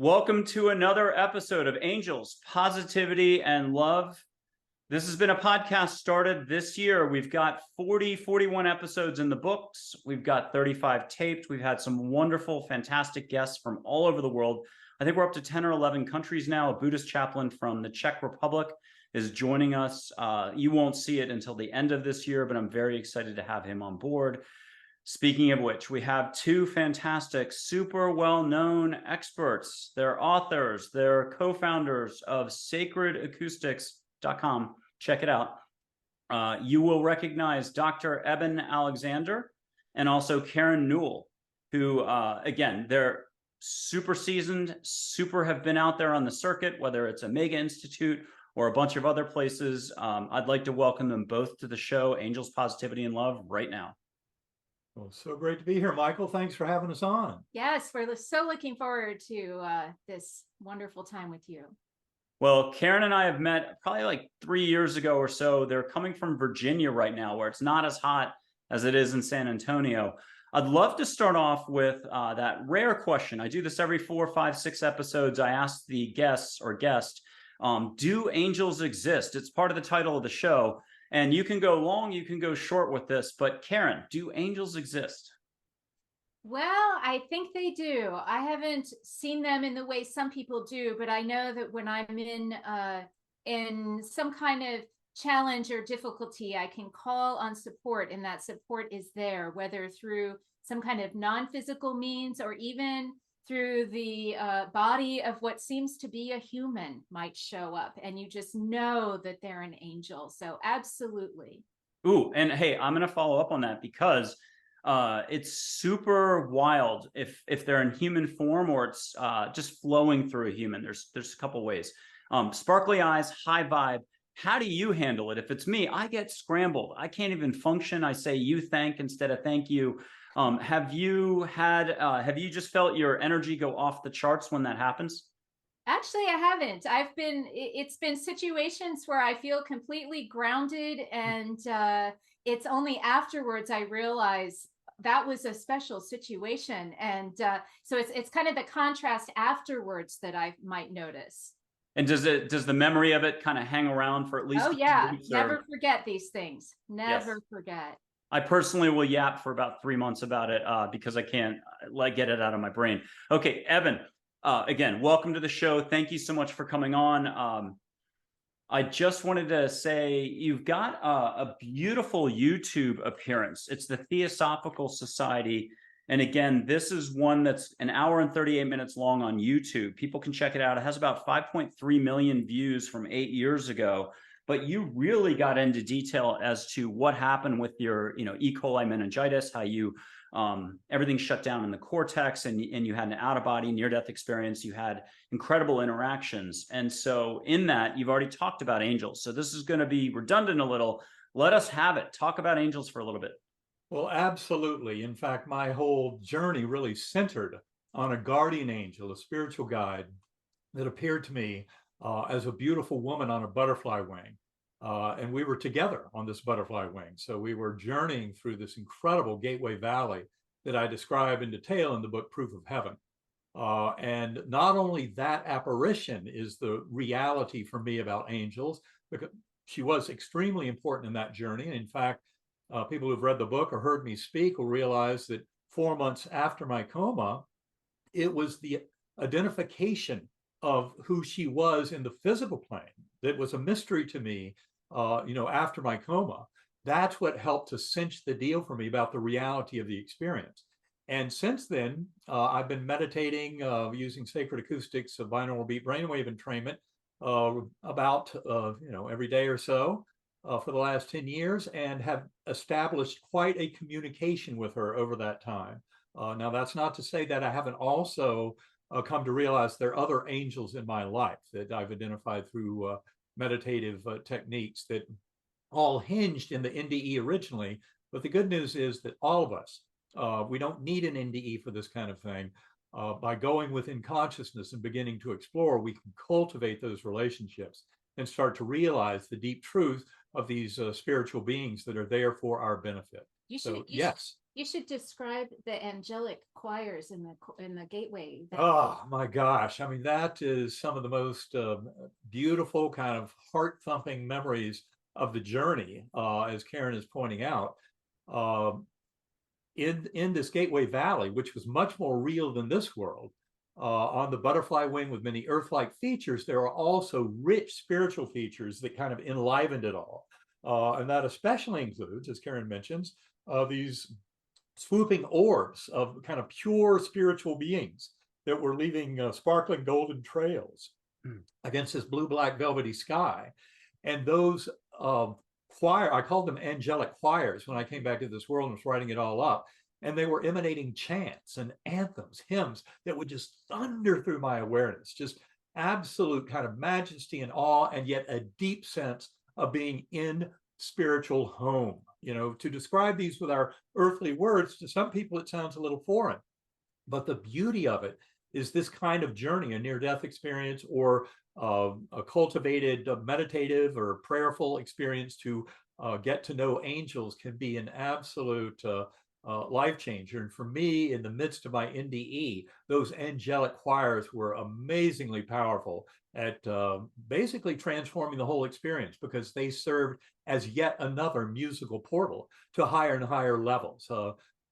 Welcome to another episode of Angels, Positivity, and Love. This has been a podcast started this year. We've got 41 episodes in the books. We've got 35 taped. We've had some wonderful, fantastic guests from all over the world. I think we're up to 10 or 11 countries now. A Buddhist chaplain from the Czech Republic is joining us. You won't see it until the end of this year, but I'm very excited to have him on board. Speaking of which, we have two fantastic, super well-known experts. They're authors, they're co-founders of sacredacoustics.com. Check it out. You will recognize Dr. Eben Alexander and also Karen Newell, who, again, they're super seasoned, super have been out there on the circuit, whether it's Omega Institute or a bunch of other places. I'd like to welcome them both to the show, Angels, Positivity, and Love, right now. Well, so great to be here, Michael. Thanks for having us on. Yes, we're so looking forward to this wonderful time with you. Well, Karen and I have met probably like 3 years ago or so. They're coming from Virginia right now, where it's not as hot as it is in San Antonio. I'd love to start off with that rare question. I do this every 4, 5, 6 episodes. I ask the guests or guest, do angels exist? It's part of the title of the show. And you can go long, you can go short with this, but Karen, do angels exist? Well, I think they do. I haven't seen them in the way some people do, but I know that when I'm in some kind of challenge or difficulty, I can call on support, and that support is there, whether through some kind of non-physical means or even through the body of what seems to be a human might show up, and you just know that they're an angel. So absolutely. Ooh, and hey, I'm going to follow up on that because it's super wild if they're in human form or it's just flowing through a human. There's a couple ways. Sparkly eyes, high vibe. How do you handle it? If it's me, I get scrambled. I can't even function. I say you thank instead of thank you. Have you just felt your energy go off the charts when that happens? Actually, I haven't. It's been situations where I feel completely grounded, and it's only afterwards I realize that was a special situation. And so it's kind of the contrast afterwards that I might notice. And does the memory of it kind of hang around for at least? Oh yeah, never forget these things. Never forget. I personally will yap for about 3 months about it because I can't get it out of my brain. Okay, Eben, again, welcome to the show. Thank you so much for coming on. I just wanted to say you've got a beautiful YouTube appearance. It's the Theosophical Society. And again, this is one that's an hour and 38 minutes long on YouTube. People can check it out. It has about 5.3 million views from 8 years ago. But you really got into detail as to what happened with your, E. coli meningitis, how you, everything shut down in the cortex, and you had an out-of-body near-death experience. You had incredible interactions. And so in that, you've already talked about angels. So this is going to be redundant a little. Let us have it. Talk about angels for a little bit. Well, absolutely. In fact, my whole journey really centered on a guardian angel, a spiritual guide that appeared to me as a beautiful woman on a butterfly wing. And we were together on this butterfly wing. So we were journeying through this incredible Gateway Valley that I describe in detail in the book, Proof of Heaven. And not only that apparition is the reality for me about angels, because she was extremely important in that journey. And in fact, people who've read the book or heard me speak will realize that 4 months after my coma, it was the identification of who she was in the physical plane that was a mystery to me, after my coma. That's what helped to cinch the deal for me about the reality of the experience. And since then, I've been meditating using Sacred Acoustics, a binaural beat brainwave entrainment, about every day or so for the last 10 years, and have established quite a communication with her over that time. Now, that's not to say that I haven't also come to realize there are other angels in my life that I've identified through meditative techniques that all hinged in the NDE originally. But the good news is that all of us, we don't need an NDE for this kind of thing. By going within consciousness and beginning to explore, we can cultivate those relationships and start to realize the deep truth of these spiritual beings that are there for our benefit. You should You should describe the angelic choirs in the gateway. Oh my gosh. I mean, that is some of the most beautiful kind of heart-thumping memories of the journey, as Karen is pointing out. Um, in this Gateway Valley, which was much more real than this world, on the butterfly wing with many Earth-like features, there are also rich spiritual features that kind of enlivened it all. And that especially includes, as Karen mentions, these swooping orbs of kind of pure spiritual beings that were leaving sparkling golden trails against this blue-black velvety sky. And those I called them angelic choirs when I came back to this world and was writing it all up. And they were emanating chants and anthems, hymns that would just thunder through my awareness, just absolute kind of majesty and awe, and yet a deep sense of being in spiritual home. You know, to describe these with our earthly words, to some people it sounds a little foreign, but the beauty of it is this kind of journey, a near-death experience, or a cultivated meditative or prayerful experience to get to know angels, can be an absolute life changer. And for me, in the midst of my NDE, those angelic choirs were amazingly powerful at basically transforming the whole experience, because they served as yet another musical portal to higher and higher levels.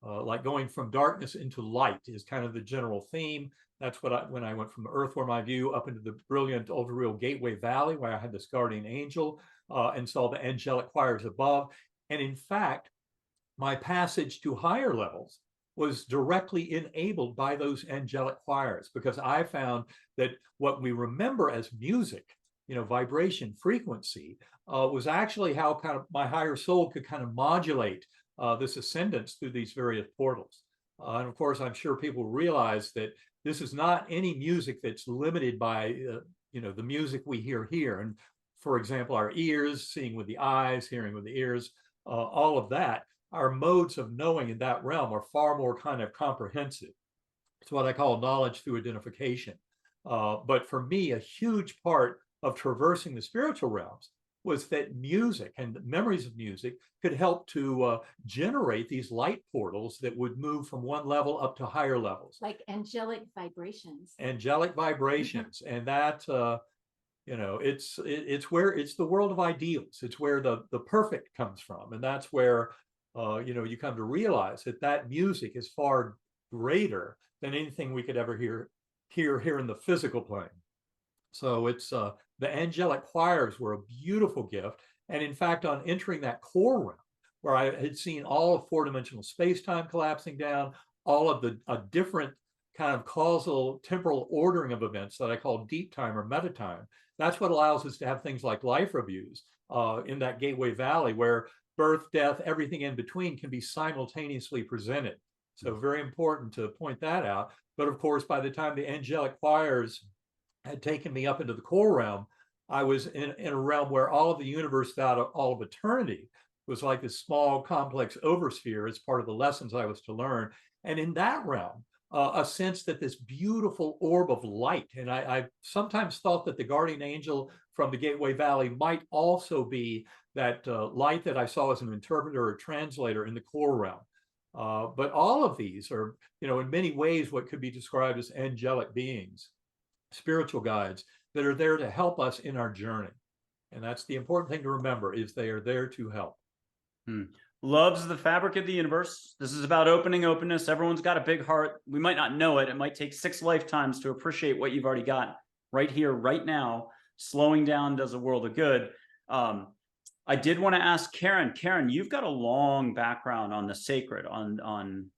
Like going from darkness into light is kind of the general theme. That's what when I went from Earth, where my view, up into the brilliant ultra real Gateway Valley, where I had this guardian angel and saw the angelic choirs above. And in fact, my passage to higher levels was directly enabled by those angelic choirs, because I found that what we remember as music, you know, vibration, frequency, was actually how kind of my higher soul could kind of modulate this ascendance through these various portals. And of course, I'm sure people realize that this is not any music that's limited by, you know, the music we hear here. And for example, our ears, seeing with the eyes, hearing with the ears, all of that, our modes of knowing in that realm are far more kind of comprehensive. It's what I call knowledge through identification. But for me, a huge part of traversing the spiritual realms was that music and memories of music could help to generate these light portals that would move from one level up to higher levels. Like angelic vibrations. Angelic vibrations. And that, you know, it's where it's the world of ideals. It's where the perfect comes from. And that's where, you know, you come to realize that that music is far greater than anything we could ever hear here in the physical plane. So it's the angelic choirs were a beautiful gift. And in fact, on entering that core realm, where I had seen all of four-dimensional space-time collapsing down, all of the different kind of causal temporal ordering of events that I call deep time or meta time, that's what allows us to have things like life reviews in that Gateway Valley, where birth, death, everything in between can be simultaneously presented. So very important to point that out. But of course, by the time the angelic choirs had taken me up into the core realm, I was in a realm where all of the universe, without all of eternity, was like this small, complex oversphere as part of the lessons I was to learn. And in that realm, a sense that this beautiful orb of light, and I sometimes thought that the guardian angel from the Gateway Valley might also be that light that I saw as an interpreter or translator in the core realm. But all of these are, you know, in many ways, what could be described as angelic beings, spiritual guides that are there to help us in our journey. And that's the important thing to remember, is they are there to help. Loves the fabric of the universe. This is about opening openness. Everyone's got a big heart. We might not know it. It might take 6 lifetimes to appreciate what you've already got right here, right now. Slowing down does a world of good. I did want to ask Karen. Karen, you've got a long background on the sacred, on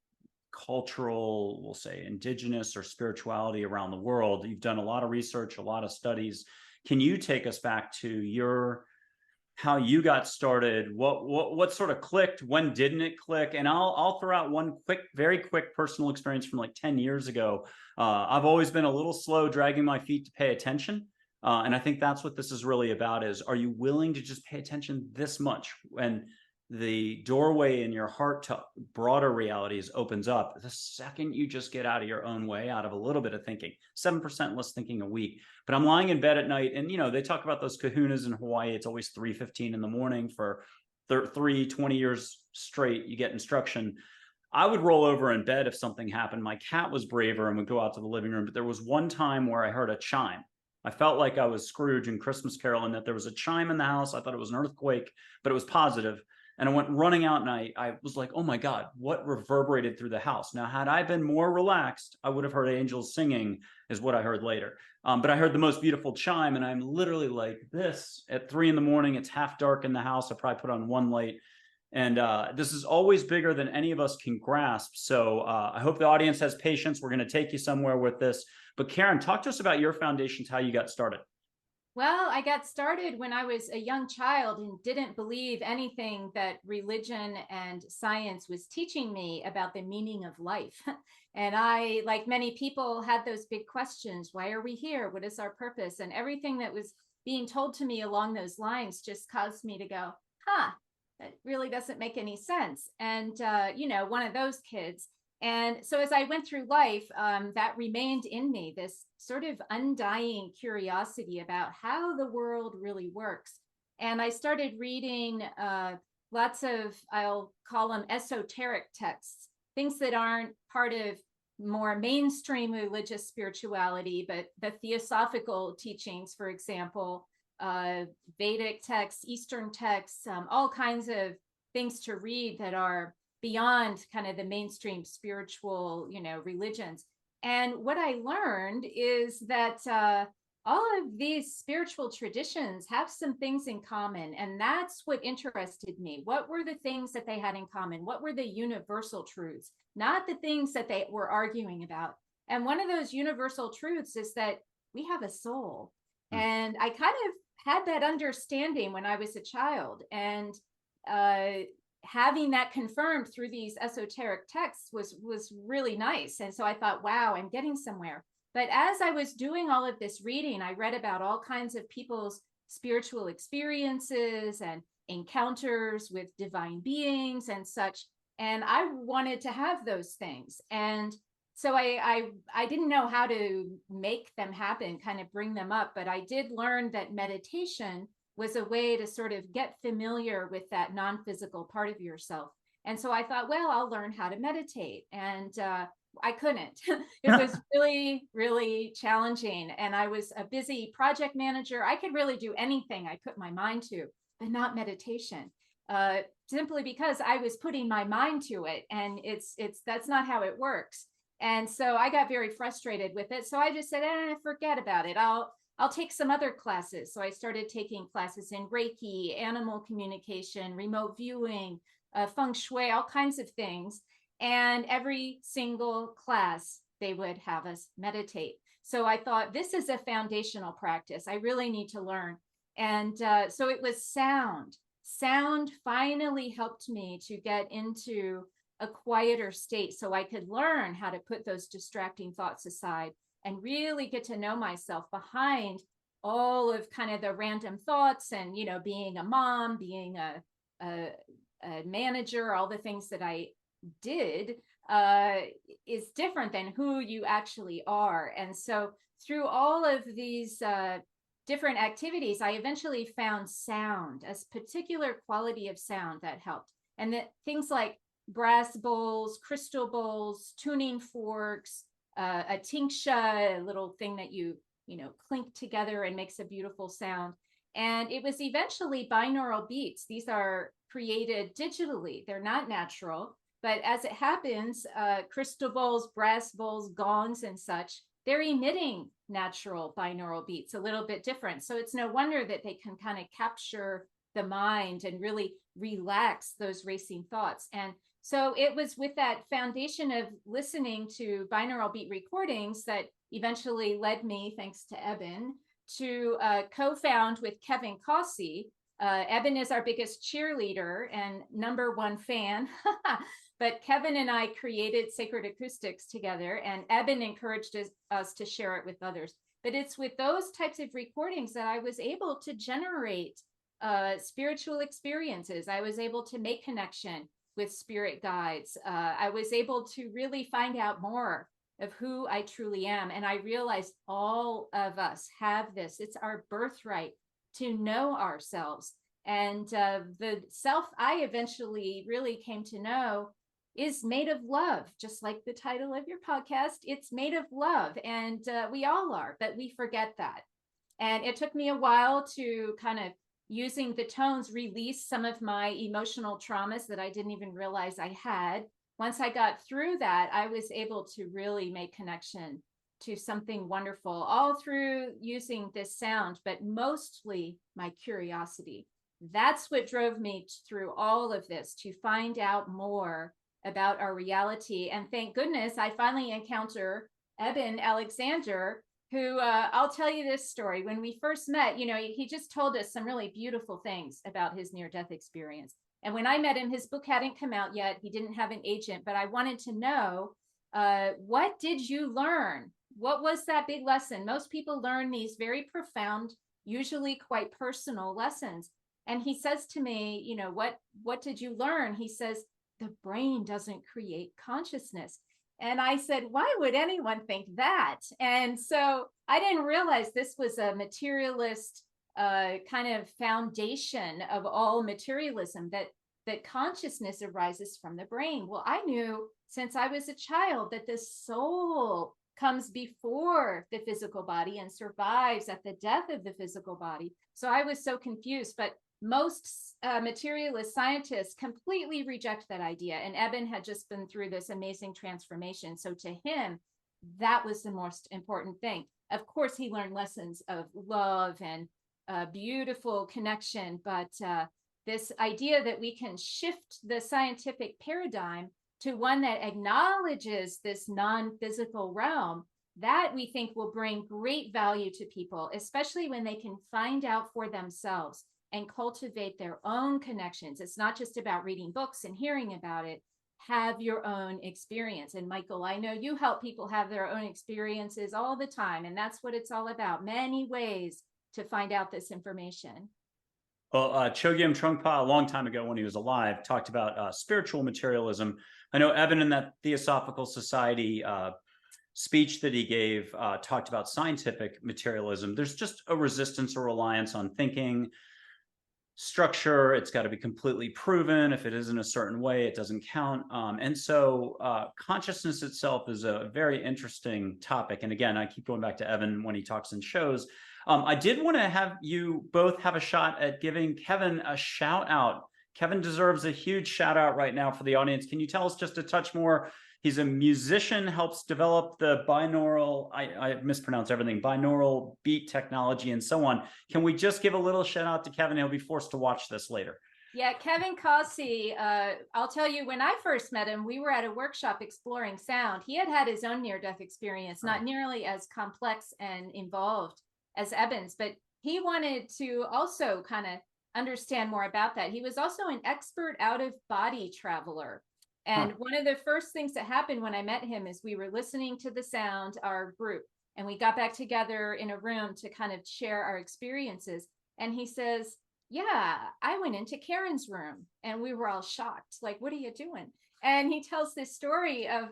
cultural, we'll say, indigenous or spirituality around the world. You've done a lot of research, a lot of studies. Can you take us back to how you got started? What sort of clicked? When didn't it click? And I'll throw out one very quick personal experience from like 10 years ago. I've always been a little slow dragging my feet to pay attention. And I think that's what this is really about, is, are you willing to just pay attention this much? When the doorway in your heart to broader realities opens up, the second you just get out of your own way, out of a little bit of thinking, 7% less thinking a week. But I'm lying in bed at night, and, you know, they talk about those kahunas in Hawaii. It's always 3:15 in the morning for 20 years straight. You get instruction. I would roll over in bed if something happened. My cat was braver and would go out to the living room. But there was one time where I heard a chime. I felt like I was Scrooge in Christmas Carol, and that there was a chime in the house. I thought it was an earthquake, but it was positive. And I went running out, and I was like, oh my God, what reverberated through the house? Now, had I been more relaxed, I would have heard angels singing, is what I heard later. But I heard the most beautiful chime, and I'm literally like this at 3 a.m. It's half dark in the house. I probably put on one light. And this is always bigger than any of us can grasp. So I hope the audience has patience. We're going to take you somewhere with this. But Karen, talk to us about your foundations, how you got started. Well, I got started when I was a young child and didn't believe anything that religion and science was teaching me about the meaning of life. And I, like many people, had those big questions. Why are we here? What is our purpose? And everything that was being told to me along those lines just caused me to go, that really doesn't make any sense. And, one of those kids. And so as I went through life, that remained in me, this sort of undying curiosity about how the world really works. And I started reading lots of, I'll call them esoteric texts, things that aren't part of more mainstream religious spirituality, but the theosophical teachings, for example, Vedic texts, Eastern texts, all kinds of things to read that are beyond kind of the mainstream spiritual, religions. And what I learned is that all of these spiritual traditions have some things in common. And that's what interested me. What were the things that they had in common? What were the universal truths, not the things that they were arguing about? And one of those universal truths is that we have a soul. And I kind of had that understanding when I was a child. And having that confirmed through these esoteric texts was really nice. And so I thought, wow, I'm getting somewhere. But as I was doing all of this reading, I read about all kinds of people's spiritual experiences and encounters with divine beings and such. And I wanted to have those things. And so I didn't know how to make them happen, kind of bring them up, but I did learn that meditation was a way to sort of get familiar with that non-physical part of yourself. And so I thought, well, I'll learn how to meditate. And I couldn't. It was really, really challenging. And I was a busy project manager. I could really do anything I put my mind to, but not meditation. Simply because I was putting my mind to it. And that's not how it works. And so I got very frustrated with it. So I just said, forget about it. I'll take some other classes. So I started taking classes in Reiki, animal communication, remote viewing, feng shui, all kinds of things. And every single class, they would have us meditate. So I thought, this is a foundational practice. I really need to learn. And so it was sound. Sound finally helped me to get into a quieter state so I could learn how to put those distracting thoughts aside and really get to know myself behind all of kind of the random thoughts and, being a mom, being a manager, all the things that I did is different than who you actually are. And so through all of these different activities, I eventually found sound, a particular quality of sound that helped. And that things like brass bowls, crystal bowls, tuning forks, a tingsha, a little thing that you clink together and makes a beautiful sound. And it was eventually binaural beats. These are created digitally. They're not natural, but as it happens, crystal bowls, brass bowls, gongs, and such, they're emitting natural binaural beats, a little bit different. So it's no wonder that they can kind of capture the mind and really relax those racing thoughts. And so it was with that foundation of listening to binaural beat recordings that eventually led me, thanks to Eben, to co-found with Kevin Cossey. Eben is our biggest cheerleader and #1 fan, but Kevin and I created Sacred Acoustics together, and Eben encouraged us to share it with others. But it's with those types of recordings that I was able to generate spiritual experiences. I was able to make connection with spirit guides. I was able to really find out more of who I truly am. And I realized all of us have this. It's our birthright to know ourselves. And the self I eventually really came to know is made of love, just like the title of your podcast. It's made of love, and we all are, but we forget that. And it took me a while to kind of, using the tones, release some of my emotional traumas that I didn't even realize I had. Once I got through that, I was able to really make connection to something wonderful, all through using this sound, but mostly my curiosity. That's what drove me through all of this, to find out more about our reality. And thank goodness I finally encounter Eben Alexander, who I'll tell you this story. When we first met, he just told us some really beautiful things about his near-death experience. And when I met him, his book hadn't come out yet. He didn't have an agent, but I wanted to know, what did you learn? What was that big lesson? Most people learn these very profound, usually quite personal lessons. And he says to me, what did you learn? He says, the brain doesn't create consciousness. And I said, why would anyone think that? And so I didn't realize this was a materialist kind of foundation of all materialism, that consciousness arises from the brain. Well, I knew since I was a child that the soul comes before the physical body and survives at the death of the physical body. So I was so confused, but most materialist scientists completely reject that idea. And Eben had just been through this amazing transformation. So to him, that was the most important thing. Of course, he learned lessons of love and beautiful connection, but this idea that we can shift the scientific paradigm to one that acknowledges this non-physical realm, that we think will bring great value to people, especially when they can find out for themselves and cultivate their own connections. It's not just about reading books and hearing about it. Have your own experience. And Michael, I know you help people have their own experiences all the time, and that's what it's all about. Many ways to find out this information. Well, Chogyam Trungpa, a long time ago when he was alive, talked about spiritual materialism. I know Eben in that Theosophical Society speech that he gave talked about scientific materialism. There's just a resistance or reliance on thinking, structure. It's got to be completely proven. If it isn't a certain way, it doesn't count. And so consciousness itself is a very interesting topic. And again, I keep going back to Eben when he talks in shows. I did want to have you both have a shot at giving Kevin a shout out. Kevin deserves a huge shout out right now for the audience. Can you tell us just a touch more? He's a musician, helps develop the binaural, I mispronounce everything, binaural beat technology and so on. Can we just give a little shout out to Kevin? He'll be forced to watch this later. Yeah, Kevin Causey, I'll tell you, when I first met him, we were at a workshop exploring sound. He had his own near-death experience, not nearly as complex and involved as Eben's, but he wanted to also kind of understand more about that. He was also an expert out-of-body traveler. And one of the first things that happened when I met him is we were listening to the sound, our group, and we got back together in a room to kind of share our experiences. And he says, yeah, I went into Karen's room, and we were all shocked. Like, what are you doing? And he tells this story of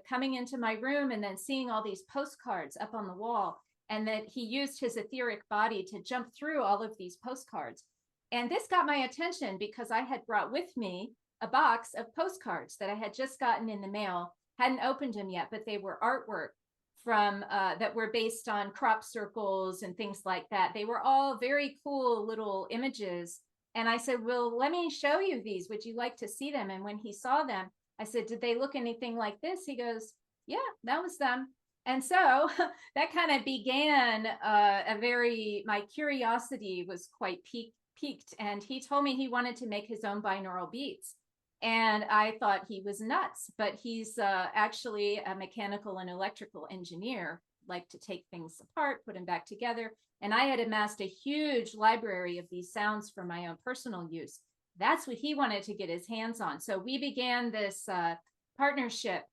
coming into my room and then seeing all these postcards up on the wall, and that he used his etheric body to jump through all of these postcards. And this got my attention because I had brought with me a box of postcards that I had just gotten in the mail, hadn't opened them yet, but they were artwork from that were based on crop circles and things like that. They were all very cool little images. And I said, well, let me show you these. Would you like to see them? And when he saw them, I said, did they look anything like this? He goes, yeah, that was them. And so that kind of began my curiosity was quite piqued. And he told me he wanted to make his own binaural beats. And I thought he was nuts, but he's actually a mechanical and electrical engineer, like to take things apart, put them back together. And I had amassed a huge library of these sounds for my own personal use. That's what he wanted to get his hands on. So we began this partnership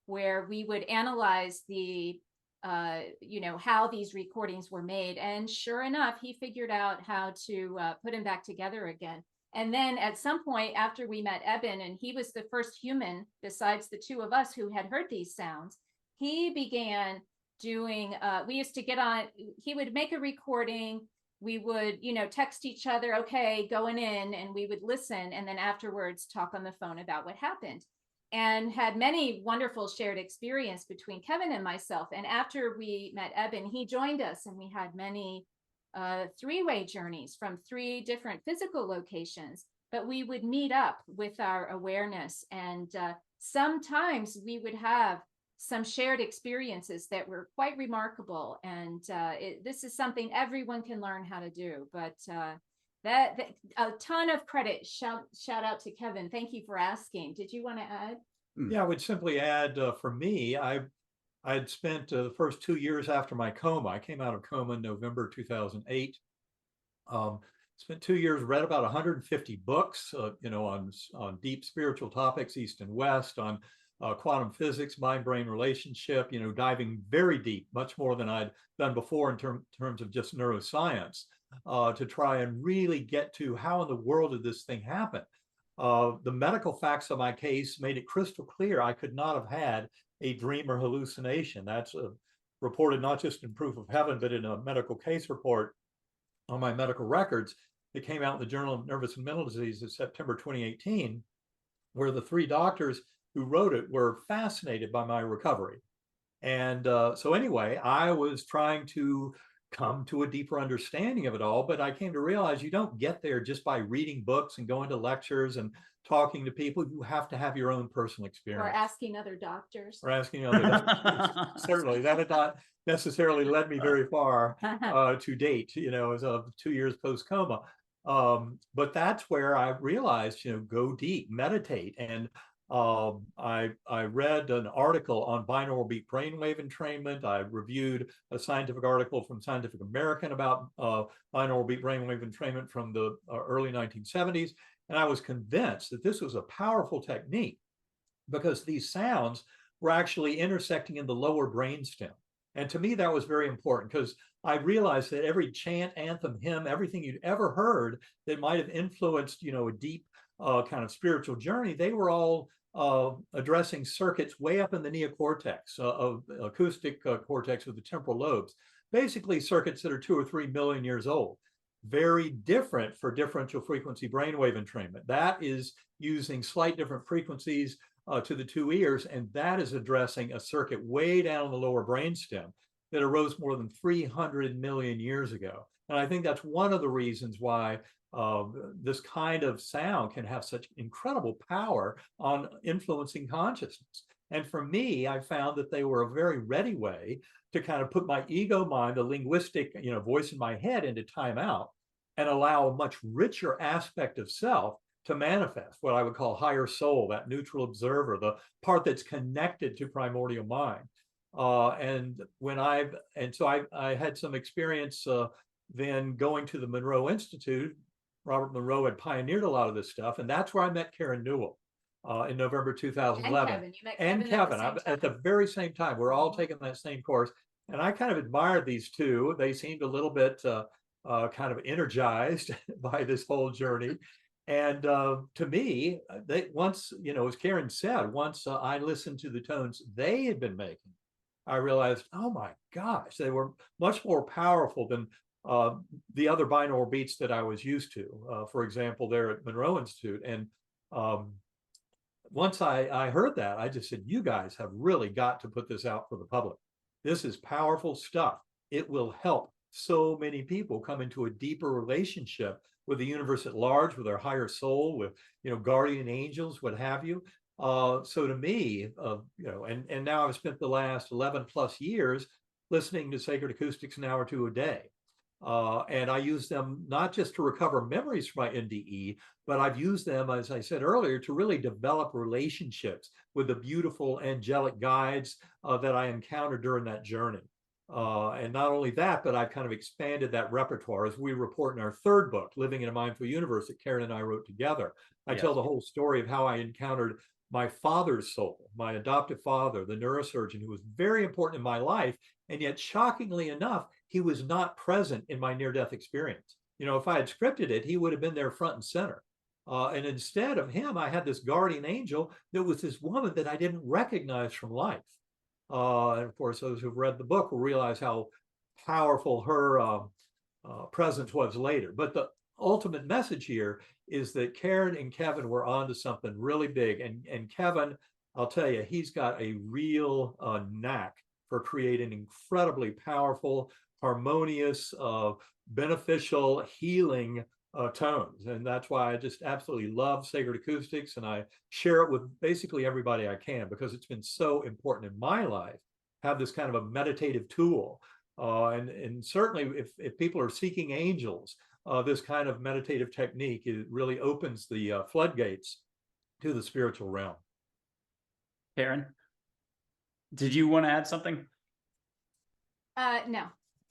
where we would analyze the, how these recordings were made. And sure enough, he figured out how to put them back together again. And then at some point after we met Eben, and he was the first human besides the two of us who had heard these sounds, he began doing, we used to get on, he would make a recording, we would, text each other, okay, going in, and we would listen, and then afterwards talk on the phone about what happened. and had many wonderful shared experience between Kevin and myself. And after we met Eben, he joined us, and we had many three-way journeys from 3 different physical locations. But we would meet up with our awareness, and sometimes we would have some shared experiences that were quite remarkable. And this is something everyone can learn how to do. But that a ton of credit. Shout out to Kevin. Thank you for asking. Did you want to add? Yeah, I would simply add, for me, I'd spent the first 2 years after my coma. I came out of coma in November 2008. Spent 2 years, read about 150 books, on deep spiritual topics, East and West, on quantum physics, mind-brain relationship, diving very deep, much more than I'd done before in terms of just neuroscience, to try and really get to how in the world did this thing happen. The medical facts of my case made it crystal clear I could not have had a dream or hallucination. That's reported not just in Proof of Heaven, but in a medical case report on my medical records that came out in the Journal of Nervous and Mental Disease in September 2018, where the 3 doctors who wrote it were fascinated by my recovery. And so anyway, I was trying to come to a deeper understanding of it all, but I came to realize you don't get there just by reading books and going to lectures and talking to people. You have to have your own personal experience. Or asking other doctors. Or asking other doctors. Certainly, that had not necessarily led me very far to date, as of 2 years post-coma. But that's where I realized, go deep, meditate. And I read an article on binaural beat brainwave entrainment. I reviewed a scientific article from Scientific American about binaural beat brainwave entrainment from the early 1970s. And I was convinced that this was a powerful technique because these sounds were actually intersecting in the lower brainstem. And to me, that was very important because I realized that every chant, anthem, hymn, everything you'd ever heard that might have influenced, a deep kind of spiritual journey, they were all addressing circuits way up in the neocortex, of acoustic cortex with the temporal lobes, basically circuits that are 2 or 3 million years old. Very different for differential frequency brainwave entrainment. That is using slight different frequencies to the 2 ears, and that is addressing a circuit way down in the lower brainstem that arose more than 300 million years ago. And I think that's one of the reasons why this kind of sound can have such incredible power on influencing consciousness. And for me, I found that they were a very ready way to kind of put my ego mind, the linguistic, voice in my head, into timeout and allow a much richer aspect of self to manifest, what I would call higher soul, that neutral observer, the part that's connected to primordial mind. And so I had some experience then going to the Monroe Institute. Robert Monroe had pioneered a lot of this stuff, and that's where I met Karen Newell in November 2011. And Kevin, you met Kevin at the very same time. We're all taking that same course, and I kind of admired these two. They seemed a little bit kind of energized by this whole journey. And to me, once, as Karen said, once I listened to the tones they had been making, I realized, oh my gosh, they were much more powerful than the other binaural beats that I was used to, for example, there at Monroe Institute. And once I heard that, I just said, you guys have really got to put this out for the public. This is powerful stuff. It will help so many people come into a deeper relationship with the universe at large, with their higher soul, with, guardian angels, what have you. So to me, and now I've spent the last 11 plus years listening to Sacred Acoustics an hour or 2 a day. And I use them not just to recover memories from my NDE, but I've used them, as I said earlier, to really develop relationships with the beautiful angelic guides that I encountered during that journey. And not only that, but I've kind of expanded that repertoire as we report in our 3rd book, Living in a Mindful Universe, that Karen and I wrote together. I tell the whole story of how I encountered my father's soul, my adoptive father, the neurosurgeon, who was very important in my life. And yet, shockingly enough, he was not present in my near-death experience. If I had scripted it, he would have been there front and center. And instead of him, I had this guardian angel that was this woman that I didn't recognize from life. And of course, those who've read the book will realize how powerful her presence was later. But the ultimate message here is that Karen and Kevin were onto something really big. And Kevin I'll tell you, he's got a real knack for creating incredibly powerful, harmonious, beneficial, healing tones. And that's why I just absolutely love Sacred Acoustics. And I share it with basically everybody I can, because it's been so important in my life, have this kind of a meditative tool. And certainly if people are seeking angels, this kind of meditative technique, it really opens the floodgates to the spiritual realm. Karen, did you want to add something? No.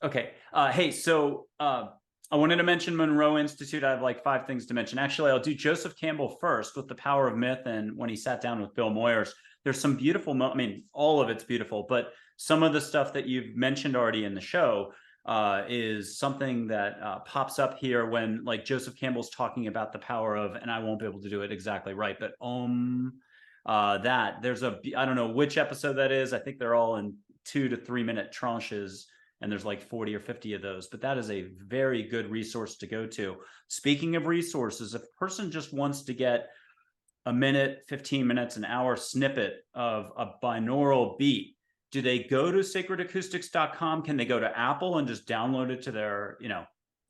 Okay. Hey, so I wanted to mention Monroe Institute. I have like 5 things to mention. Actually, I'll do Joseph Campbell first with The Power of Myth, and when he sat down with Bill Moyers. There's some beautiful, I mean, all of it's beautiful, but some of the stuff that you've mentioned already in the show is something that pops up here when like Joseph Campbell's talking about the power of, and I won't be able to do it exactly right, but that there's I don't know which episode that is. I think they're all in 2 to 3 minute tranches, and there's like 40 or 50 of those, but that is a very good resource to go to. Speaking of resources, if a person just wants to get a minute, 15 minutes, an hour snippet of a binaural beat, do they go to sacredacoustics.com? Can they go to Apple and just download it to their,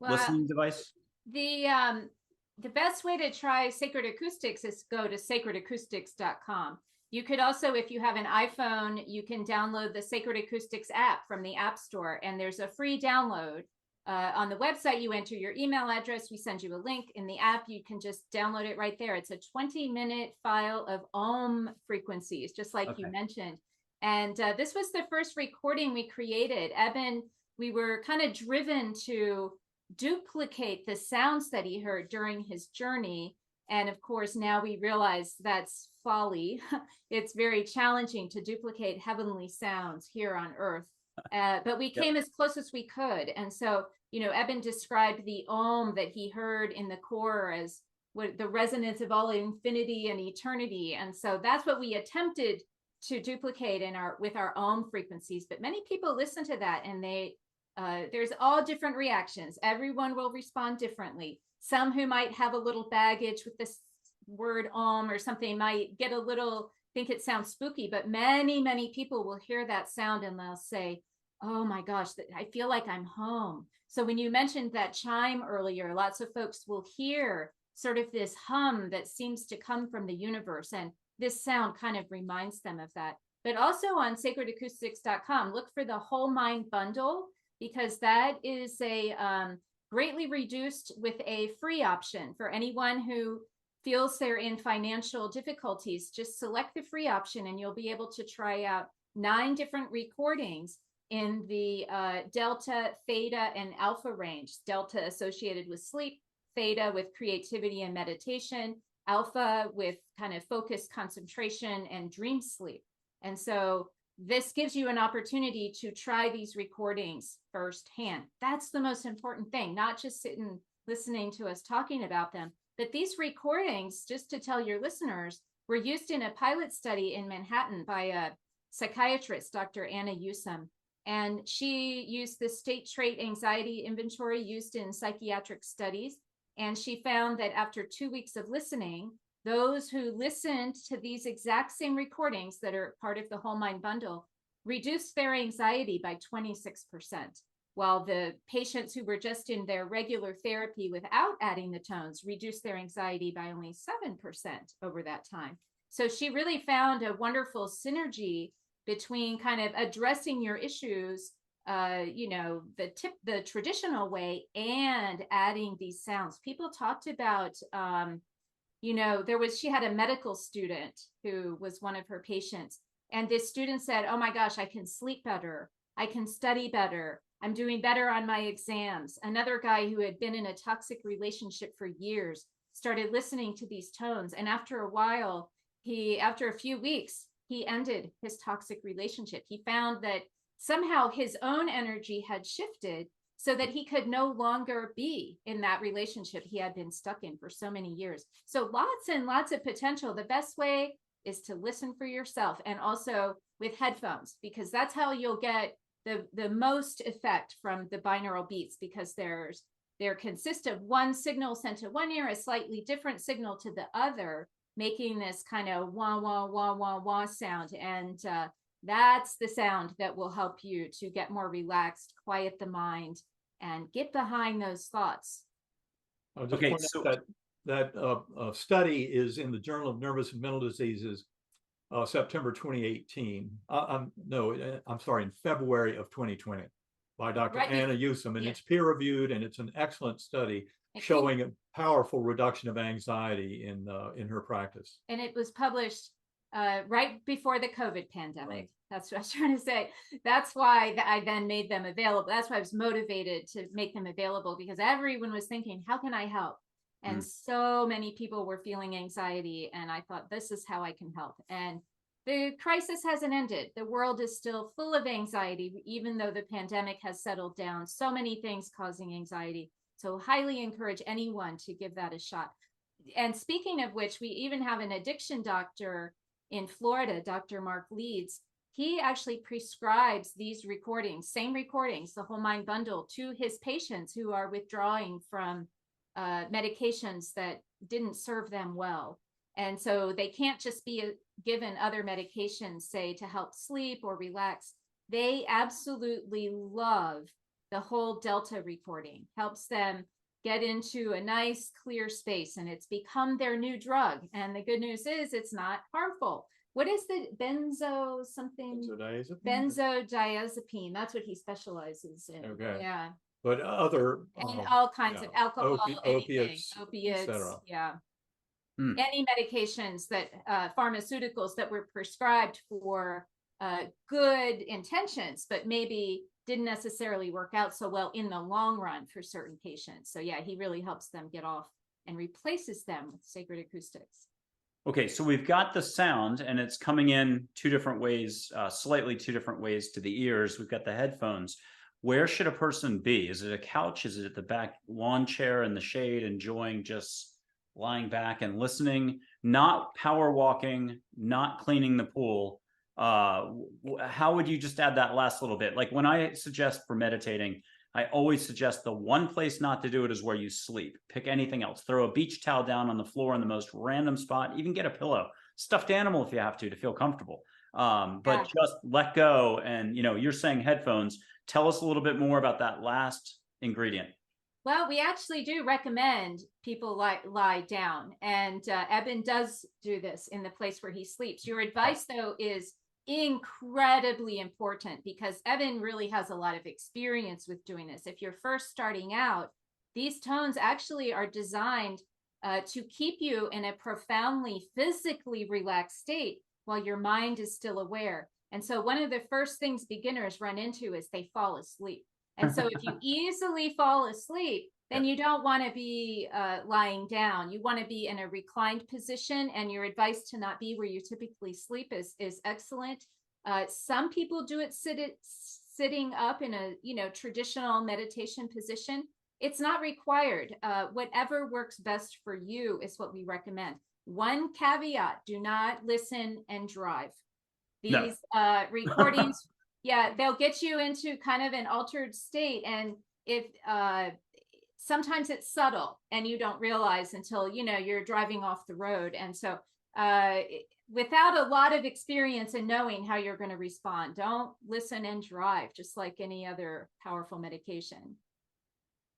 listening device? The best way to try Sacred Acoustics is go to sacredacoustics.com. You could also, if you have an iPhone, you can download the Sacred Acoustics app from the App Store, and there's a free download. On the website, you enter your email address, we send you a link. In the app, you can just download it right there. It's a 20-minute file of Om frequencies, just like you mentioned. And this was the first recording we created. Eben, we were kind of driven to duplicate the sounds that he heard during his journey. And of course, now we realize that's folly. It's very challenging to duplicate heavenly sounds here on Earth. But we came as close as we could. And so, Eben described the Om that he heard in the core as what the resonance of all infinity and eternity. And so that's what we attempted to duplicate with our Om frequencies. But many people listen to that, and there's all different reactions. Everyone will respond differently. Some who might have a little baggage with this word Om or something might think it sounds spooky, but many, many people will hear that sound and they'll say, oh my gosh, I feel like I'm home. So when you mentioned that chime earlier, lots of folks will hear sort of this hum that seems to come from the universe. And this sound kind of reminds them of that. But also on sacredacoustics.com, look for the Whole Mind Bundle, because that is a greatly reduced with a free option for anyone who feels they're in financial difficulties. Just select the free option and you'll be able to try out 9 different recordings in the delta, theta, and alpha range. Delta associated with sleep, theta with creativity and meditation, alpha with kind of focus, concentration, and dream sleep. And so this gives you an opportunity to try these recordings firsthand. That's the most important thing, not just sitting listening to us talking about them, but these recordings, just to tell your listeners, were used in a pilot study in Manhattan by a psychiatrist, Dr. Anna Usum. And she used the state trait anxiety inventory used in psychiatric studies. And she found that after 2 weeks of listening, those who listened to these exact same recordings that are part of the Whole Mind Bundle reduced their anxiety by 26%, while the patients who were just in their regular therapy without adding the tones reduced their anxiety by only 7% over that time. So she really found a wonderful synergy between kind of addressing your issues, the traditional way, and adding these sounds. People talked about, she had a medical student who was one of her patients, and this student said, oh my gosh, I can sleep better, I can study better, I'm doing better on my exams. Another guy who had been in a toxic relationship for years started listening to these tones, and after a while, after a few weeks, he ended his toxic relationship. He found that somehow his own energy had shifted so that he could no longer be in that relationship he had been stuck in for so many years. So lots and lots of potential. The best way is to listen for yourself, and also with headphones, because that's how you'll get the most effect from the binaural beats, because they consist of one signal sent to one ear, a slightly different signal to the other. making this kind of wah, wah, wah, wah, wah sound. And that's the sound that will help you to get more relaxed, quiet the mind, and get behind those thoughts. I'll just Okay, point so out that study is in the Journal of Nervous and Mental Diseases, September 2018. I'm sorry, in February of 2020 by Dr. Right. Anna Yusum, and Yeah. it's peer reviewed, and it's an excellent study showing a powerful reduction of anxiety in her practice. And it was published right before the COVID pandemic. Right. That's what I was trying to say. That's why I then made them available. That's why I was motivated to make them available, because everyone was thinking, how can I help? And so many people were feeling anxiety. And I thought, this is how I can help. And the crisis hasn't ended. The world is still full of anxiety, even though the pandemic has settled down. So many things causing anxiety. So highly encourage anyone to give that a shot. And speaking of which, we even have an addiction doctor in Florida, Dr. Mark Leeds. He actually prescribes these recordings, same recordings, the Whole Mind Bundle, to his patients who are withdrawing from medications that didn't serve them well. And so they can't just be given other medications, say, to help sleep or relax. They absolutely love the whole Delta recording, helps them get into a nice clear space, and it's become their new drug. And the good news is it's not harmful. What is the benzodiazepine? That's what he specializes in. Okay. Yeah. But other And all kinds of alcohol, opiates, opiates, yeah. Hmm. Any medications that pharmaceuticals that were prescribed for good intentions, but maybe didn't necessarily work out so well in the long run for certain patients. So yeah, he really helps them get off and replaces them with Sacred Acoustics. Okay, so we've got the sound, and it's coming in two different ways, slightly two different ways to the ears. We've got the headphones. Where should a person be? Is it a couch? Is it at the back lawn chair in the shade, enjoying just lying back and listening, not power walking, not cleaning the pool? How would you just add that last little bit? Like when I suggest for meditating, I always suggest the one place not to do it is where you sleep. Pick anything else. Throw a beach towel down on the floor in the most random spot. Even get a pillow. Stuffed animal if you have to feel comfortable. But just let go. And you're saying headphones. Tell us a little bit more about that last ingredient. Well, we actually do recommend people lie down, and Eben does do this in the place where he sleeps. Your advice, though, is incredibly important, because Eben really has a lot of experience with doing this. If you're first starting out, these tones actually are designed to keep you in a profoundly physically relaxed state while your mind is still aware. And so one of the first things beginners run into is they fall asleep. And so if you easily fall asleep, then you don't want to be lying down. You want to be in a reclined position, and your advice to not be where you typically sleep is excellent. Some people do it sitting up in a traditional meditation position. It's not required. Whatever works best for you is what we recommend. One caveat: do not listen and drive. These recordings, they'll get you into kind of an altered state. And if sometimes it's subtle and you don't realize until, you're driving off the road. And so without a lot of experience in knowing how you're going to respond, don't listen and drive, just like any other powerful medication.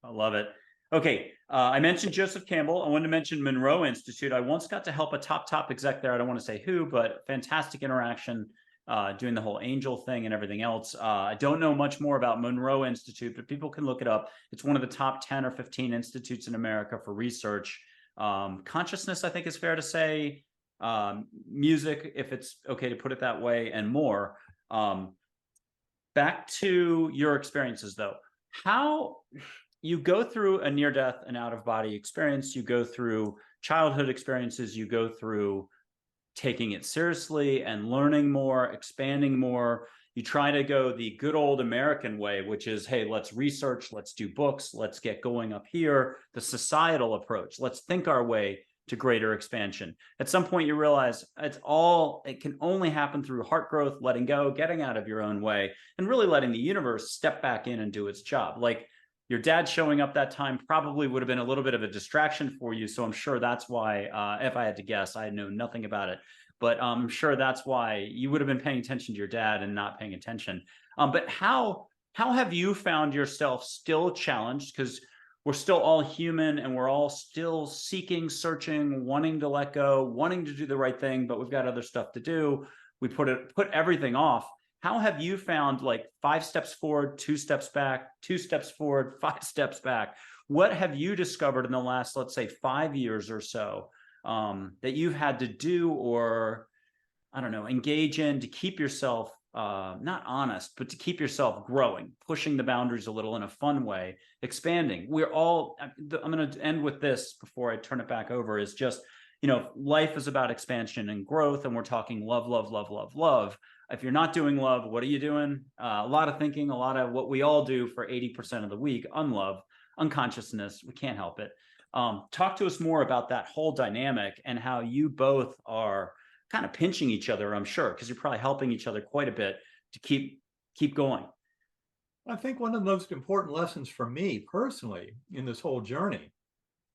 I love it. Okay, I mentioned Joseph Campbell. I wanted to mention Monroe Institute. I once got to help a top exec there. I don't want to say who, but fantastic interaction, doing the whole angel thing and everything else. I don't know much more about Monroe Institute, but people can look it up. It's one of the top 10 or 15 institutes in America for research. Consciousness, I think is fair to say, music, if it's okay to put it that way, and more. Back to your experiences, though. How you go through a near-death and out-of-body experience, you go through childhood experiences, you go through taking it seriously and learning more, expanding more. You try to go the good old American way, which is, hey, let's research, let's do books, let's get going up here. The societal approach, let's think our way to greater expansion. At some point you realize it can only happen through heart growth, letting go, getting out of your own way, and really letting the universe step back in and do its job. Like, Your dad showing up that time probably would have been a little bit of a distraction for you. So I'm sure that's why, if I had to guess, I know nothing about it, but I'm sure that's why you would have been paying attention to your dad and not paying attention. But how have you found yourself still challenged? Because we're still all human and we're all still seeking, searching, wanting to let go, wanting to do the right thing, but we've got other stuff to do. We put everything off. How have you found like 5 steps forward, 2 steps back, 2 steps forward, 5 steps back? What have you discovered in the last, let's say, 5 years or so that you've had to do or, I don't know, engage in to keep yourself not honest, but to keep yourself growing, pushing the boundaries a little in a fun way, expanding? We're all, I'm going to end with this before I turn it back over, is just, life is about expansion and growth, and we're talking love, love, love, love, love. If you're not doing love, what are you doing? A lot of thinking, a lot of what we all do for 80% of the week, unlove, unconsciousness. We can't help it. Talk to us more about that whole dynamic and how you both are kind of pinching each other, I'm sure, because you're probably helping each other quite a bit to keep going. I think one of the most important lessons for me personally in this whole journey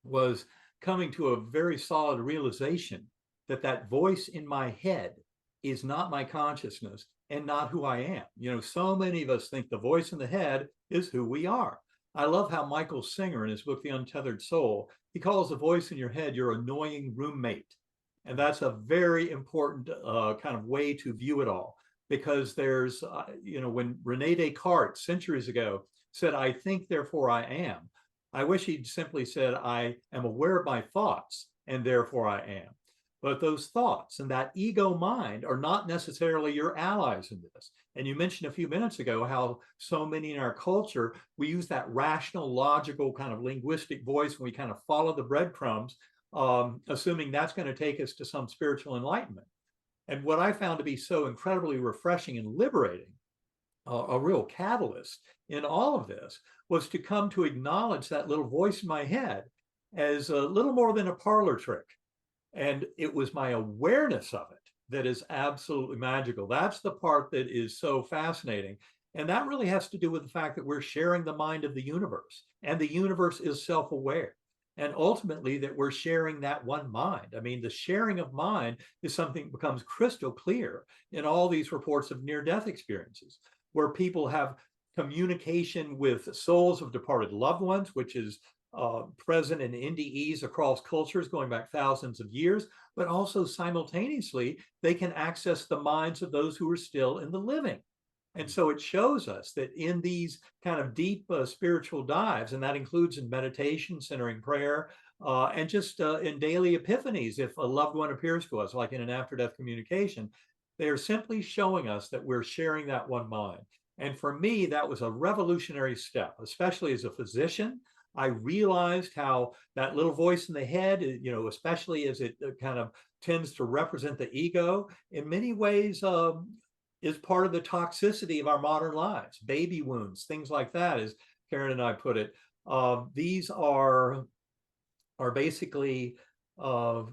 was coming to a very solid realization that that voice in my head is not my consciousness and not who I am. So many of us think the voice in the head is who we are. I love how Michael Singer in his book, The Untethered Soul, he calls the voice in your head your annoying roommate. And that's a very important kind of way to view it all, because there's, when Rene Descartes centuries ago said, I think, therefore I am, I wish he'd simply said, I am aware of my thoughts and therefore I am. But those thoughts and that ego mind are not necessarily your allies in this. And you mentioned a few minutes ago how so many in our culture, we use that rational, logical kind of linguistic voice, and we kind of follow the breadcrumbs, assuming that's going to take us to some spiritual enlightenment. And what I found to be so incredibly refreshing and liberating, a real catalyst in all of this, was to come to acknowledge that little voice in my head as a little more than a parlor trick. And it was my awareness of it that is absolutely magical. That's the part that is so fascinating. And that really has to do with the fact that we're sharing the mind of the universe, and the universe is self-aware. And ultimately that we're sharing that one mind. I mean, the sharing of mind is something that becomes crystal clear in all these reports of near-death experiences, where people have communication with souls of departed loved ones, which is present in NDEs across cultures going back thousands of years, but also simultaneously, they can access the minds of those who are still in the living. And so it shows us that in these kind of deep spiritual dives, and that includes in meditation, centering prayer, and just in daily epiphanies, if a loved one appears to us, like in an after-death communication, they are simply showing us that we're sharing that one mind. And for me, that was a revolutionary step, especially as a physician. I realized how that little voice in the head, especially as it kind of tends to represent the ego, in many ways is part of the toxicity of our modern lives. Baby wounds, things like that, as Karen and I put it. These are basically, kind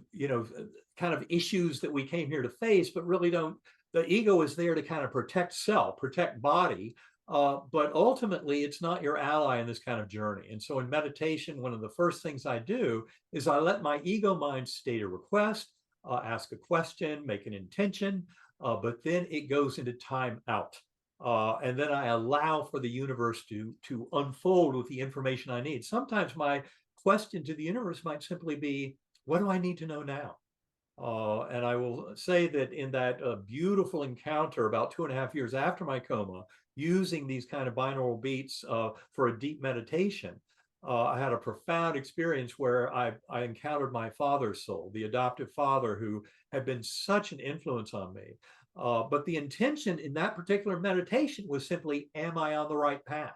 of issues that we came here to face, but really don't. The ego is there to kind of protect self, protect body. But ultimately, it's not your ally in this kind of journey. And so in meditation, one of the first things I do is I let my ego mind state a request, ask a question, make an intention, but then it goes into time out. And then I allow for the universe to unfold with the information I need. Sometimes my question to the universe might simply be, what do I need to know now? And I will say that in that beautiful encounter about 2.5 years after my coma, using these kind of binaural beats for a deep meditation, I had a profound experience where I encountered my father's soul, the adoptive father who had been such an influence on me. But the intention in that particular meditation was simply, am I on the right path?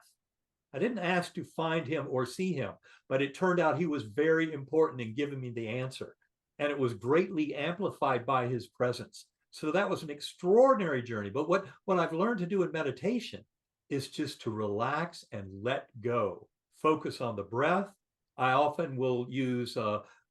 I didn't ask to find him or see him, but it turned out he was very important in giving me the answer. And it was greatly amplified by his presence. So that was an extraordinary journey. But what I've learned to do in meditation is just to relax and let go. Focus on the breath. I often will use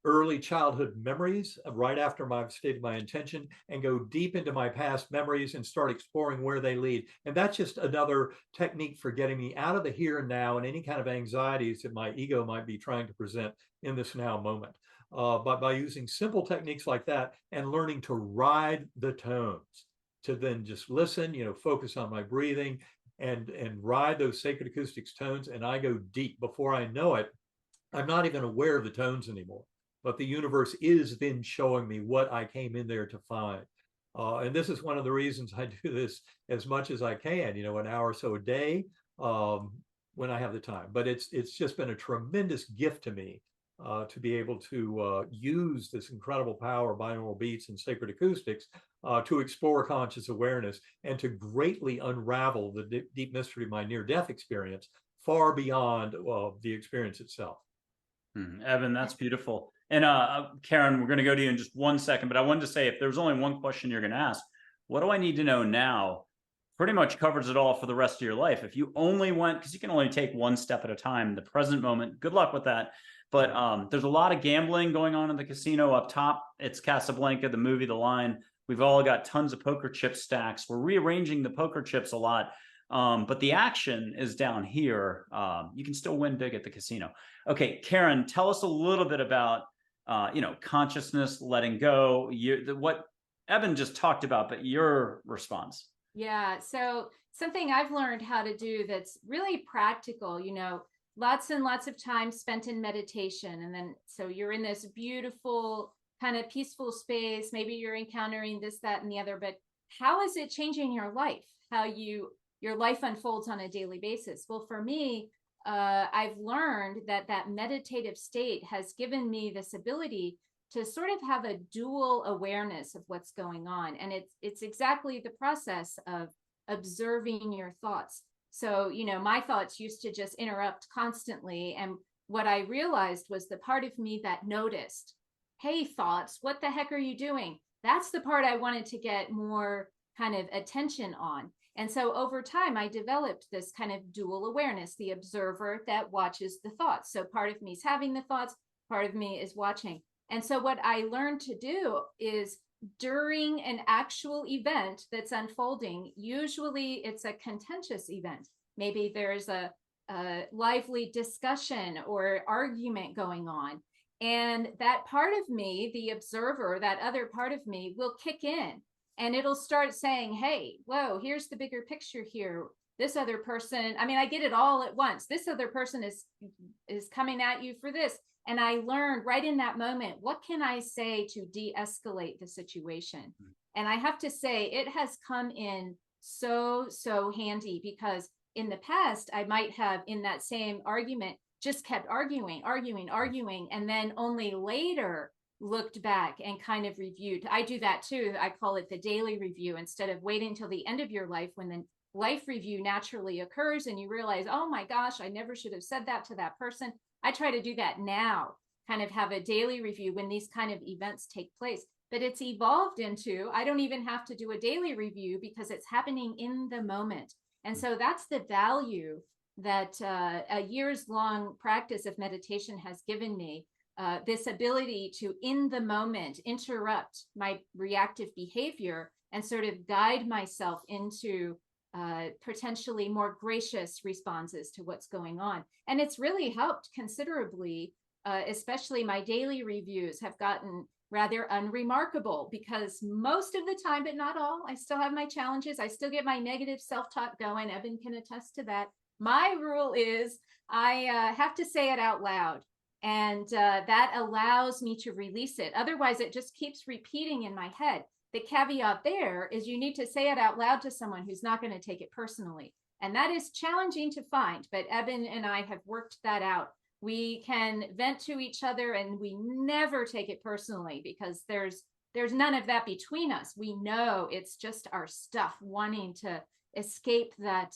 early childhood memories right after I've stated my intention, and go deep into my past memories and start exploring where they lead. And that's just another technique for getting me out of the here and now and any kind of anxieties that my ego might be trying to present in this now moment. But by using simple techniques like that and learning to ride the tones, to then just listen, focus on my breathing and ride those sacred acoustics tones, and I go deep. Before I know it, I'm not even aware of the tones anymore, but the universe is then showing me what I came in there to find. And this is one of the reasons I do this as much as I can, an hour or so a day, when I have the time. But it's just been a tremendous gift to me to be able to use this incredible power of binaural beats and sacred acoustics to explore conscious awareness and to greatly unravel the deep mystery of my near-death experience far beyond the experience itself. Eben, that's beautiful. And Karen, we're going to go to you in just 1 second, but I wanted to say, if there's only one question you're going to ask, what do I need to know now? Pretty much covers it all for the rest of your life. If you only went, because you can only take one step at a time, the present moment, good luck with that. But there's a lot of gambling going on in the casino up top. It's Casablanca, the movie, The Line. We've all got tons of poker chip stacks. We're rearranging the poker chips a lot. But the action is down here. You can still win big at the casino. Okay, Karen, tell us a little bit about, consciousness, letting go, what Eben just talked about, but your response. Yeah, so something I've learned how to do that's really practical, lots and lots of time spent in meditation. And then, so you're in this beautiful kind of peaceful space. Maybe you're encountering this, that, and the other, but how is it changing your life? How your life unfolds on a daily basis? Well, for me, I've learned that meditative state has given me this ability to sort of have a dual awareness of what's going on. And it's exactly the process of observing your thoughts. So, my thoughts used to just interrupt constantly. And what I realized was the part of me that noticed, hey, thoughts, what the heck are you doing? That's the part I wanted to get more kind of attention on. And so over time, I developed this kind of dual awareness, the observer that watches the thoughts. So part of me is having the thoughts, part of me is watching. And so what I learned to do is during an actual event that's unfolding, usually it's a contentious event. Maybe there's a lively discussion or argument going on. And that part of me, the observer, that other part of me will kick in and it'll start saying, hey, whoa, here's the bigger picture here. This other person, I get it all at once. This other person is coming at you for this. And I learned right in that moment, what can I say to de-escalate the situation? And I have to say, it has come in so handy, because in the past, I might have in that same argument just kept arguing, and then only later looked back and kind of reviewed. I do that too. I call it the daily review, instead of waiting till the end of your life when the life review naturally occurs and you realize, oh my gosh, I never should have said that to that person. I try to do that now, kind of have a daily review when these kind of events take place. But it's evolved into, I don't even have to do a daily review because it's happening in the moment. And so that's the value that a years long practice of meditation has given me, this ability to, in the moment, interrupt my reactive behavior and sort of guide myself into potentially more gracious responses to what's going on. And it's really helped considerably, especially my daily reviews have gotten rather unremarkable, because most of the time, but not all, I still have my challenges. I still get my negative self-talk going. Eben can attest to that. My rule is I have to say it out loud, and that allows me to release it. Otherwise, it just keeps repeating in my head. The caveat there is you need to say it out loud to someone who's not going to take it personally. And that is challenging to find, but Eben and I have worked that out. We can vent to each other and we never take it personally, because there's none of that between us. We know it's just our stuff wanting to escape that,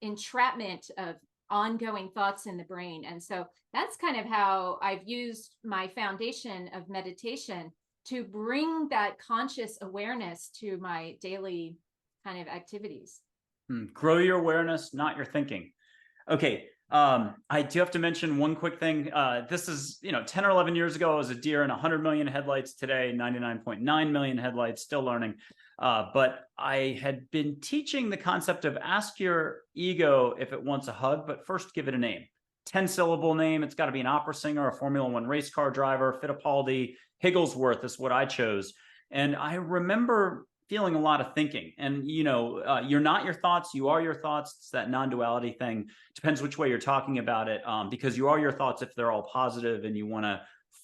entrapment of ongoing thoughts in the brain. And so that's kind of how I've used my foundation of meditation to bring that conscious awareness to my daily kind of activities. Grow your awareness, not your thinking. Okay, I do have to mention one quick thing. This is, 10 or 11 years ago, I was a deer in 100 million headlights. Today, 99.9 million headlights, still learning. But I had been teaching the concept of ask your ego if it wants a hug, but first give it a name. 10-syllable name. It's got to be an opera singer, a Formula One race car driver, Fittipaldi, Higglesworth is what I chose. And I remember feeling a lot of thinking. And, you're not your thoughts, you are your thoughts. It's that non-duality thing. Depends which way you're talking about it, because you are your thoughts if they're all positive and you want to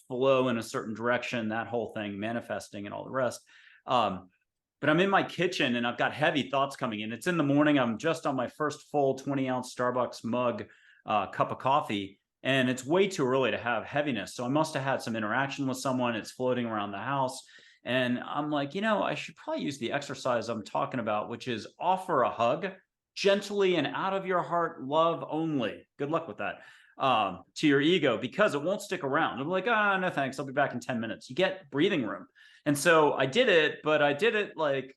flow in a certain direction, that whole thing, manifesting and all the rest. But I'm in my kitchen and I've got heavy thoughts coming in. It's in the morning. I'm just on my first full 20-ounce Starbucks mug cup of coffee. And it's way too early to have heaviness. So I must have had some interaction with someone. It's floating around the house. And I'm like, I should probably use the exercise I'm talking about, which is offer a hug gently and out of your heart, love only. Good luck with that. To your ego, because it won't stick around. I'm like, no, thanks. I'll be back in 10 minutes. You get breathing room. And so I did it, but I did it like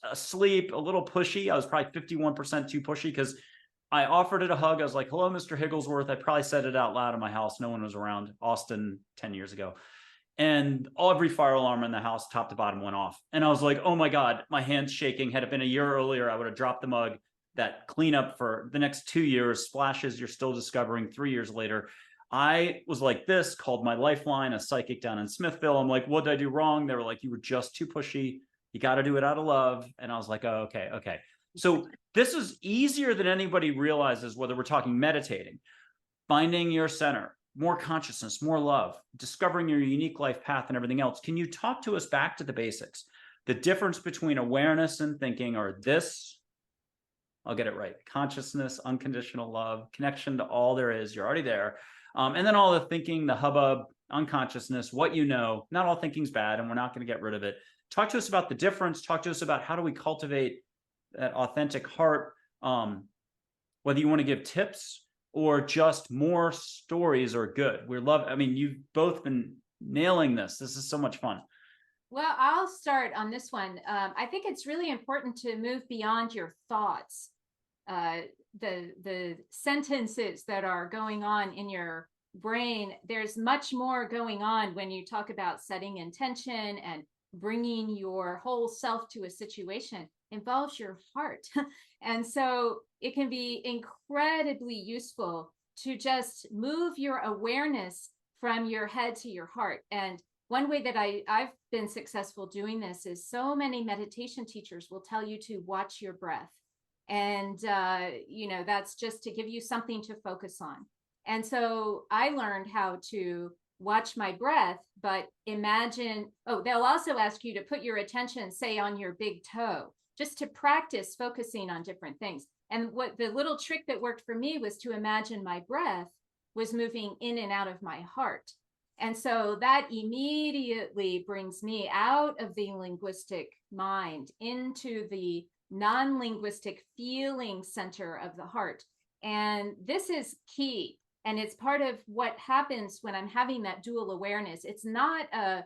asleep, a little pushy. I was probably 51% too pushy because I offered it a hug. I was like, hello, Mr. Higglesworth. I probably said it out loud in my house. No one was around. Austin, 10 years ago. And every fire alarm in the house, top to bottom, went off. And I was like, oh my God, my hand's shaking. Had it been a year earlier, I would have dropped the mug. That cleanup for the next 2 years, splashes you're still discovering 3 years later. I was like this, called my lifeline, a psychic down in Smithville. I'm like, what did I do wrong? They were like, you were just too pushy. You got to do it out of love. And I was like, oh, okay. So this is easier than anybody realizes, whether we're talking meditating, finding your center, more consciousness, more love, discovering your unique life path and everything else. Can you talk to us back to the basics? The difference between awareness and thinking are this, I'll get it right, consciousness, unconditional love, connection to all there is, you're already there. And then all the thinking, the hubbub, unconsciousness, what you know, not all thinking's bad and we're not going to get rid of it. Talk to us about the difference. Talk to us about how do we cultivate that authentic heart, whether you want to give tips or just more stories are good. You've both been nailing this. This is so much fun. Well, I'll start on this one. I think it's really important to move beyond your thoughts. The sentences that are going on in your brain, there's much more going on when you talk about setting intention and bringing your whole self to a situation. Involves your heart. And so it can be incredibly useful to just move your awareness from your head to your heart. And one way that I've been successful doing this is so many meditation teachers will tell you to watch your breath. And, that's just to give you something to focus on. And so I learned how to watch my breath, but imagine, they'll also ask you to put your attention, say, on your big toe, just to practice focusing on different things. And what the little trick that worked for me was to imagine my breath was moving in and out of my heart. And so that immediately brings me out of the linguistic mind into the non-linguistic feeling center of the heart. And this is key. And it's part of what happens when I'm having that dual awareness. It's not a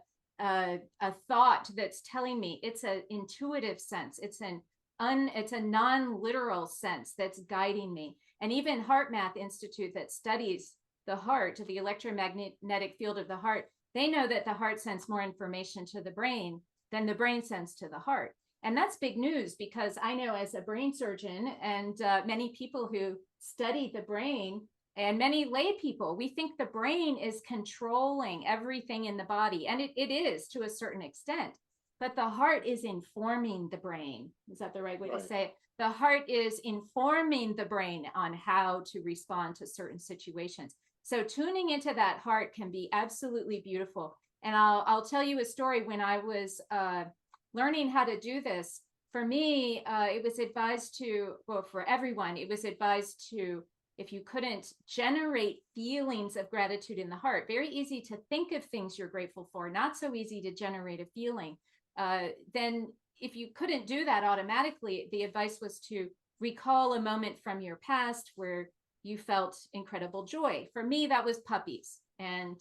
thought that's telling me, it's an intuitive sense. It's a non-literal sense that's guiding me. And even Heart Math Institute that studies the heart, the electromagnetic field of the heart, they know that the heart sends more information to the brain than the brain sends to the heart. And that's big news, because I know as a brain surgeon and many people who study the brain, and many lay people, we think the brain is controlling everything in the body. And it is to a certain extent, but the heart is informing the brain. Is that the right way to say it? The heart is informing the brain on how to respond to certain situations. So tuning into that heart can be absolutely beautiful. And I'll tell you a story. When I was learning how to do this, for me, it was advised to, well, for everyone, it was advised to, if you couldn't generate feelings of gratitude in the heart, very easy to think of things you're grateful for, not so easy to generate a feeling. Then if you couldn't do that automatically, the advice was to recall a moment from your past where you felt incredible joy. For me, that was puppies. And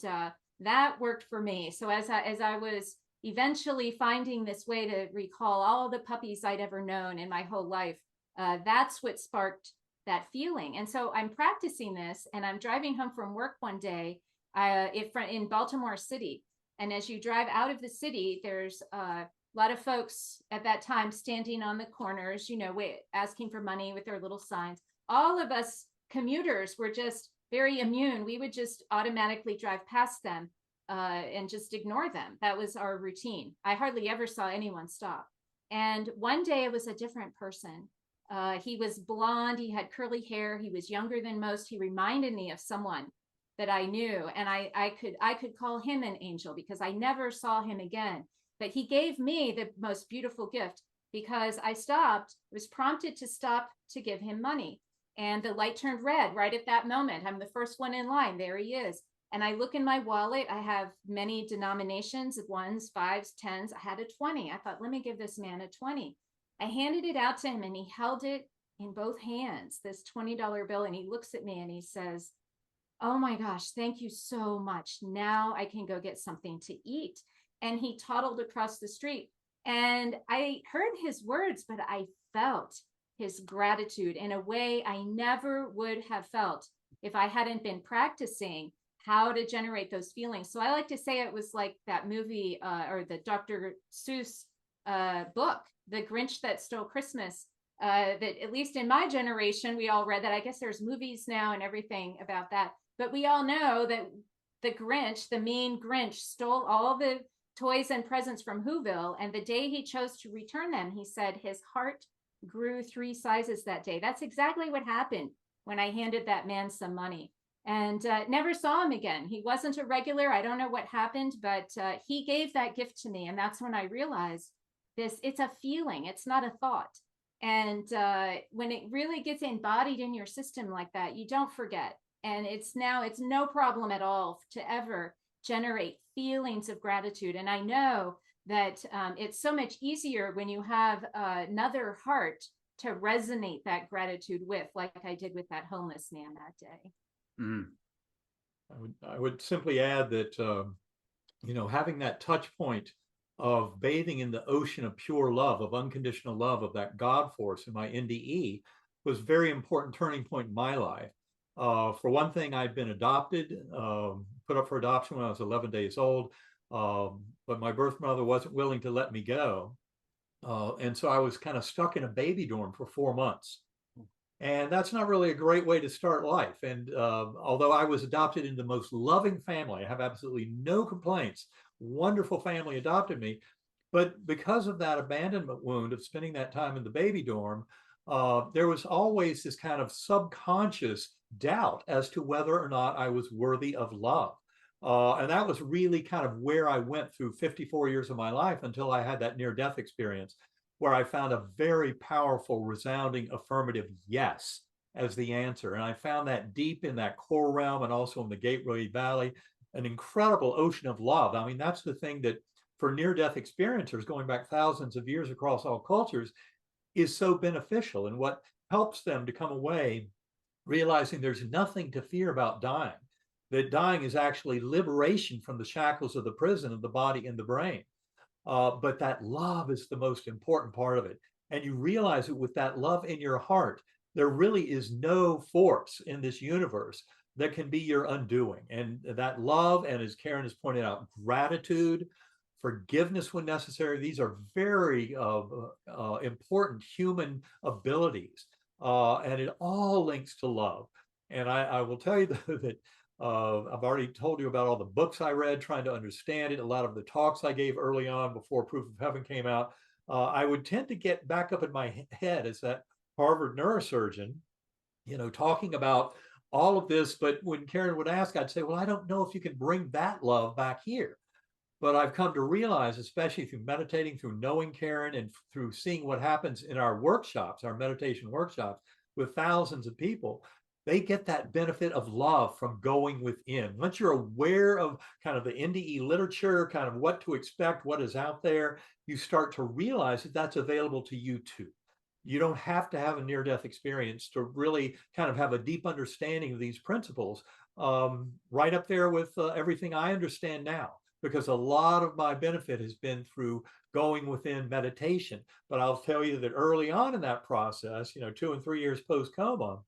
that worked for me. So as I was eventually finding this way to recall all the puppies I'd ever known in my whole life, that's what sparked that feeling. And so I'm practicing this, and I'm driving home from work one day in Baltimore City. And as you drive out of the city, there's a lot of folks at that time standing on the corners, you know, asking for money with their little signs. All of us commuters were just very immune. We would just automatically drive past them and just ignore them. That was our routine. I hardly ever saw anyone stop. And one day it was a different person. He was blonde, he had curly hair, he was younger than most. He reminded me of someone that I knew, and I could call him an angel because I never saw him again. But he gave me the most beautiful gift because I was prompted to stop to give him money. And the light turned red right at that moment. I'm the first one in line. There he is. And I look in my wallet. I have many denominations of ones, fives, tens. I had a 20. I thought, let me give this man a 20. I handed it out to him, and he held it in both hands, this $20 bill. And he looks at me and he says, oh my gosh, thank you so much. Now I can go get something to eat. And he toddled across the street. And I heard his words, but I felt his gratitude in a way I never would have felt if I hadn't been practicing how to generate those feelings. So I like to say it was like that movie or the Dr. Seuss book, The Grinch That Stole Christmas, that at least in my generation, we all read that. I guess there's movies now and everything about that. But we all know that the Grinch, the mean Grinch, stole all the toys and presents from Whoville. And the day he chose to return them, he said his heart grew 3 sizes that day. That's exactly what happened when I handed that man some money. And never saw him again. He wasn't a regular. I don't know what happened, but he gave that gift to me. And that's when I realized it's a feeling. It's not a thought. And when it really gets embodied in your system like that, you don't forget. And it's no problem at all to ever generate feelings of gratitude. And I know that it's so much easier when you have another heart to resonate that gratitude with, like I did with that homeless man that day. Mm. I would simply add that, having that touch point of bathing in the ocean of pure love, of unconditional love, of that God force in my NDE was a very important turning point in my life. For one thing, I'd been adopted, put up for adoption when I was 11 days old, but my birth mother wasn't willing to let me go. And so I was kind of stuck in a baby dorm for 4 months. And that's not really a great way to start life. And although I was adopted into the most loving family, I have absolutely no complaints. Wonderful family adopted me. But because of that abandonment wound of spending that time in the baby dorm, there was always this kind of subconscious doubt as to whether or not I was worthy of love. And that was really kind of where I went through 54 years of my life until I had that near-death experience, where I found a very powerful, resounding, affirmative yes as the answer. And I found that deep in that core realm and also in the Gateway Valley, an incredible ocean of love. I mean, that's the thing that for near-death experiencers going back thousands of years across all cultures is so beneficial, and what helps them to come away realizing there's nothing to fear about dying, that dying is actually liberation from the shackles of the prison of the body and the brain. But that love is the most important part of it. And you realize that with that love in your heart, there really is no force in this universe that can be your undoing. And that love, and as Karen has pointed out, gratitude, forgiveness when necessary, these are very important human abilities. And it all links to love. And I will tell you that I've already told you about all the books I read trying to understand it, a lot of the talks I gave early on before Proof of Heaven came out. I would tend to get back up in my head as that Harvard neurosurgeon, talking about all of this. But when Karen would ask, I'd say, well, I don't know if you can bring that love back here. But I've come to realize, especially through meditating, through knowing Karen, and through seeing what happens in our workshops, our meditation workshops with thousands of people, they get that benefit of love from going within. Once you're aware of kind of the NDE literature, kind of what to expect, what is out there, you start to realize that that's available to you too. You don't have to have a near-death experience to really kind of have a deep understanding of these principles, right up there with everything I understand now. Because a lot of my benefit has been through going within meditation. But I'll tell you that early on in that process, 2 and 3 years post-coma,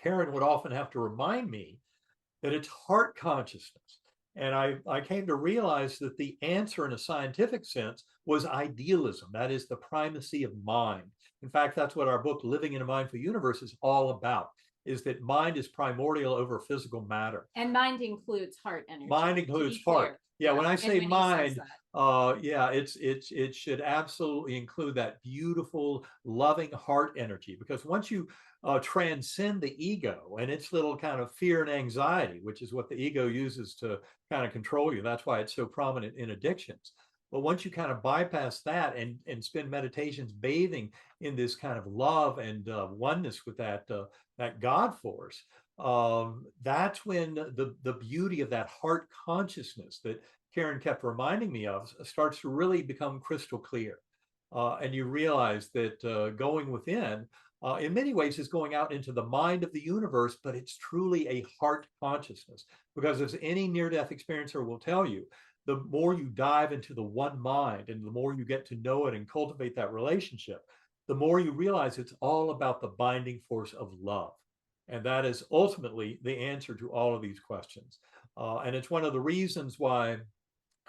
Karen would often have to remind me that it's heart consciousness. And I came to realize that the answer in a scientific sense was idealism. That is the primacy of mind. In fact, that's what our book, Living in a Mindful Universe, is all about, is that mind is primordial over physical matter. And mind includes heart energy. Mind includes heart. Yeah, when I say mind, it should absolutely include that beautiful, loving heart energy. Because once you transcend the ego and its little kind of fear and anxiety, which is what the ego uses to kind of control you. That's why it's so prominent in addictions. But once you kind of bypass that and spend meditations bathing in this kind of love and oneness with that God force, that's when the beauty of that heart consciousness that Karen kept reminding me of starts to really become crystal clear. And you realize that going within, in many ways, is going out into the mind of the universe, but it's truly a heart consciousness. Because as any near-death experiencer will tell you, the more you dive into the one mind and the more you get to know it and cultivate that relationship, the more you realize it's all about the binding force of love. And that is ultimately the answer to all of these questions. And it's one of the reasons why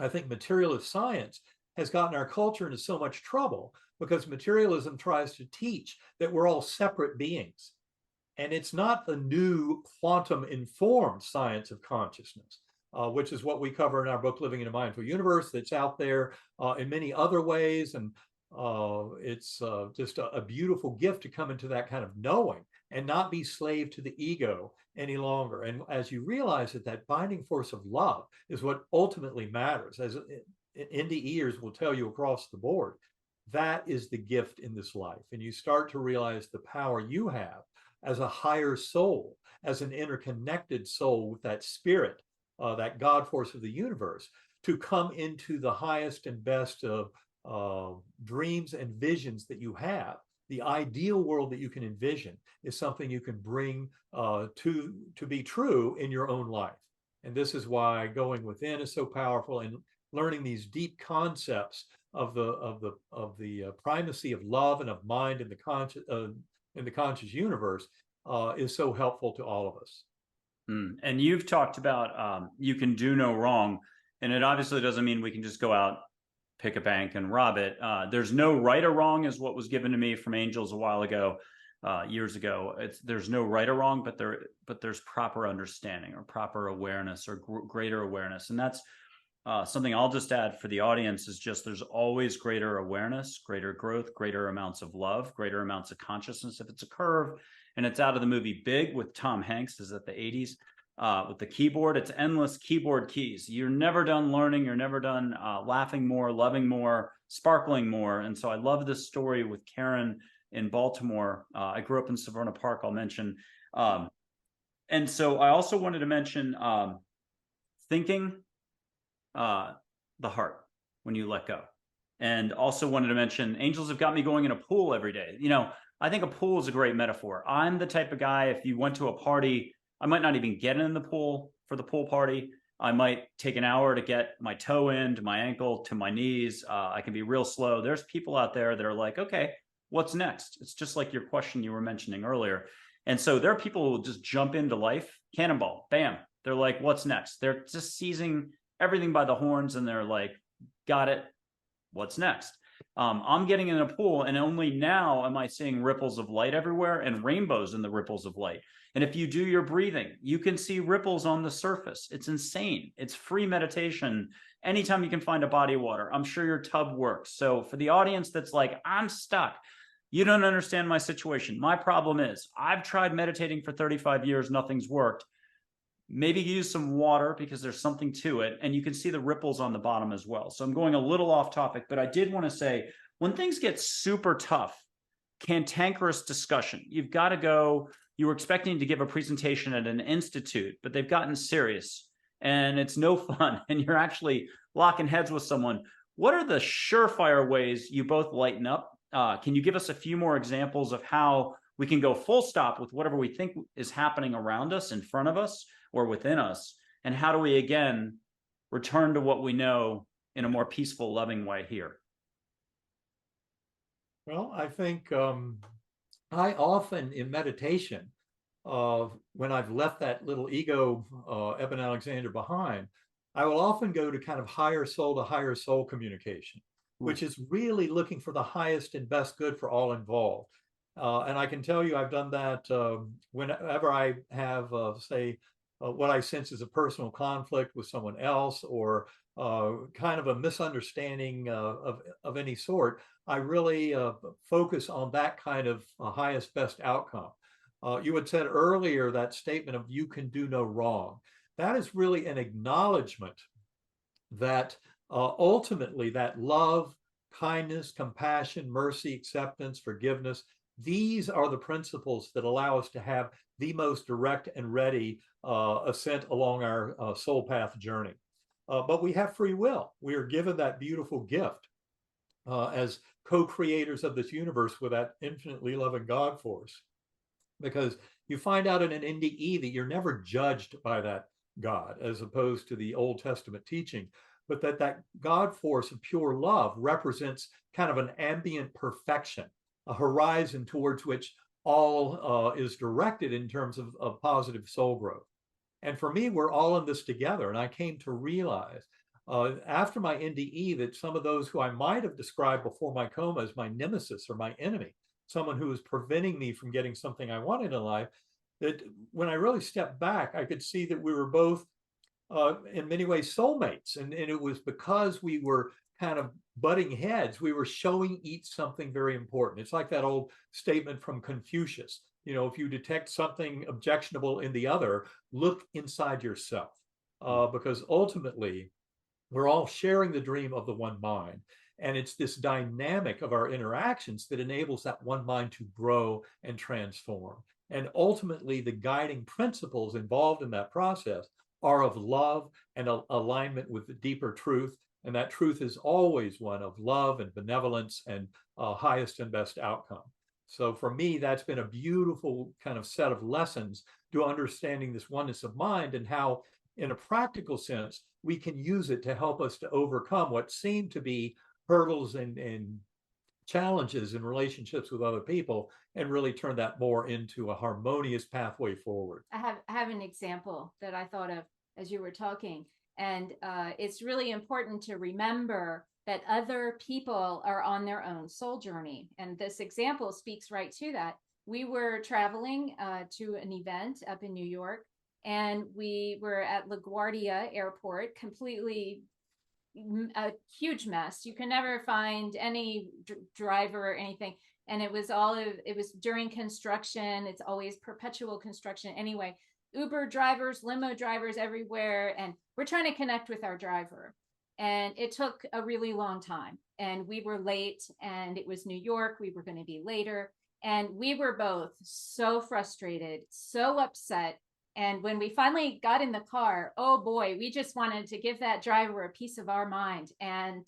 I think materialist science has gotten our culture into so much trouble, because materialism tries to teach that we're all separate beings. And it's not the new quantum-informed science of consciousness, which is what we cover in our book, Living in a Mindful Universe, that's out there in many other ways. And it's just a beautiful gift to come into that kind of knowing and not be slave to the ego any longer. And as you realize that binding force of love is what ultimately matters, as NDEers will tell you across the board, that is the gift in this life. And you start to realize the power you have as a higher soul, as an interconnected soul with that spirit, that God force of the universe, to come into the highest and best of dreams and visions that you have. The ideal world that you can envision is something you can bring to be true in your own life. And this is why going within is so powerful, and learning these deep concepts of the primacy of love and of mind in the conscious universe is so helpful to all of us. And you've talked about you can do no wrong, and it obviously doesn't mean we can just go out, pick a bank and rob it. There's no right or wrong, is what was given to me from angels a while ago, years ago. There's no right or wrong, but there's proper understanding or proper awareness or greater awareness. And that's something I'll just add for the audience, is just there's always greater awareness, greater growth, greater amounts of love, greater amounts of consciousness. If it's a curve, and it's out of the movie Big with Tom Hanks, is at the 80s, with the keyboard, it's endless keyboard keys. You're never done learning. You're never done laughing more, loving more, sparkling more. And so I love this story with Karen in Baltimore. I grew up in Severna Park, I'll mention. And so I also wanted to mention thinking the heart when you let go. And also wanted to mention angels have got me going in a pool every day. I think a pool is a great metaphor. I'm the type of guy, if you went to a party, I might not even get in the pool for the pool party. I might take an hour to get my toe in, to my ankle, to my knees. I can be real slow. There's people out there that are like, okay, what's next? It's just like your question you were mentioning earlier. And so there are people who will just jump into life, cannonball, bam. They're like, what's next? They're just seizing everything by the horns, and they're like, got it. What's next? I'm getting in a pool, and only now am I seeing ripples of light everywhere and rainbows in the ripples of light. And if you do your breathing, you can see ripples on the surface. It's insane. It's free meditation. Anytime you can find a body of water, I'm sure your tub works. So for the audience that's like, I'm stuck, you don't understand my situation. My problem is I've tried meditating for 35 years. Nothing's worked. Maybe use some water, because there's something to it, and you can see the ripples on the bottom as well. So I'm going a little off topic, but I did want to say, when things get super tough, cantankerous discussion, you've got to go. You were expecting to give a presentation at an institute, but they've gotten serious and it's no fun, and you're actually locking heads with someone. What are the surefire ways you both lighten up? Can you give us a few more examples of how we can go full stop with whatever we think is happening around us, in front of us, or within us? And how do we, again, return to what we know in a more peaceful, loving way here? Well, I think I often in meditation, when I've left that little ego, Eben Alexander behind, I will often go to kind of higher soul to higher soul communication, Ooh. which is really looking for the highest and best good for all involved. And I can tell you, I've done that whenever I have, say, what I sense is a personal conflict with someone else, or kind of a misunderstanding of any sort. I really focus on that kind of highest best outcome. You had said earlier that statement of "you can do no wrong." That is really an acknowledgement that ultimately that love, kindness, compassion, mercy, acceptance, forgiveness, these are the principles that allow us to have the most direct and ready ascent along our soul path journey. But we have free will. We are given that beautiful gift as co-creators of this universe with that infinitely loving God force. Because you find out in an NDE that you're never judged by that God, as opposed to the Old Testament teaching, but that God force of pure love represents kind of an ambient perfection, a horizon towards which all is directed in terms of positive soul growth. And for me, we're all in this together. And I came to realize after my NDE that some of those who I might have described before my coma as my nemesis or my enemy, someone who was preventing me from getting something I wanted in life, that when I really stepped back, I could see that we were both in many ways soulmates. And it was because we were kind of butting heads, we were showing each something very important. It's like that old statement from Confucius. You know, if you detect something objectionable in the other, look inside yourself. Because ultimately, we're all sharing the dream of the one mind. And it's this dynamic of our interactions that enables that one mind to grow and transform. And ultimately, the guiding principles involved in that process are of love and alignment with the deeper truth. And that truth is always one of love and benevolence and highest and best outcome. So for me, that's been a beautiful kind of set of lessons to understanding this oneness of mind and how, in a practical sense, we can use it to help us to overcome what seem to be hurdles and challenges in relationships with other people and really turn that more into a harmonious pathway forward. I have an example that I thought of as you were talking, and it's really important to remember that other people are on their own soul journey, and this example speaks right to that. We were traveling to an event up in New York, and we were at LaGuardia Airport, completely a huge mess. You can never find any driver or anything. And it was during construction. It's always perpetual construction. Anyway, Uber drivers, limo drivers everywhere. And we're trying to connect with our driver. And it took a really long time. And we were late, and it was New York. We were going to be later. And we were both so frustrated, so upset. And when we finally got in the car, oh boy, we just wanted to give that driver a piece of our mind. And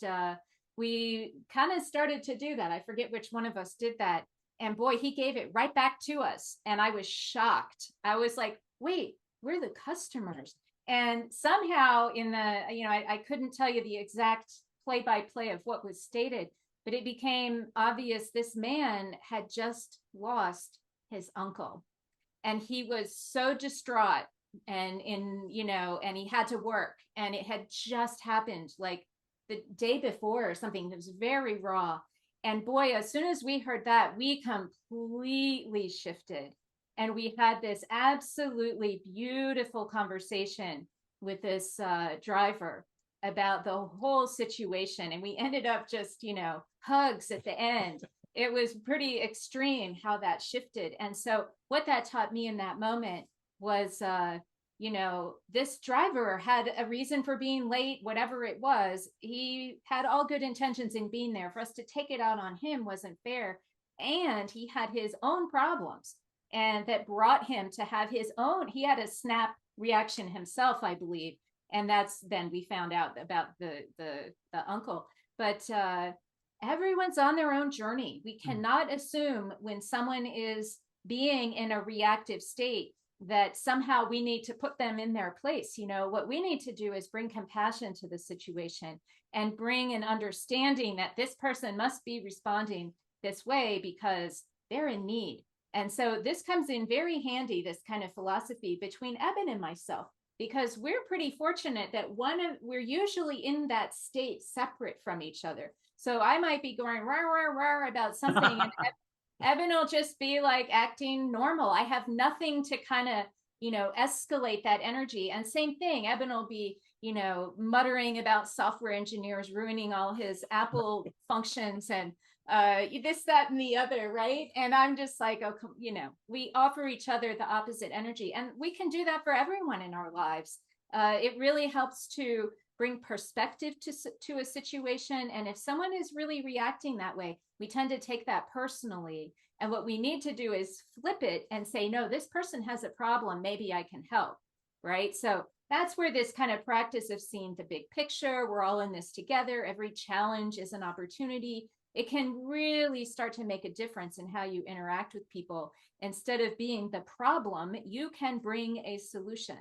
we kind of started to do that. I forget which one of us did that. And boy, he gave it right back to us. And I was shocked. I was like, wait, we're the customers. And somehow I couldn't tell you the exact play-by-play of what was stated, but it became obvious this man had just lost his uncle. And he was so distraught and he had to work, and it had just happened like the day before or something. It was very raw. And boy, as soon as we heard that, we completely shifted. And we had this absolutely beautiful conversation with this driver about the whole situation. And we ended up just, hugs at the end. It was pretty extreme how that shifted. And so what that taught me in that moment was, this driver had a reason for being late, whatever it was. He had all good intentions in being there. For us to take it out on him wasn't fair. And he had his own problems, and that brought him to have he had a snap reaction himself, I believe. And then we found out about the uncle. But everyone's on their own journey. We cannot assume when someone is being in a reactive state that somehow we need to put them in their place. What we need to do is bring compassion to the situation and bring an understanding that this person must be responding this way because they're in need. And so this comes in very handy, this kind of philosophy between Eben and myself, because we're pretty fortunate that we're usually in that state separate from each other. So I might be going rah, rah, rah about something and Eben will just be like acting normal. I have nothing to kind of, escalate that energy. And same thing, Eben will be, muttering about software engineers ruining all his Apple functions and this, that, and the other, right? And I'm just like, oh, we offer each other the opposite energy, and we can do that for everyone in our lives. It really helps to bring perspective to a situation. And if someone is really reacting that way, we tend to take that personally. And what we need to do is flip it and say, no, this person has a problem. Maybe I can help, right? So that's where this kind of practice of seeing the big picture, we're all in this together. Every challenge is an opportunity. It can really start to make a difference in how you interact with people. Instead of being the problem, you can bring a solution.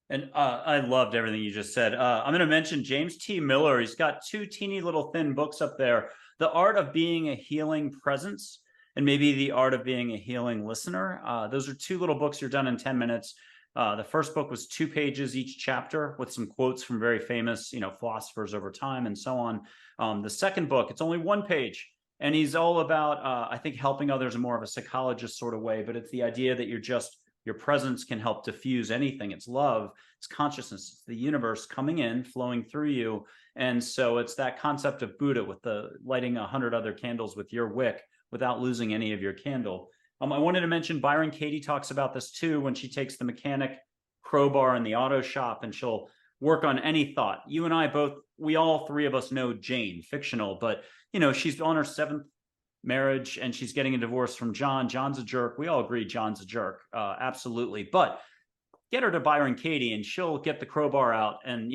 And I loved everything you just said. I'm going to mention James T. Miller. He's got 2 teeny little thin books up there. The Art of Being a Healing Presence and maybe The Art of Being a Healing Listener. Those are 2 little books you're done in 10 minutes. The first book was 2 pages each chapter with some quotes from very famous, philosophers over time and so on. The second book, it's only 1 page. And he's all about, I think, helping others in more of a psychologist sort of way. But it's the idea that your presence can help diffuse anything. It's love, it's consciousness, it's the universe coming in, flowing through you. And so it's that concept of Buddha with the lighting 100 other candles with your wick without losing any of your candle. I wanted to mention Byron Katie talks about this too when she takes the mechanic crowbar in the auto shop and she'll work on any thought. You and I both, we all 3 of us know Jane, fictional, but she's on her 7th marriage and she's getting a divorce from John. John's a jerk. We all agree John's a jerk. Absolutely. But get her to Byron Katie and she'll get the crowbar out and,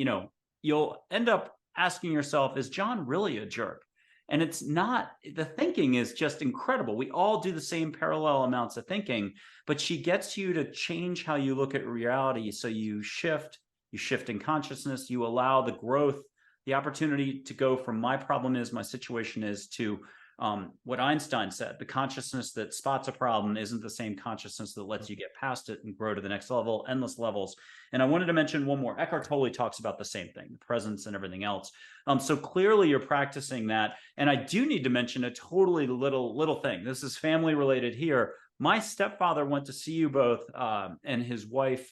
you'll end up asking yourself, is John really a jerk? And it's not, the thinking is just incredible. We all do the same parallel amounts of thinking, but she gets you to change how you look at reality. So you shift in consciousness, you allow the growth, the opportunity to go from my problem is, my situation is, to what Einstein said, the consciousness that spots a problem isn't the same consciousness that lets you get past it and grow to the next level, endless levels. And I wanted to mention one more. Eckhart Tolle talks about the same thing, the presence and everything else. So clearly you're practicing that. And I do need to mention a totally little thing. This is family related here. My stepfather went to see you both and his wife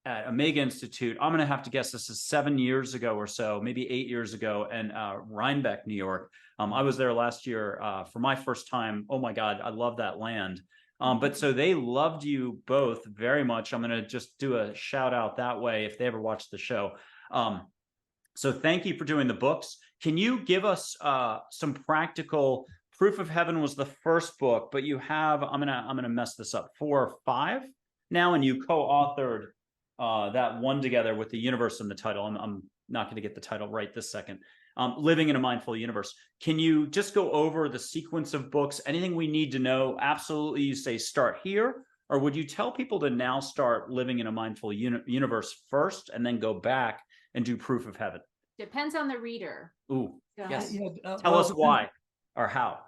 at Omega Institute. I'm going to have to guess this is 7 years ago or so, maybe 8 years ago, in Rhinebeck, New York. I was there last year for my first time. Oh my God, I love that land. But so they loved you both very much. I'm going to just do a shout out that way if they ever watch the show. So thank you for doing the books. Can you give us some practical? Proof of Heaven was the first book, but you have, I'm gonna mess this up, 4 or 5 now, and you co-authored that one together with the universe in the title. I'm not going to get the title right this second. Living in a Mindful Universe. Can you just go over the sequence of books? Anything we need to know? Absolutely, you say start here, or would you tell people to now start Living in a Mindful Universe first and then go back and do Proof of Heaven? Depends on the reader. Ooh, yes. Tell well, us why or how.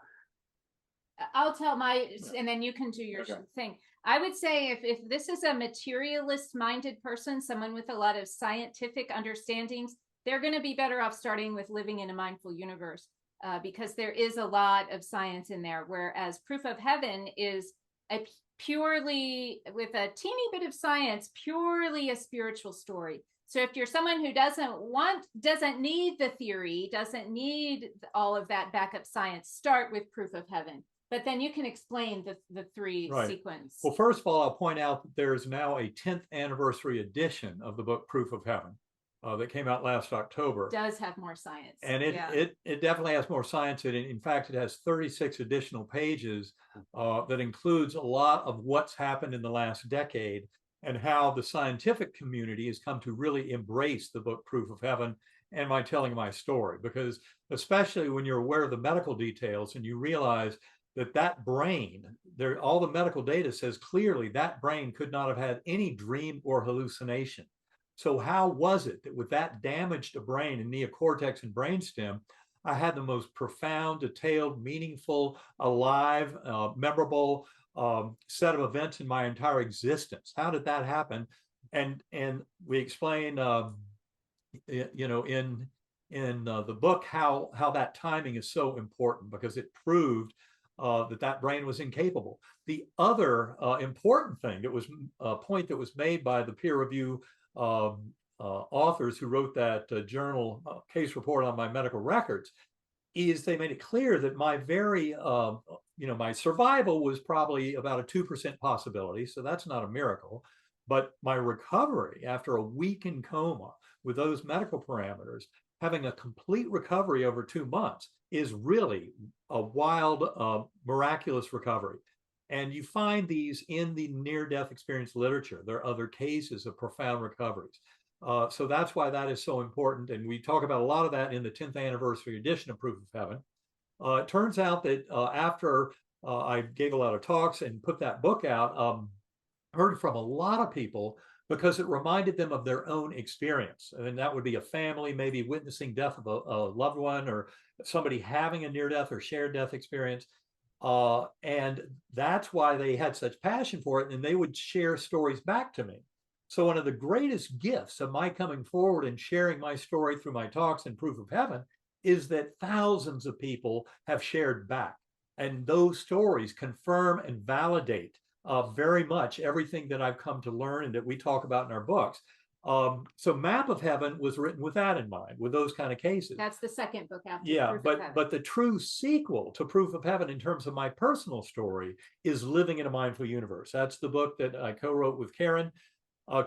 I'll tell and then you can do your thing. I would say if this is a materialist-minded person, someone with a lot of scientific understandings, they're going to be better off starting with Living in a Mindful Universe because there is a lot of science in there, whereas Proof of Heaven is purely, with a teeny bit of science, purely a spiritual story. So if you're someone who doesn't need the theory, doesn't need all of that backup science, start with Proof of Heaven. But then you can explain the 3 sequence. Well, first of all, I'll point out that there is now a 10th anniversary edition of the book Proof of Heaven that came out last October. It does have more science. And it definitely has more science in it. In fact, it has 36 additional pages that includes a lot of what's happened in the last decade and how the scientific community has come to really embrace the book Proof of Heaven and my telling my story. Because especially when you're aware of the medical details and you realize that brain, all the medical data says clearly that brain could not have had any dream or hallucination. So how was it that with that damage to brain and neocortex and brainstem, I had the most profound, detailed, meaningful, alive, memorable set of events in my entire existence. How did that happen? And we explain, you know, in the book how that timing is so important, because it proved that brain was incapable. The other important thing that was a point that was made by the peer review authors who wrote that journal case report on my medical records is they made it clear that my very, you know, my survival was probably about a 2% possibility. So that's not a miracle. But my recovery after a week in coma with those medical parameters, having a complete recovery over 2 months is really a wild, miraculous recovery. And you find these in the near-death experience literature. There are other cases of profound recoveries. So that's why that is so important. And we talk about a lot of that in the 10th anniversary edition of Proof of Heaven. It turns out that after I gave a lot of talks and put that book out, I heard from a lot of people because it reminded them of their own experience. And that would be a family, maybe witnessing death of a loved one, or somebody having a near-death or shared death experience. And that's why they had such passion for it. And they would share stories back to me. So one of the greatest gifts of my coming forward and sharing my story through my talks and Proof of Heaven is that thousands of people have shared back. And those stories confirm and validate very much everything that I've come to learn and that we talk about in our books. So Map of Heaven was written with that in mind, with those kind of cases. That's the second book after Yeah, Proof of Heaven. but the true sequel to Proof of Heaven in terms of my personal story is Living in a Mindful Universe. That's the book that I co-wrote with Karen.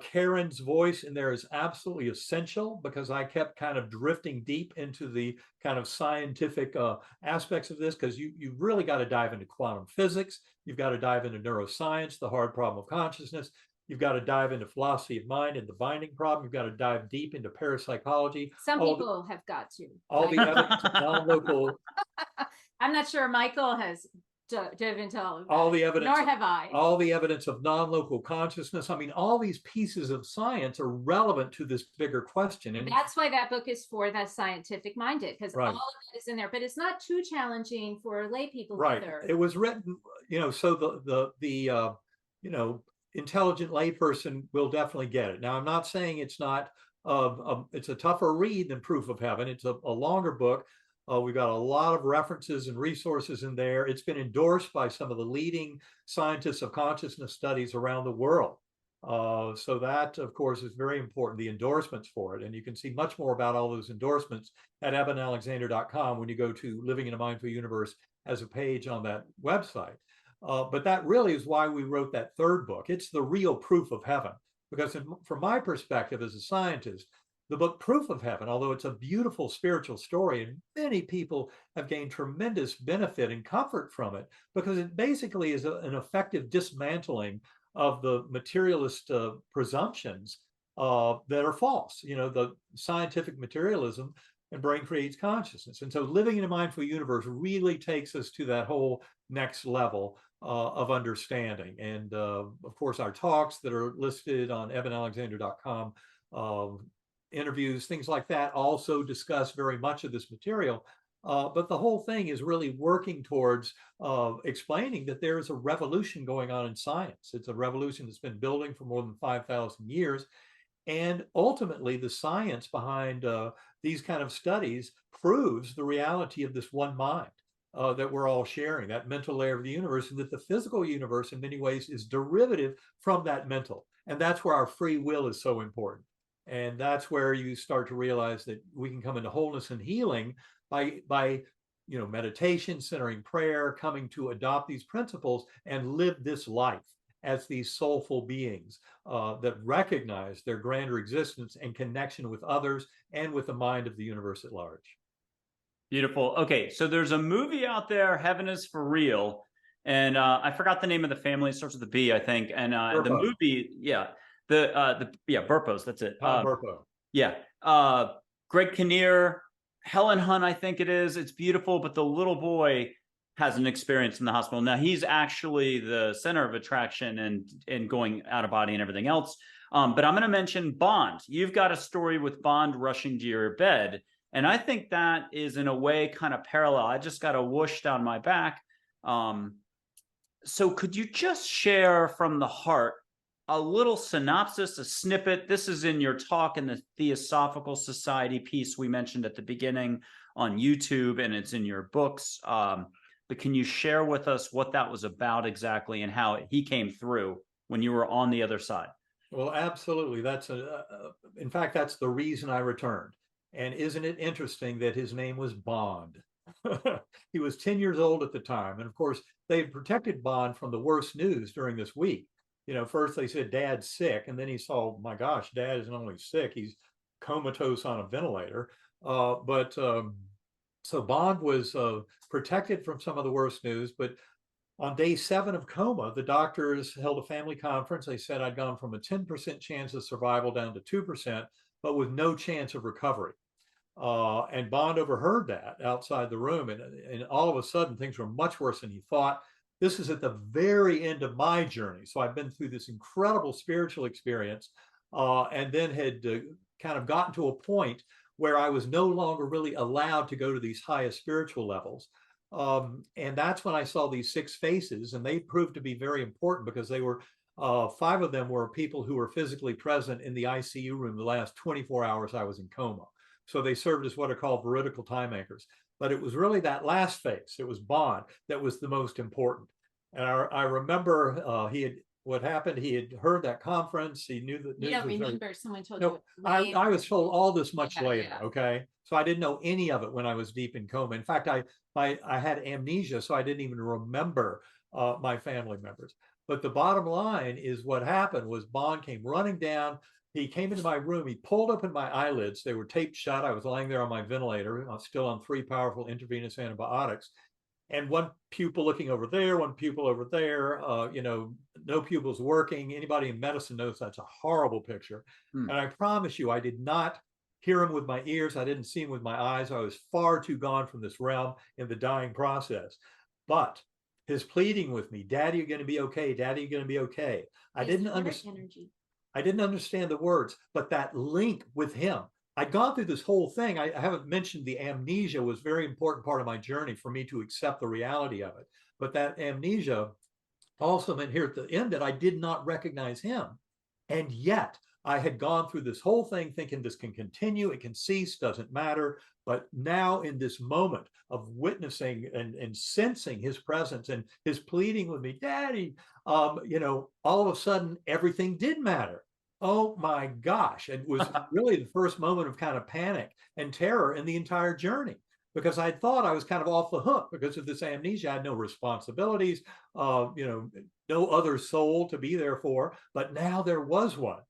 Karen's voice in there is absolutely essential, because I kept kind of drifting deep into the kind of scientific aspects of this, because you really got to dive into quantum physics. You've got to dive into neuroscience, the hard problem of consciousness. You've got to dive into philosophy of mind and the binding problem. You've got to dive deep into parapsychology. Some people have got to. All the evidence of non-local. I'm not sure Michael has dove into all of that. All the evidence, nor have I. All the evidence of non-local consciousness. I mean, all these pieces of science are relevant to this bigger question. And that's why that book is for the scientific minded, because right. all of it is in there, but it's not too challenging for lay people right. either. It was written, you know, so the you know, intelligent layperson will definitely get it. Now, I'm not saying it's not, it's a tougher read than Proof of Heaven. It's a longer book. We've got a lot of references and resources in there. It's been endorsed by some of the leading scientists of consciousness studies around the world. So that, of course, is very important, the endorsements for it. And you can see much more about all those endorsements at ebenalexander.com when you go to Living in a Mindful Universe as a page on that website. But that really is why we wrote that third book. It's the real Proof of Heaven, because from my perspective as a scientist, the book Proof of Heaven, although it's a beautiful spiritual story, and many people have gained tremendous benefit and comfort from it, because it basically is an effective dismantling of the materialist presumptions that are false. You know, the scientific materialism and brain creates consciousness. And so Living in a Mindful Universe really takes us to that whole next level of understanding. And of course, our talks that are listed on ebenalexander.com, interviews, things like that, also discuss very much of this material. But the whole thing is really working towards explaining that there is a revolution going on in science. It's a revolution that's been building for more than 5,000 years. And ultimately, the science behind these kind of studies proves the reality of this one mind that we're all sharing, that mental layer of the universe, and that the physical universe in many ways is derivative from that mental. And that's where our free will is so important. And that's where you start to realize that we can come into wholeness and healing by you know, meditation, centering prayer, coming to adopt these principles and live this life as these soulful beings that recognize their grander existence and connection with others and with the mind of the universe at large. Beautiful. Okay, so there's a movie out there, Heaven is for Real, and I forgot the name of the family. It starts with a B, I think. And the movie, yeah, Burpos. That's it. Burpo. Yeah. Greg Kinnear, Helen Hunt, I think it is. It's beautiful, but the little boy has an experience in the hospital. Now he's actually the center of attraction and going out of body and everything else. But I'm going to mention Bond. You've got a story with Bond rushing to your bed. And I think that is in a way kind of parallel. I just got a whoosh down my back. So could you just share from the heart a little synopsis, a snippet? This is in your talk in the Theosophical Society piece we mentioned at the beginning on YouTube, and it's in your books. But can you share with us what that was about exactly and how he came through when you were on the other side? Well, absolutely. In fact, that's the reason I returned. And isn't it interesting that his name was Bond? He was 10 years old at the time. And of course, they had protected Bond from the worst news during this week. First they said Dad's sick, and then he saw, my gosh, Dad isn't only sick, he's comatose on a ventilator. So Bond was protected from some of the worst news. But on day 7 of coma, the doctors held a family conference. They said I'd gone from a 10% chance of survival down to 2%, but with no chance of recovery. And Bond overheard that outside the room. And all of a sudden, things were much worse than he thought. This is at the very end of my journey. So I've been through this incredible spiritual experience, and then had kind of gotten to a point where I was no longer really allowed to go to these highest spiritual levels. And that's when I saw these 6 faces, and they proved to be very important because they were 5 of them were people who were physically present in the ICU room the last 24 hours I was in coma. So they served as what are called veridical time anchors. But it was really that last face, it was Bond, that was the most important. And I remember what happened. He had heard that conference. He knew that news You don't was remember someone told no, you. I was told all this much Yeah, later. yeah. Okay, so I didn't know any of it when I was deep in coma. In fact, I had amnesia, so I didn't even remember my family members. But the bottom line is what happened was Bond came running down. He came into my room. He pulled open my eyelids. They were taped shut. I was lying there on my ventilator, still on 3 powerful intravenous antibiotics. And one pupil looking over there, one pupil over there, no pupils working. Anybody in medicine knows that's a horrible picture. And I promise you, I did not hear him with my ears. I didn't see him with my eyes. I was far too gone from this realm in the dying process. But his pleading with me, Daddy, you're going to be okay. Daddy, you're going to be okay. I didn't understand. I didn't understand the words, but that link with him, I'd gone through this whole thing. I haven't mentioned the amnesia was a very important part of my journey for me to accept the reality of it. But that amnesia also meant here at the end that I did not recognize him. And yet I had gone through this whole thing thinking this can continue, it can cease, doesn't matter. But now in this moment of witnessing and sensing his presence and his pleading with me, Daddy, all of a sudden everything did matter. Oh my gosh. It was really the first moment of kind of panic and terror in the entire journey, because I thought I was kind of off the hook because of this amnesia. I had no responsibilities, no other soul to be there for, but now there was one.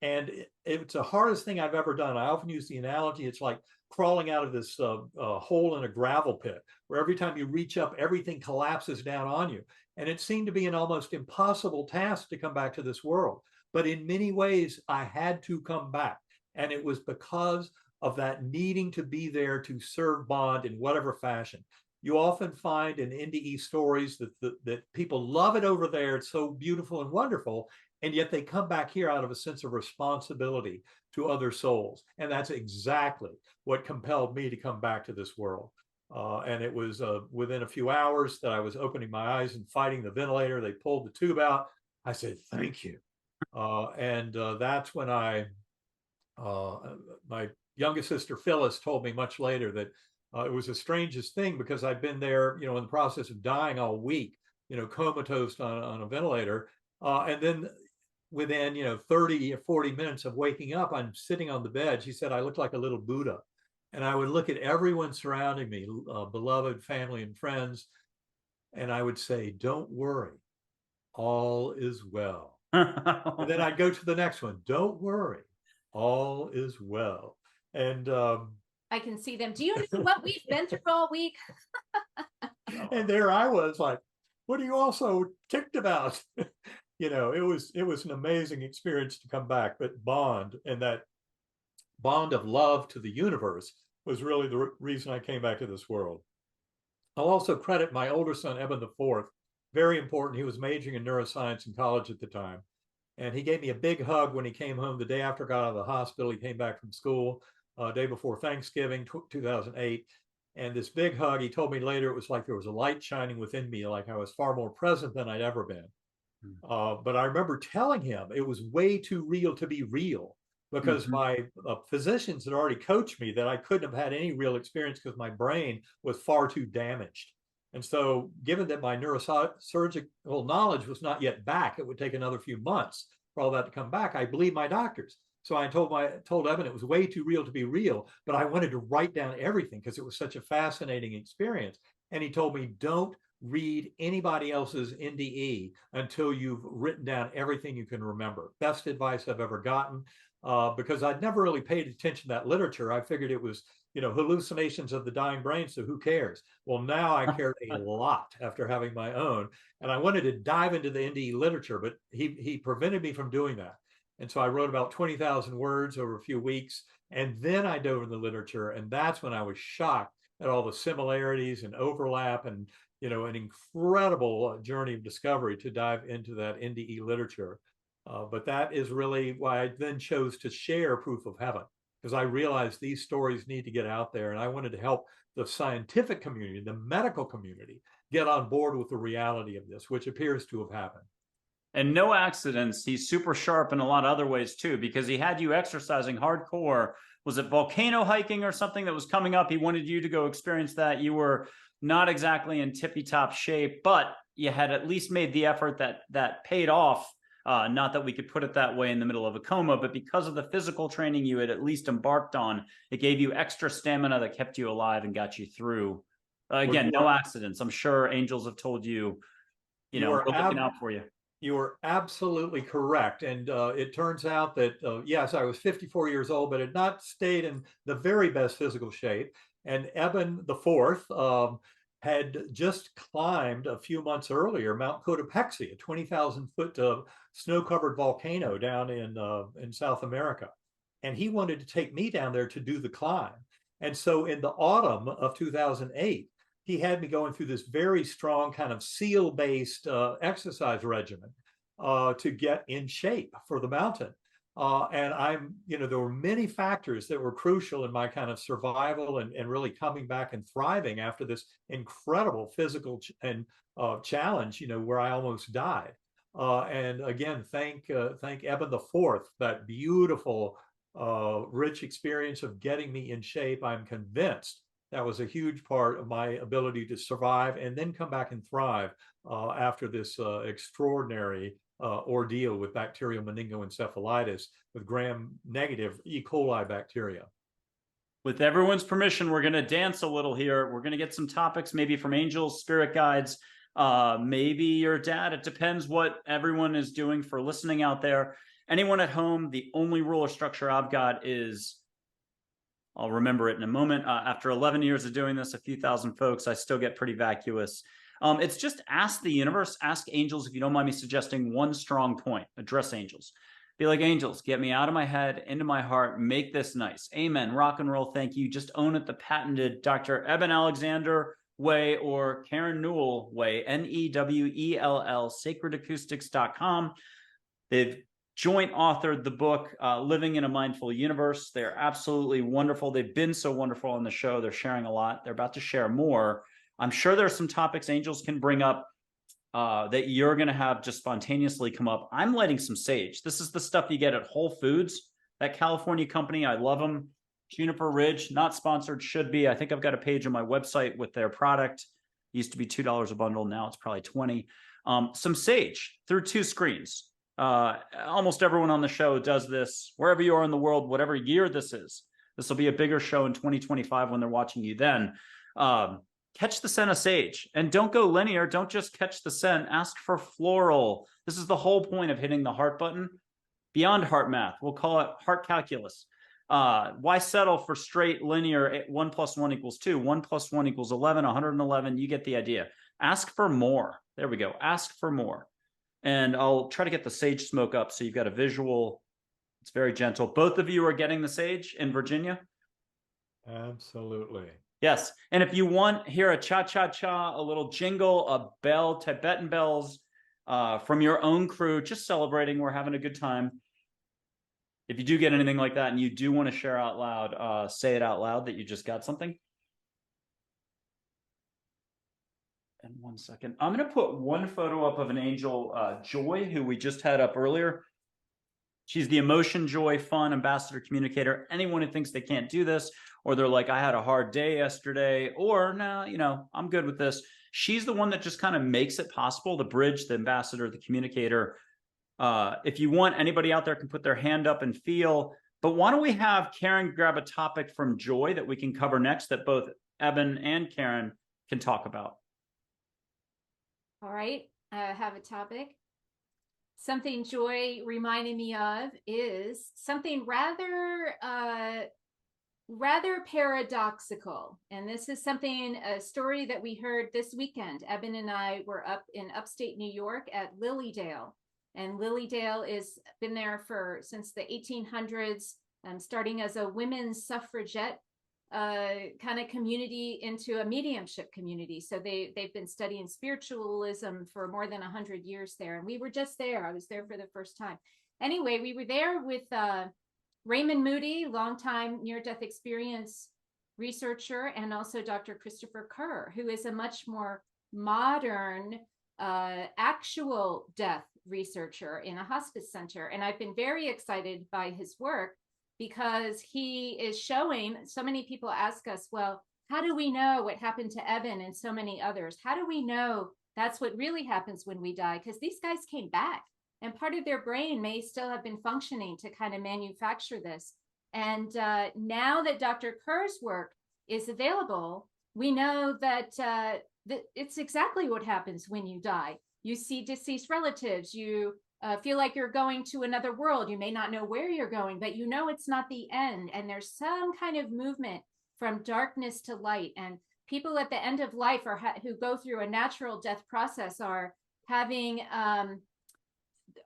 And it's the hardest thing I've ever done. I often use the analogy, it's like crawling out of this hole in a gravel pit, where every time you reach up, everything collapses down on you. And it seemed to be an almost impossible task to come back to this world. But in many ways, I had to come back. And it was because of that needing to be there to serve Bond in whatever fashion. You often find in NDE stories that people love it over there. It's so beautiful and wonderful. And yet they come back here out of a sense of responsibility to other souls. And that's exactly what compelled me to come back to this world. And it was within a few hours that I was opening my eyes and fighting the ventilator. They pulled the tube out. I said, thank you. And that's when my youngest sister Phyllis told me much later that it was the strangest thing, because I'd been there, in the process of dying all week, comatose on a ventilator. And then within, 30 or 40 minutes of waking up, I'm sitting on the bed. She said, I looked like a little Buddha. And I would look at everyone surrounding me, beloved family and friends, and I would say, don't worry, all is well. And then I'd go to the next one, don't worry, all is well. And I can see them. Do you know what we've been through all week? And there I was like, what are you all so ticked about? It was an amazing experience to come back. But Bond, and that bond of love to the universe, was really the reason I came back to this world. I'll also credit my older son, Eben IV. Very important. He was majoring in neuroscience in college at the time. And he gave me a big hug when he came home the day after I got out of the hospital. He came back from school. day before Thanksgiving, 2008. And this big hug, he told me later it was like there was a light shining within me, like I was far more present than I'd ever been. But I remember telling him it was way too real to be real, because my physicians had already coached me that I couldn't have had any real experience because my brain was far too damaged. And so, given that my neurosurgical knowledge was not yet back, it would take another few months for all that to come back. I believed my doctors. So I told Eben it was way too real to be real, but I wanted to write down everything because it was such a fascinating experience. And he told me, don't read anybody else's NDE until you've written down everything you can remember. Best advice I've ever gotten, because I'd never really paid attention to that literature. I figured it was, hallucinations of the dying brain, so who cares? Well, now I cared a lot after having my own, and I wanted to dive into the NDE literature, but he prevented me from doing that. And so I wrote about 20,000 words over a few weeks, and then I dove into the literature, and that's when I was shocked at all the similarities and overlap, and an incredible journey of discovery to dive into that NDE literature. But that is really why I then chose to share Proof of Heaven, because I realized these stories need to get out there, and I wanted to help the scientific community, the medical community, get on board with the reality of this, which appears to have happened. And no accidents. He's super sharp in a lot of other ways too, because he had you exercising hardcore. Was it volcano hiking or something that was coming up? He wanted you to go experience that. You were not exactly in tippy-top shape, but you had at least made the effort that paid off. Not that we could put it that way in the middle of a coma, but because of the physical training you had at least embarked on, it gave you extra stamina that kept you alive and got you through. Again, no accidents. I'm sure angels have told you, we're looking out for you. You are absolutely correct. And it turns out that, yes, I was 54 years old, but had not stayed in the very best physical shape. And Eben the Fourth had just climbed a few months earlier Mount Cotopaxi, a 20,000-foot snow-covered volcano down in South America. And he wanted to take me down there to do the climb. And so in the autumn of 2008, he had me going through this very strong kind of SEAL-based exercise regimen to get in shape for the mountain. And there were many factors that were crucial in my kind of survival and really coming back and thriving after this incredible physical challenge, where I almost died. And again, thank Eben the Fourth, that beautiful, rich experience of getting me in shape. I'm convinced that was a huge part of my ability to survive and then come back and thrive after this extraordinary ordeal with bacterial meningoencephalitis with gram-negative E. coli bacteria. With everyone's permission, we're going to dance a little here. We're going to get some topics maybe from angels, spirit guides, maybe your dad. It depends what everyone is doing for listening out there. Anyone at home, the only rule or structure I've got is, I'll remember it in a moment. After 11 years of doing this, a few thousand folks, I still get pretty vacuous. It's just ask the universe, ask angels, if you don't mind me suggesting one strong point, address angels. Be like, angels, get me out of my head, into my heart, make this nice. Amen, rock and roll, thank you. Just own it the patented Dr. Eben Alexander way or Karen Newell way, Newell, sacredacoustics.com. They've joint authored the book, Living in a Mindful Universe. They're absolutely wonderful. They've been so wonderful on the show. They're sharing a lot. They're about to share more. I'm sure there's some topics angels can bring up that you're going to have just spontaneously come up. I'm lighting some sage. This is the stuff you get at Whole Foods, that California company. I love them. Juniper Ridge, not sponsored, should be. I think I've got a page on my website with their product. It used to be $2 a bundle. Now it's probably $20. Some sage through 2 screens. Almost everyone on the show does this wherever you are in the world, whatever year this is. This will be a bigger show in 2025 when they're watching you then. Catch the scent of sage, and don't go linear. Don't just catch the scent. Ask for floral. This is the whole point of hitting the heart button. Beyond heart math, we'll call it heart calculus. Why settle for straight linear 1 + 1 = 2, 1 + 1 = 11, 111? You get the idea. Ask for more. There we go. Ask for more. And I'll try to get the sage smoke up so you've got a visual. It's very gentle. Both of you are getting the sage in Virginia? Absolutely. Yes. And if you want, hear a cha-cha-cha, a little jingle, a bell, Tibetan bells from your own crew, just celebrating, we're having a good time. If you do get anything like that and you do want to share out loud, say it out loud that you just got something. And 1 second. I'm going to put one photo up of an angel, Joy, who we just had up earlier. She's the emotion, joy, fun, ambassador, communicator. Anyone who thinks they can't do this, or they're like, I had a hard day yesterday, or no, you know, I'm good with this. She's the one that just kind of makes it possible, the bridge, the ambassador, the communicator. If you want, anybody out there can put their hand up and feel. But why don't we have Karen grab a topic from Joy that we can cover next that both Eben and Karen can talk about. All right, I have a topic. Something Joy reminded me of is something rather paradoxical. And this is a story that we heard this weekend. Eben and I were up in upstate New York at Lilydale. And Lilydale is been there since the 1800s, starting as a women's suffragette kind of community into a mediumship community. So they've been studying spiritualism for more than 100 years there. And we were just there. I was there for the first time. Anyway, we were there with Raymond Moody, longtime near-death experience researcher, and also Dr. Christopher Kerr, who is a much more modern actual death researcher in a hospice center. And I've been very excited by his work, because he is showing, so many people ask us, well, how do we know what happened to Eben and so many others? How do we know that's what really happens when we die? Because these guys came back, and part of their brain may still have been functioning to kind of manufacture this. And now that Dr. Kerr's work is available, we know that it's exactly what happens when you die. You see deceased relatives, you feel like you're going to another world. You may not know where you're going, but you know it's not the end. And there's some kind of movement from darkness to light. And people at the end of life who go through a natural death process are having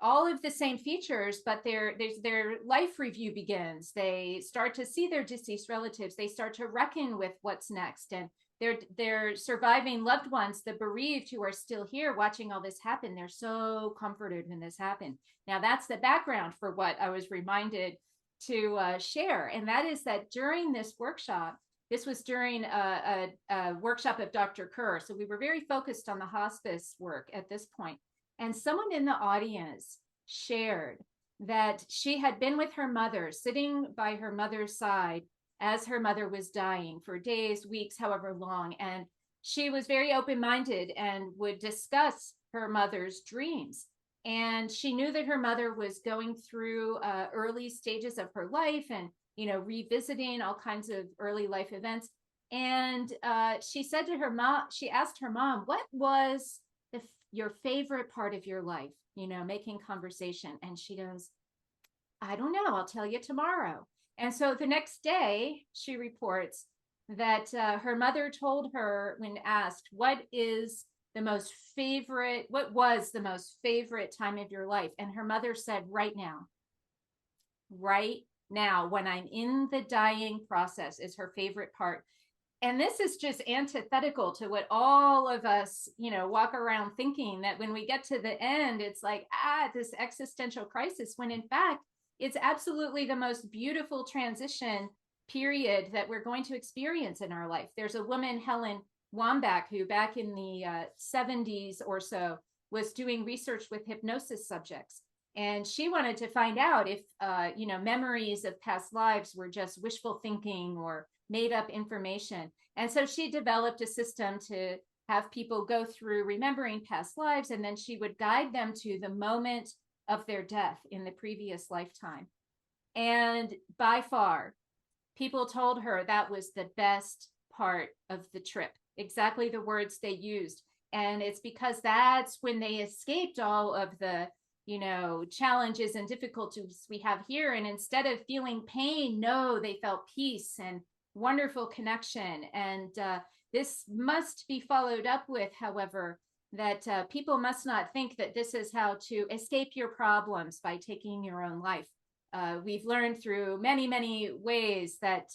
all of the same features, but their life review begins. They start to see their deceased relatives. They start to reckon with what's next. And their surviving loved ones, the bereaved who are still here watching all this happen, they're so comforted when this happened. Now, that's the background for what I was reminded to share. And that is that during this workshop, this was during a workshop of Dr. Kerr. So we were very focused on the hospice work at this point. And someone in the audience shared that she had been with her mother, sitting by her mother's side as her mother was dying for days, weeks, however long. And she was very open-minded and would discuss her mother's dreams. And she knew that her mother was going through early stages of her life and, you know, revisiting all kinds of early life events. And she said to her mom, she asked her mom, what was your favorite part of your life? You know, making conversation. And she goes, I don't know, I'll tell you tomorrow. And so the next day, she reports that her mother told her when asked, what was the most favorite time of your life? And her mother said, right now, when I'm in the dying process is her favorite part. And this is just antithetical to what all of us, you know, walk around thinking, that when we get to the end, it's like, this existential crisis, when in fact, it's absolutely the most beautiful transition period that we're going to experience in our life. There's a woman, Helen Wambach, who back in the 70s or so was doing research with hypnosis subjects. And she wanted to find out if, you know, memories of past lives were just wishful thinking or made up information. And so she developed a system to have people go through remembering past lives, and then she would guide them to the moment of their death in the previous lifetime. And by far, people told her that was the best part of the trip, exactly the words they used. And it's because that's when they escaped all of the, you know, challenges and difficulties we have here. And instead of feeling pain, no, they felt peace and wonderful connection. And this must be followed up with, however, that people must not think that this is how to escape your problems by taking your own life. We've learned through many, many ways that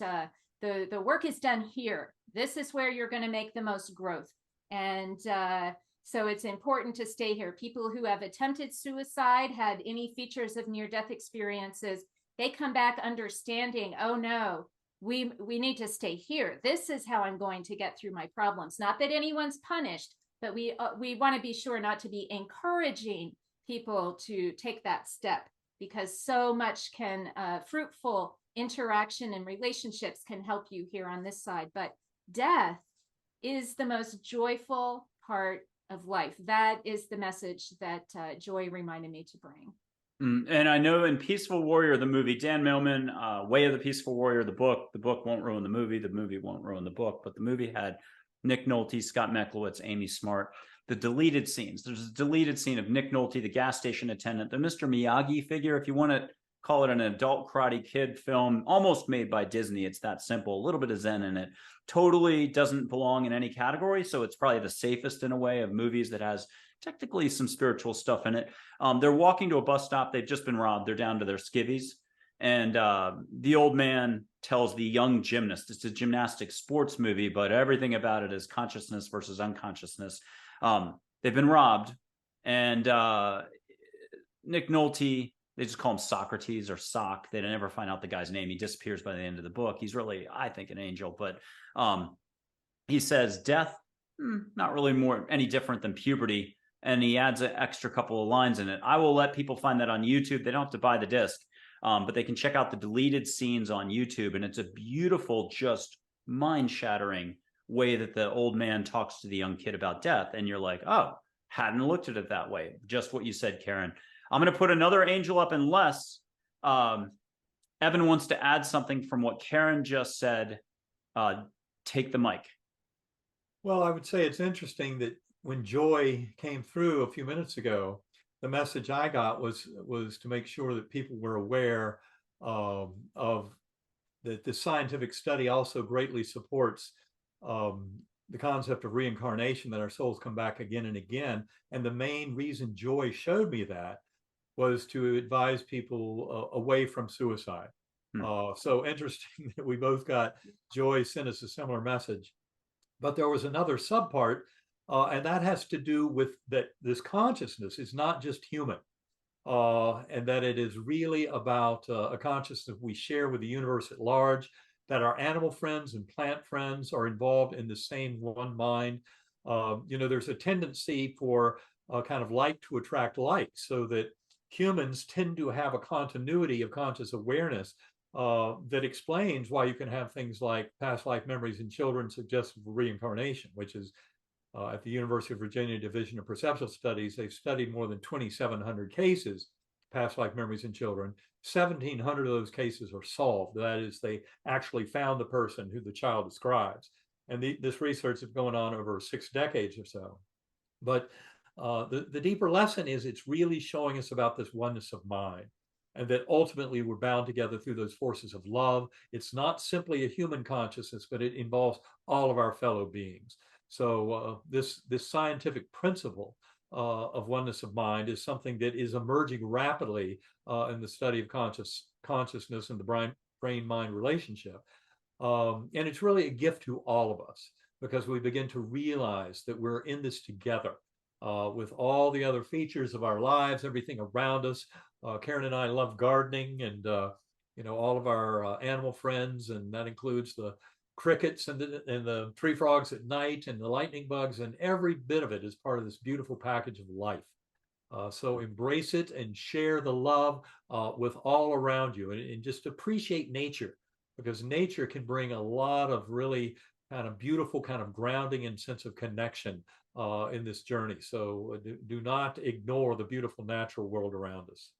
the work is done here. This is where you're going to make the most growth. And so it's important to stay here. People who have attempted suicide, had any features of near-death experiences, they come back understanding, oh no, we need to stay here. This is how I'm going to get through my problems. Not that anyone's punished, but we want to be sure not to be encouraging people to take that step, because so much can fruitful interaction and relationships can help you here on this side. But death is the most joyful part of life. That is the message that Joy reminded me to bring. And I know in Peaceful Warrior, the movie, Dan Millman, Way of the Peaceful Warrior, the book won't ruin the movie won't ruin the book, but the movie had Nick Nolte, Scott Meklowitz, Amy Smart. The deleted scenes, there's a deleted scene of Nick Nolte, the gas station attendant, the Mr. Miyagi figure, if you want to call it an adult Karate Kid film, almost made by Disney. It's that simple, a little bit of Zen in it. Totally doesn't belong in any category, so it's probably the safest in a way of movies that has technically some spiritual stuff in it. They're walking to a bus stop. They've just been robbed. They're down to their skivvies. And the old man tells the young gymnast, it's a gymnastics sports movie, but everything about it is consciousness versus unconsciousness. They've been robbed. And Nick Nolte, they just call him Socrates or Sock. They never find out the guy's name. He disappears by the end of the book. He's really, I think, an angel. But he says death, not really any different than puberty. And he adds an extra couple of lines in it. I will let people find that on YouTube. They don't have to buy the disc, but they can check out the deleted scenes on YouTube. And it's a beautiful, just mind-shattering way that the old man talks to the young kid about death. And you're like, oh, hadn't looked at it that way. Just what you said, Karen. I'm going to put another angel up unless Eben wants to add something from what Karen just said. Take the mic. Well, I would say it's interesting that when Joy came through a few minutes ago, the message I got was to make sure that people were aware of that the scientific study also greatly supports the concept of reincarnation, that our souls come back again and again. And the main reason Joy showed me that was to advise people away from suicide. So interesting that we both got Joy sent us a similar message. But there was another subpart, and that has to do with that this consciousness is not just human, and that it is really about a consciousness we share with the universe at large, that our animal friends and plant friends are involved in the same one mind. There's a tendency for kind of like to attract like, so that humans tend to have a continuity of conscious awareness that explains why you can have things like past life memories in children suggestive of reincarnation, which is at the University of Virginia Division of Perceptual Studies. They've studied more than 2,700 cases, past life memories in children. 1,700 of those cases are solved. That is, they actually found the person who the child describes. And this research is going on over 6 decades or so. But the deeper lesson is it's really showing us about this oneness of mind, and that ultimately we're bound together through those forces of love. It's not simply a human consciousness, but it involves all of our fellow beings. So this scientific principle of oneness of mind is something that is emerging rapidly in the study of consciousness and the brain-mind relationship. And it's really a gift to all of us, because we begin to realize that we're in this together with all the other features of our lives, everything around us. Karen and I love gardening, and all of our animal friends, and that includes the crickets and the tree frogs at night and the lightning bugs, and every bit of it is part of this beautiful package of life. So embrace it and share the love with all around you, and just appreciate nature, because nature can bring a lot of really kind of beautiful kind of grounding and sense of connection in this journey. So do not ignore the beautiful natural world around us.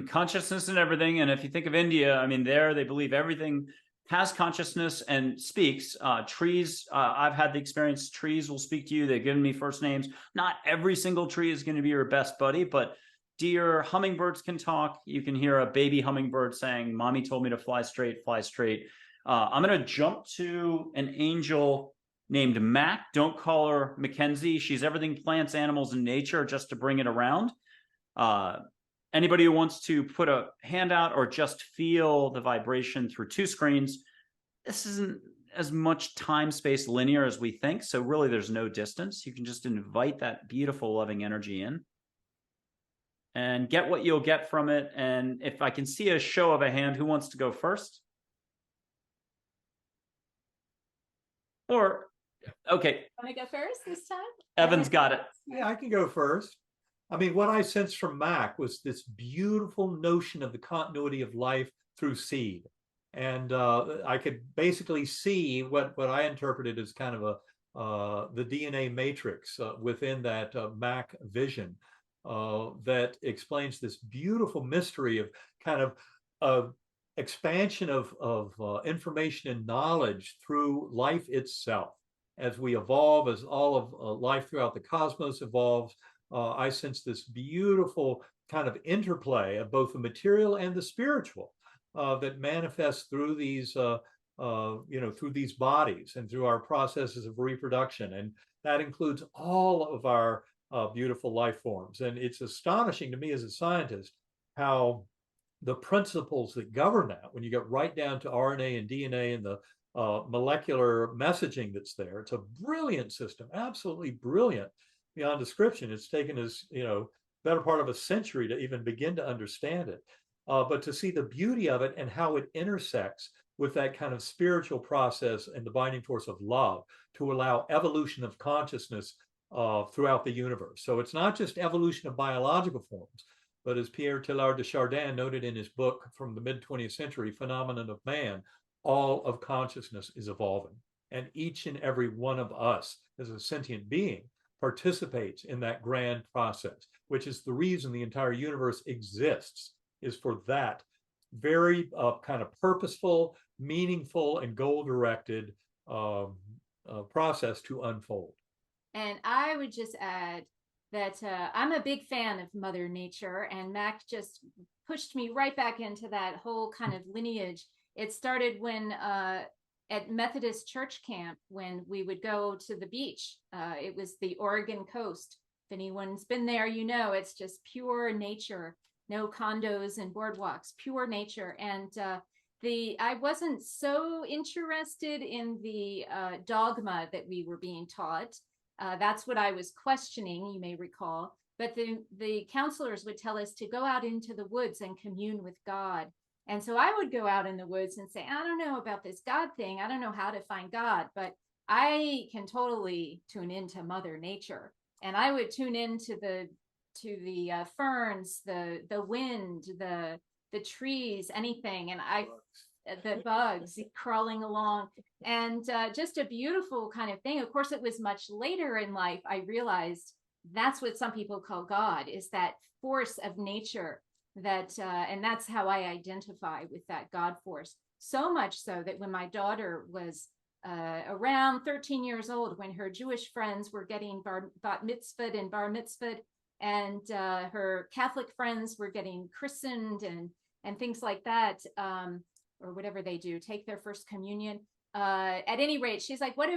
Consciousness and everything. And if you think of India, I mean, they believe everything has consciousness and speaks. Trees, I've had the experience, trees will speak to you. They've given me first names. Not every single tree is going to be your best buddy, but deer, hummingbirds can talk. You can hear a baby hummingbird saying, "Mommy told me to fly straight, fly straight." I'm going to jump to an angel named Mac. Don't call her Mackenzie. She's everything plants, animals, and nature, just to bring it around. Anybody who wants to put a hand out or just feel the vibration through 2 screens, this isn't as much time-space linear as we think. So really there's no distance. You can just invite that beautiful loving energy in. and get what you'll get from it. And if I can see a show of a hand, who wants to go first? Or, okay. Want to go first this time? Evan's got it. Yeah, I can go first. I mean, what I sensed from Mac was this beautiful notion of the continuity of life through seed. And I could basically see what I interpreted as kind of the DNA matrix within that Mac vision that explains this beautiful mystery of kind of expansion of information and knowledge through life itself. As we evolve, as all of life throughout the cosmos evolves, I sense this beautiful kind of interplay of both the material and the spiritual that manifests through these, through these bodies and through our processes of reproduction, and that includes all of our beautiful life forms. And it's astonishing to me as a scientist how the principles that govern that, when you get right down to RNA and DNA and the molecular messaging that's there, it's a brilliant system, absolutely brilliant beyond description. It's taken us, better part of a century to even begin to understand it. But to see the beauty of it and how it intersects with that kind of spiritual process and the binding force of love to allow evolution of consciousness throughout the universe. So it's not just evolution of biological forms, but as Pierre Teilhard de Chardin noted in his book from the mid-20th century, Phenomenon of Man, all of consciousness is evolving. And each and every one of us as a sentient being participates in that grand process, which is the reason the entire universe exists, is for that very kind of purposeful, meaningful, and goal-directed process to unfold. And I would just add that I'm a big fan of Mother Nature, and Mac just pushed me right back into that whole kind of lineage. It started when at Methodist church camp, when we would go to the beach. It was the Oregon coast. If anyone's been there, it's just pure nature, no condos and boardwalks, pure nature. And I wasn't so interested in the dogma that we were being taught. That's what I was questioning, you may recall. But the counselors would tell us to go out into the woods and commune with God. And so I would go out in the woods and say, I don't know about this God thing. I don't know how to find God, but I can totally tune into Mother Nature. And I would tune into the ferns, the wind, the trees, anything. And the bugs crawling along, and just a beautiful kind of thing. Of course, it was much later in life I realized that's what some people call God, is that force of nature that and that's how I identify with that God force. So much so that when my daughter was around 13 years old, when her Jewish friends were getting bat mitzvahed and bar mitzvahed, and her Catholic friends were getting christened and things like that, or whatever they do, take their first communion. At any rate, she's like, what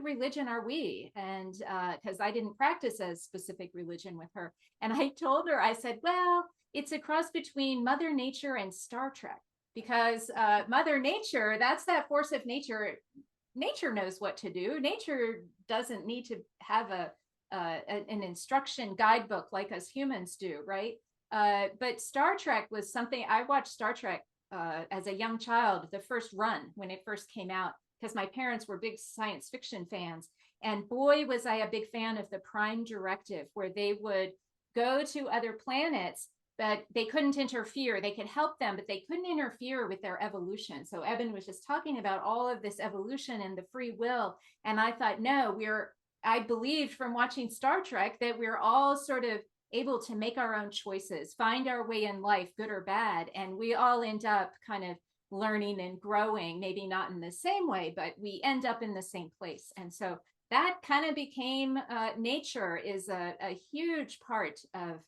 religion are we? And because I didn't practice a specific religion with her. And I told her, I said, well, it's a cross between Mother Nature and Star Trek, because Mother Nature, that's that force of nature. Nature knows what to do. Nature doesn't need to have an instruction guidebook like us humans do, right? But Star Trek was something, I watched Star Trek as a young child, the first run when it first came out, because my parents were big science fiction fans. And boy, was I a big fan of the Prime Directive, where they would go to other planets, but they couldn't interfere. They could help them, but they couldn't interfere with their evolution. So Eben was just talking about all of this evolution and the free will. And I thought, no, I believed from watching Star Trek that we're all sort of able to make our own choices, find our way in life, good or bad. And we all end up kind of learning and growing, maybe not in the same way, but we end up in the same place. And so that kind of became nature is a huge part of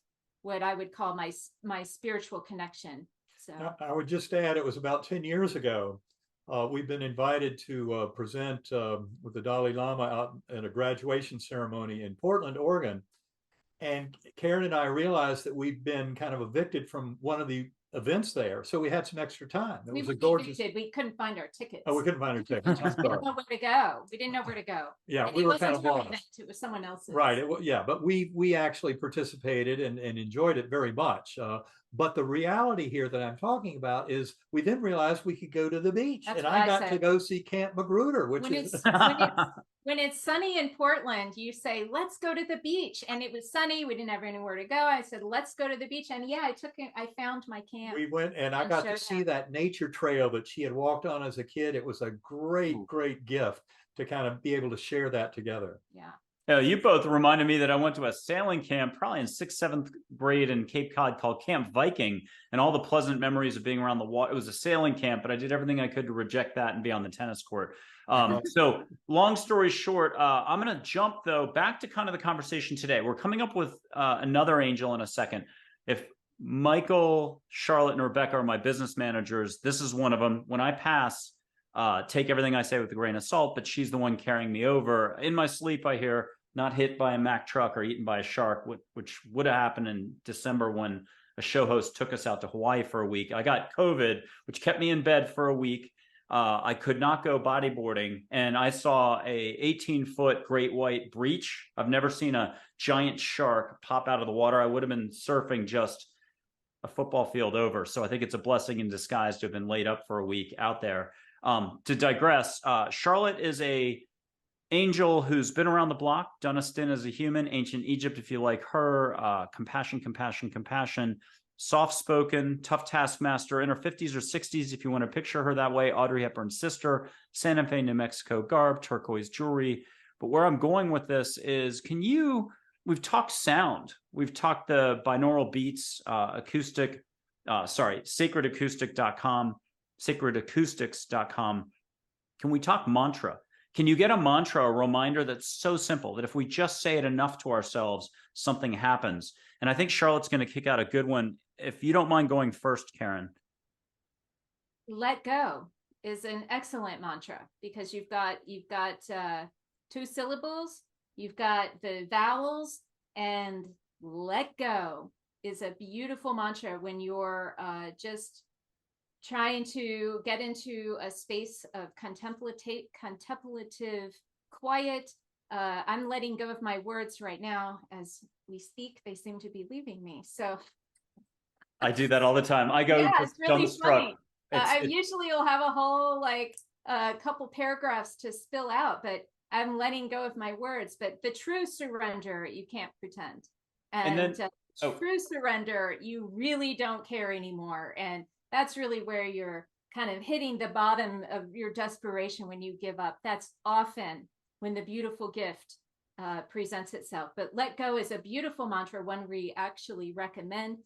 what I would call my spiritual connection. So I would just add, it was about 10 years ago. We've been invited to present with the Dalai Lama out at a graduation ceremony in Portland, Oregon. And Karen and I realized that we've been kind of evicted from one of the events there, so we had some extra time. It was a We gorgeous. did. We couldn't find our tickets. Oh, we couldn't find our tickets. I'm We didn't sorry. know where to go. We didn't know where to go. Yeah, And we it were wasn't kind of our lost. event, it was someone else's. Right. Yeah, but we actually participated and enjoyed it very much. But the reality here that I'm talking about is we then realized we could go to the beach, That's and what I I got said. to go see Camp Magruder, which When is when it's sunny in Portland, you say, let's go to the beach. And it was sunny. We didn't have anywhere to go. I said, let's go to the beach. And yeah, I found my camp. we went, and I and got to showed see him. that nature trail that she had walked on as a kid. It was a great, Ooh. great gift to kind of be able to share that together. Yeah. You both reminded me that I went to a sailing camp probably in 6th, 7th grade in Cape Cod called Camp Viking, and all the pleasant memories of being around the water. It was a sailing camp, but I did everything I could to reject that and be on the tennis court. So long story short, I'm going to jump though back to kind of the conversation today. We're coming up with another angel in a second. If Michael, Charlotte, and Rebecca are my business managers, this is one of them. When I pass, take everything I say with a grain of salt, but she's the one carrying me over. In my sleep, I hear not hit by a Mack truck or eaten by a shark, which would have happened in December when a show host took us out to Hawaii for a week. I got COVID, which kept me in bed for a week. I could not go bodyboarding, and I saw a 18-foot great white breach. I've never seen a giant shark pop out of the water. I would have been surfing just a football field over. So I think it's a blessing in disguise to have been laid up for a week out there. To digress, Charlotte is a angel who's been around the block, done a stint as a human, ancient Egypt, if you like her, compassion, compassion, compassion, soft-spoken, tough taskmaster, in her 50s or 60s, if you want to picture her that way, Audrey Hepburn's sister, Santa Fe, New Mexico garb, turquoise jewelry. But where I'm going with this is, we've talked sound, we've talked the binaural beats, sacredacoustic.com, sacredacoustics.com. Can we talk mantra? Can you get a mantra, a reminder that's so simple that if we just say it enough to ourselves, something happens? And I think Charlotte's going to kick out a good one. If you don't mind going first, Karen. Let go is an excellent mantra because you've got 2 syllables, you've got the vowels, and let go is a beautiful mantra when you're just trying to get into a space of contemplative quiet. I'm letting go of my words right now as we speak. They seem to be leaving me. So I do that all the time. I go yeah, it's really funny. I usually will have a whole couple paragraphs to spill out, but I'm letting go of my words. But the true surrender, you can't pretend. And then, true surrender, you really don't care anymore. And that's really where you're kind of hitting the bottom of your desperation when you give up. That's often when the beautiful gift presents itself. But let go is a beautiful mantra, one we actually recommend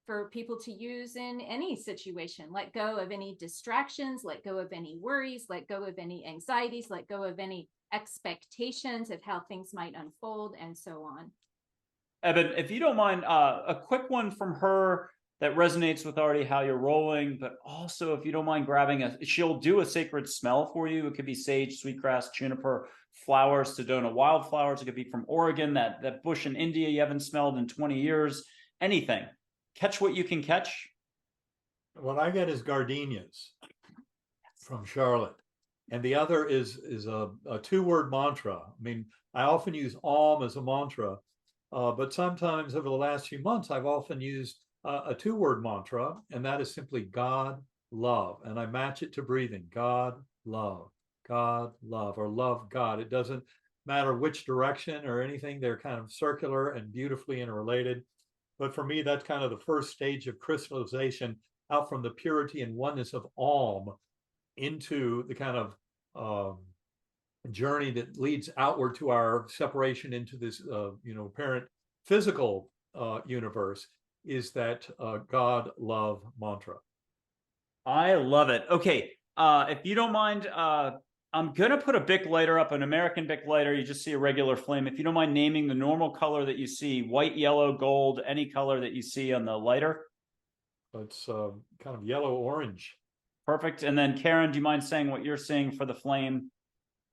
for people to use in any situation. Let go of any distractions, let go of any worries, let go of any anxieties, let go of any expectations of how things might unfold, and so on. Eben, if you don't mind, a quick one from her that resonates with already how you're rolling, but also if you don't mind grabbing she'll do a sacred smell for you. It could be sage, sweetgrass, juniper, flowers, Sedona wildflowers. It could be from Oregon, that bush in India you haven't smelled in 20 years, anything. Catch what you can catch. What I get is gardenias from Charlotte. And the other is a 2-word mantra. I mean, I often use Om as a mantra, but sometimes over the last few months, I've often used a 2-word mantra, and that is simply God, love. And I match it to breathing. God, love, or love God. It doesn't matter which direction or anything. They're kind of circular and beautifully interrelated. But for me, that's kind of the first stage of crystallization out from the purity and oneness of Om into the kind of journey that leads outward to our separation into this, apparent physical universe, is that God, love mantra. I love it. Okay, if you don't mind, I'm going to put a Bic lighter up, an American Bic lighter. You just see a regular flame. If you don't mind naming the normal color that you see, white, yellow, gold, any color that you see on the lighter. It's kind of yellow-orange. Perfect. And then Karen, do you mind saying what you're seeing for the flame?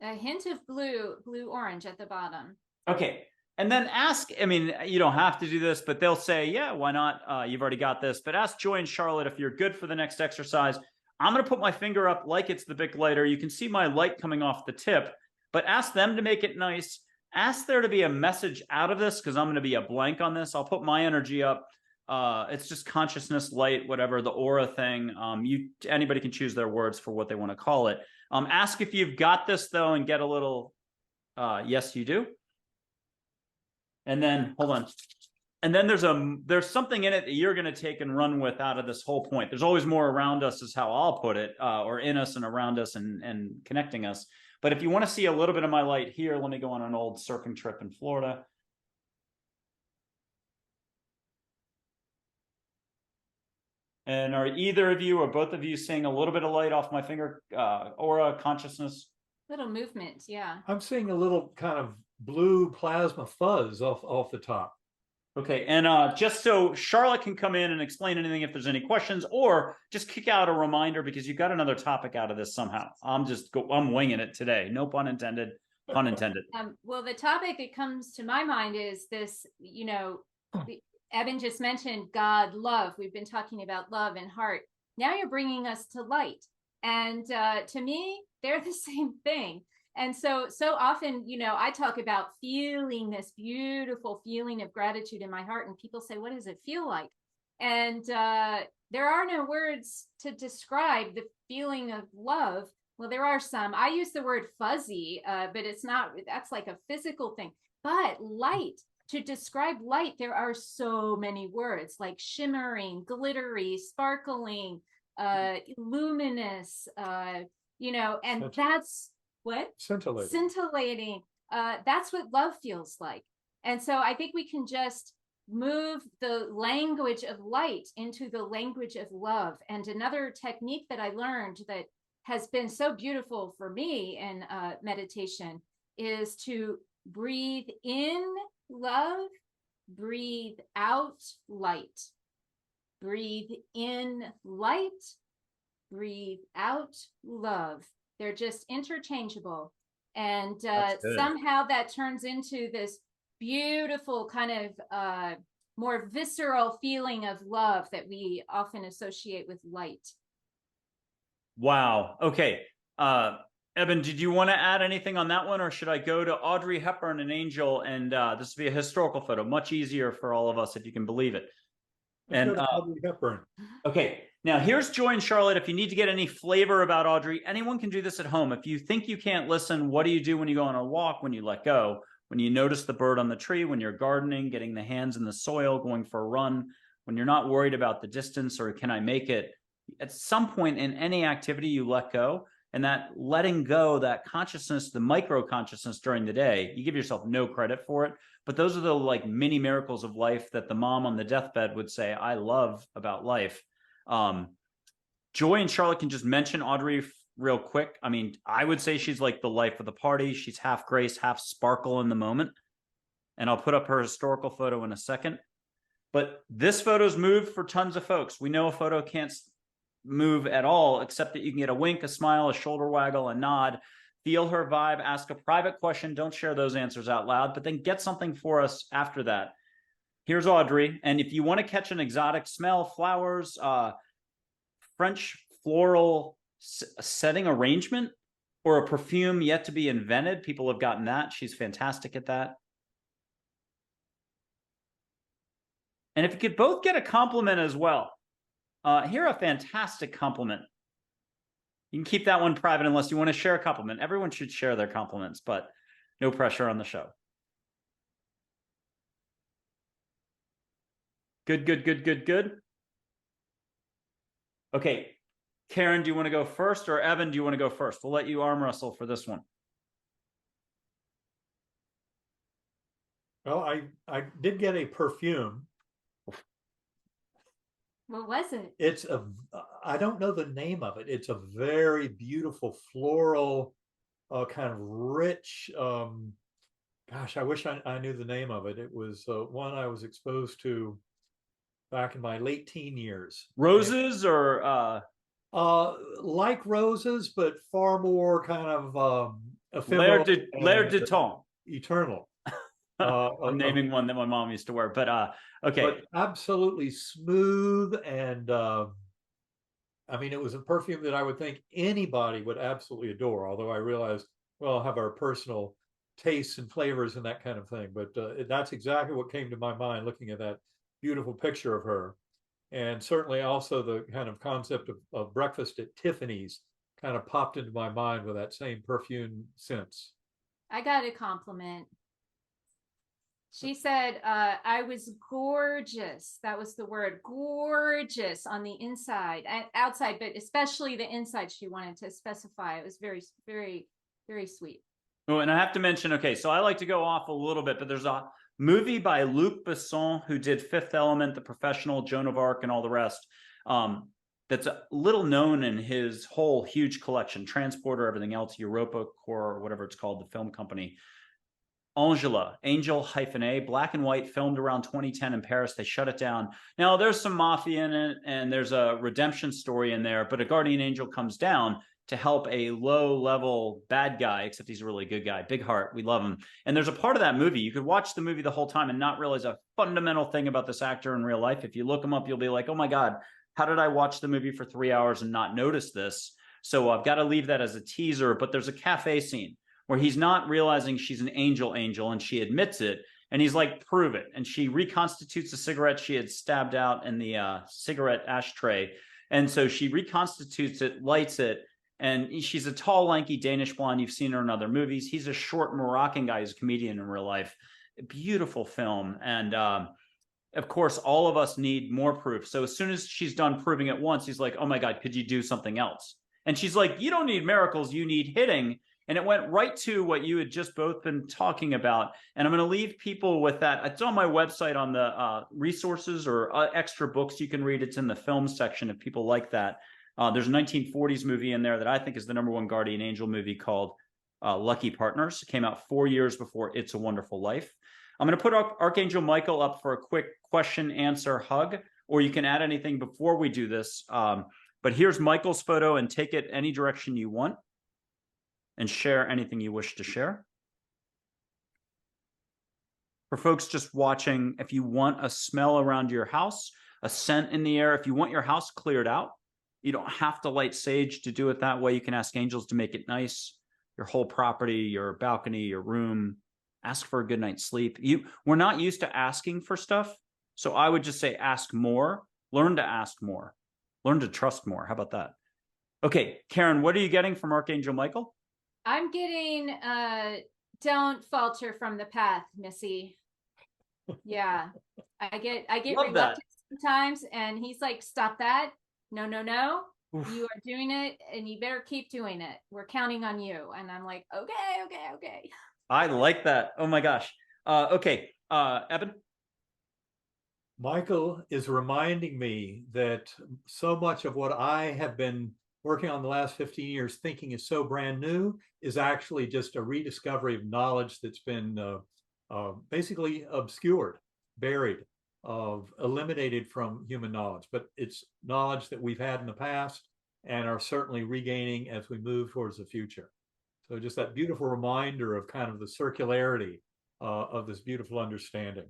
A hint of blue-orange at the bottom. Okay. And then ask, I mean, you don't have to do this, but they'll say, yeah, why not? You've already got this. But ask Joy and Charlotte if you're good for the next exercise. I'm going to put my finger up like it's the big lighter. You can see my light coming off the tip, but ask them to make it nice. Ask there to be a message out of this, because I'm going to be a blank on this. I'll put my energy up. It's just consciousness, light, whatever, the aura thing. Anybody can choose their words for what they want to call it. Ask if you've got this, though, and get a little, yes, you do. And then, hold on. And then there's something in it that you're going to take and run with out of this whole point. There's always more around us, is how I'll put it, or in us and around us and connecting us. But if you want to see a little bit of my light here, let me go on an old surfing trip in Florida. And are either of you or both of you seeing a little bit of light off my finger, aura, consciousness? Little movement, yeah. I'm seeing a little kind of blue plasma fuzz off the top. Okay, and just so Charlotte can come in and explain anything if there's any questions, or just kick out a reminder because you got another topic out of this somehow. I'm winging it today. No pun intended. Pun intended. Well, the topic that comes to my mind is this, Eben just mentioned God, love. We've been talking about love and heart. Now you're bringing us to light. And to me, they're the same thing. And so often, I talk about feeling this beautiful feeling of gratitude in my heart. And people say, what does it feel like? And there are no words to describe the feeling of love. Well, there are some. I use the word fuzzy, but it's not, that's like a physical thing. But light, to describe light, there are so many words like shimmering, glittery, sparkling, luminous, and that's what? Scintillating. That's what love feels like. And so I think we can just move the language of light into the language of love. And another technique that I learned that has been so beautiful for me in meditation is to breathe in love, breathe out light. Breathe in light, breathe out love. They're just interchangeable. And somehow that turns into this beautiful kind of more visceral feeling of love that we often associate with light. Wow. Okay. Eben, did you want to add anything on that one, or should I go to Audrey Hepburn, an angel, and this will be a historical photo, much easier for all of us if you can believe it. Let's go to Audrey Hepburn. Okay, now here's Joy and Charlotte. If you need to get any flavor about Audrey, anyone can do this at home. If you think you can't listen, what do you do when you go on a walk, when you let go, when you notice the bird on the tree, when you're gardening, getting the hands in the soil, going for a run, when you're not worried about the distance or can I make it? At some point in any activity, you let go. And that letting go, that consciousness, the micro consciousness during the day, you give yourself no credit for it. But those are the like mini miracles of life that the mom on the deathbed would say, I love about life. Joy and Charlotte can just mention Audrey real quick. I mean, I would say she's like the life of the party. She's half grace, half sparkle in the moment. And I'll put up her historical photo in a second. But this photo's moved for tons of folks. We know a photo can't move at all, except that you can get a wink, a smile, a shoulder waggle, a nod, feel her vibe, ask a private question. Don't share those answers out loud, but then get something for us after that. Here's Audrey. And if you want to catch an exotic smell, flowers, French floral setting arrangement, or a perfume yet to be invented, people have gotten that. She's fantastic at that. And if you could both get a compliment as well. Here, a fantastic compliment. You can keep that one private unless you want to share a compliment. Everyone should share their compliments, but no pressure on the show. Good, good, good, good, good. Okay, Karen, do you want to go first, or Evan, do you want to go first? We'll let you arm wrestle for this one. Well, I did get a perfume. What was it? It's I don't know the name of it. It's a very beautiful floral, kind of rich, gosh, I wish I knew the name of it. It was one I was exposed to back in my late teen years. Roses or like roses, but far more kind of ephemeral. L'air du temps. Eternal. I'm naming one that my mom used to wear, but okay. But absolutely smooth and I mean, it was a perfume that I would think anybody would absolutely adore, although I realized, well, have our personal tastes and flavors and that kind of thing. But that's exactly what came to my mind looking at that beautiful picture of her. And certainly also the kind of concept of breakfast at Tiffany's kind of popped into my mind with that same perfume sense. I got a compliment. She said, I was gorgeous. That was the word, gorgeous on the inside and outside, but especially the inside. She wanted to specify. It was very, very, very sweet. Oh, and I have to mention, okay, so I like to go off a little bit, but there's a movie by Luc Besson who did Fifth Element, The Professional, Joan of Arc, and all the rest. That's a little known in his whole huge collection, Transporter, everything else, Europa Corps, or whatever it's called, the film company. Angela, Angel-A, black and white, filmed around 2010 in Paris. They shut it down. Now, there's some mafia in it, and there's a redemption story in there, but a guardian angel comes down to help a low-level bad guy, except he's a really good guy. Big heart. We love him. And there's a part of that movie, you could watch the movie the whole time and not realize a fundamental thing about this actor in real life. If you look him up, you'll be like, oh my God, how did I watch the movie for 3 hours and not notice this? So I've got to leave that as a teaser, but there's a cafe scene where he's not realizing she's an angel, and she admits it. And he's like, prove it. And she reconstitutes a cigarette she had stabbed out in the cigarette ashtray. And so she reconstitutes it, lights it. And she's a tall, lanky Danish blonde. You've seen her in other movies. He's a short Moroccan guy who's a comedian in real life. A beautiful film. And of course, all of us need more proof. So as soon as she's done proving it once, he's like, oh my God, could you do something else? And she's like, you don't need miracles, you need hitting. And it went right to what you had just both been talking about. And I'm going to leave people with that. It's on my website on the resources or extra books you can read. It's in the film section if people like that. There's a 1940s movie in there that I think is the #1 guardian angel movie called Lucky Partners. It came out 4 years before It's a Wonderful Life. I'm going to put Archangel Michael up for a quick question, answer, hug, or you can add anything before we do this. But here's Michael's photo, and take it any direction you want. And share anything you wish to share. For folks just watching, if you want a smell around your house, a scent in the air, if you want your house cleared out, you don't have to light sage to do it that way. You can ask angels to make it nice, your whole property, your balcony, your room. Ask for a good night's sleep. We're not used to asking for stuff, so I would just say ask more. Learn to ask more. Learn to trust more. How about that? Okay, Karen, what are you getting from Archangel Michael? I'm getting don't falter from the path, Missy. Yeah. I get Love reluctant sometimes, and he's like, stop that. No. Oof. You are doing it, and you better keep doing it. We're counting on you. And I'm like, okay. I like that. Oh my gosh. Okay. Eben? Michael is reminding me that so much of what I have been working on the last 15 years thinking is so brand new is actually just a rediscovery of knowledge that's been basically obscured, buried, eliminated from human knowledge. But it's knowledge that we've had in the past and are certainly regaining as we move towards the future. So just that beautiful reminder of kind of the circularity of this beautiful understanding.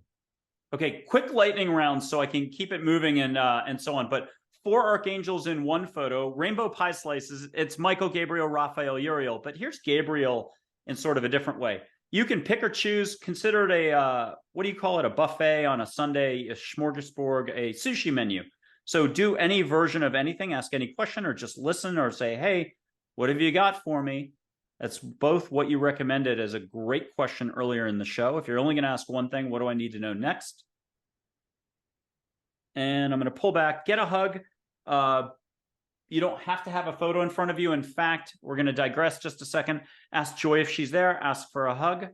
Okay, quick lightning round so I can keep it moving and so on. But 4 archangels in one photo, rainbow pie slices. It's Michael, Gabriel, Raphael, Uriel. But here's Gabriel in sort of a different way. You can pick or choose. Consider it a, what do you call it? A buffet on a Sunday, a smorgasbord, a sushi menu. So do any version of anything, ask any question, or just listen or say, hey, what have you got for me? That's both what you recommended as a great question earlier in the show. If you're only going to ask one thing, what do I need to know next? And I'm going to pull back, get a hug. You don't have to have a photo in front of you. In fact, we're going to digress just a second. Ask Joy if she's there. Ask for a hug.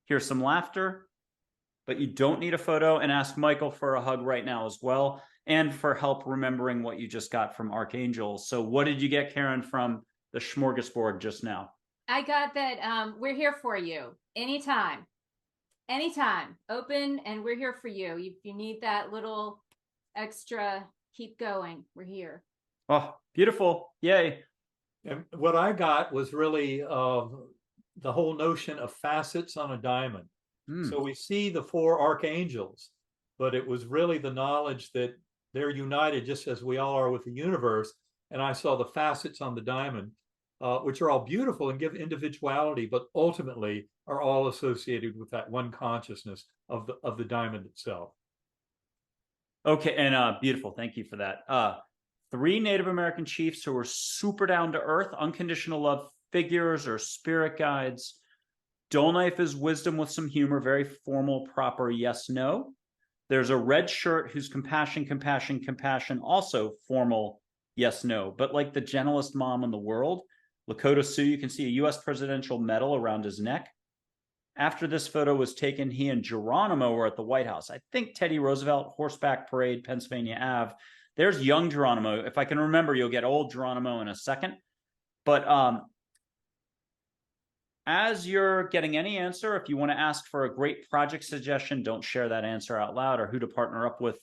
Here's some laughter. But you don't need a photo. And ask Michael for a hug right now as well. And for help remembering what you just got from Archangel. So what did you get, Karen, from the smorgasbord just now? I got that we're here for you anytime. Open, and we're here for you. If you need that little extra, keep going. We're here. Oh, beautiful. Yay. And what I got was really the whole notion of facets on a diamond. So we see the 4 archangels, but it was really the knowledge that they're united just as we all are with the universe. And I saw the facets on the diamond, which are all beautiful and give individuality, but ultimately are all associated with that one consciousness of the diamond itself. Okay, and beautiful. Thank you for that. 3 Native American chiefs who were super down to earth, unconditional love figures or spirit guides. Dull Knife is wisdom with some humor, very formal, proper yes, no. There's a red shirt who's compassion, compassion, compassion, also formal yes, no. But like the gentlest mom in the world, Lakota Sioux, you can see a U.S. presidential medal around his neck. After this photo was taken, he and Geronimo were at the White House. I think Teddy Roosevelt, horseback parade, Pennsylvania Ave. There's young Geronimo. If I can remember, you'll get old Geronimo in a second. But as you're getting any answer, if you want to ask for a great project suggestion, don't share that answer out loud, or who to partner up with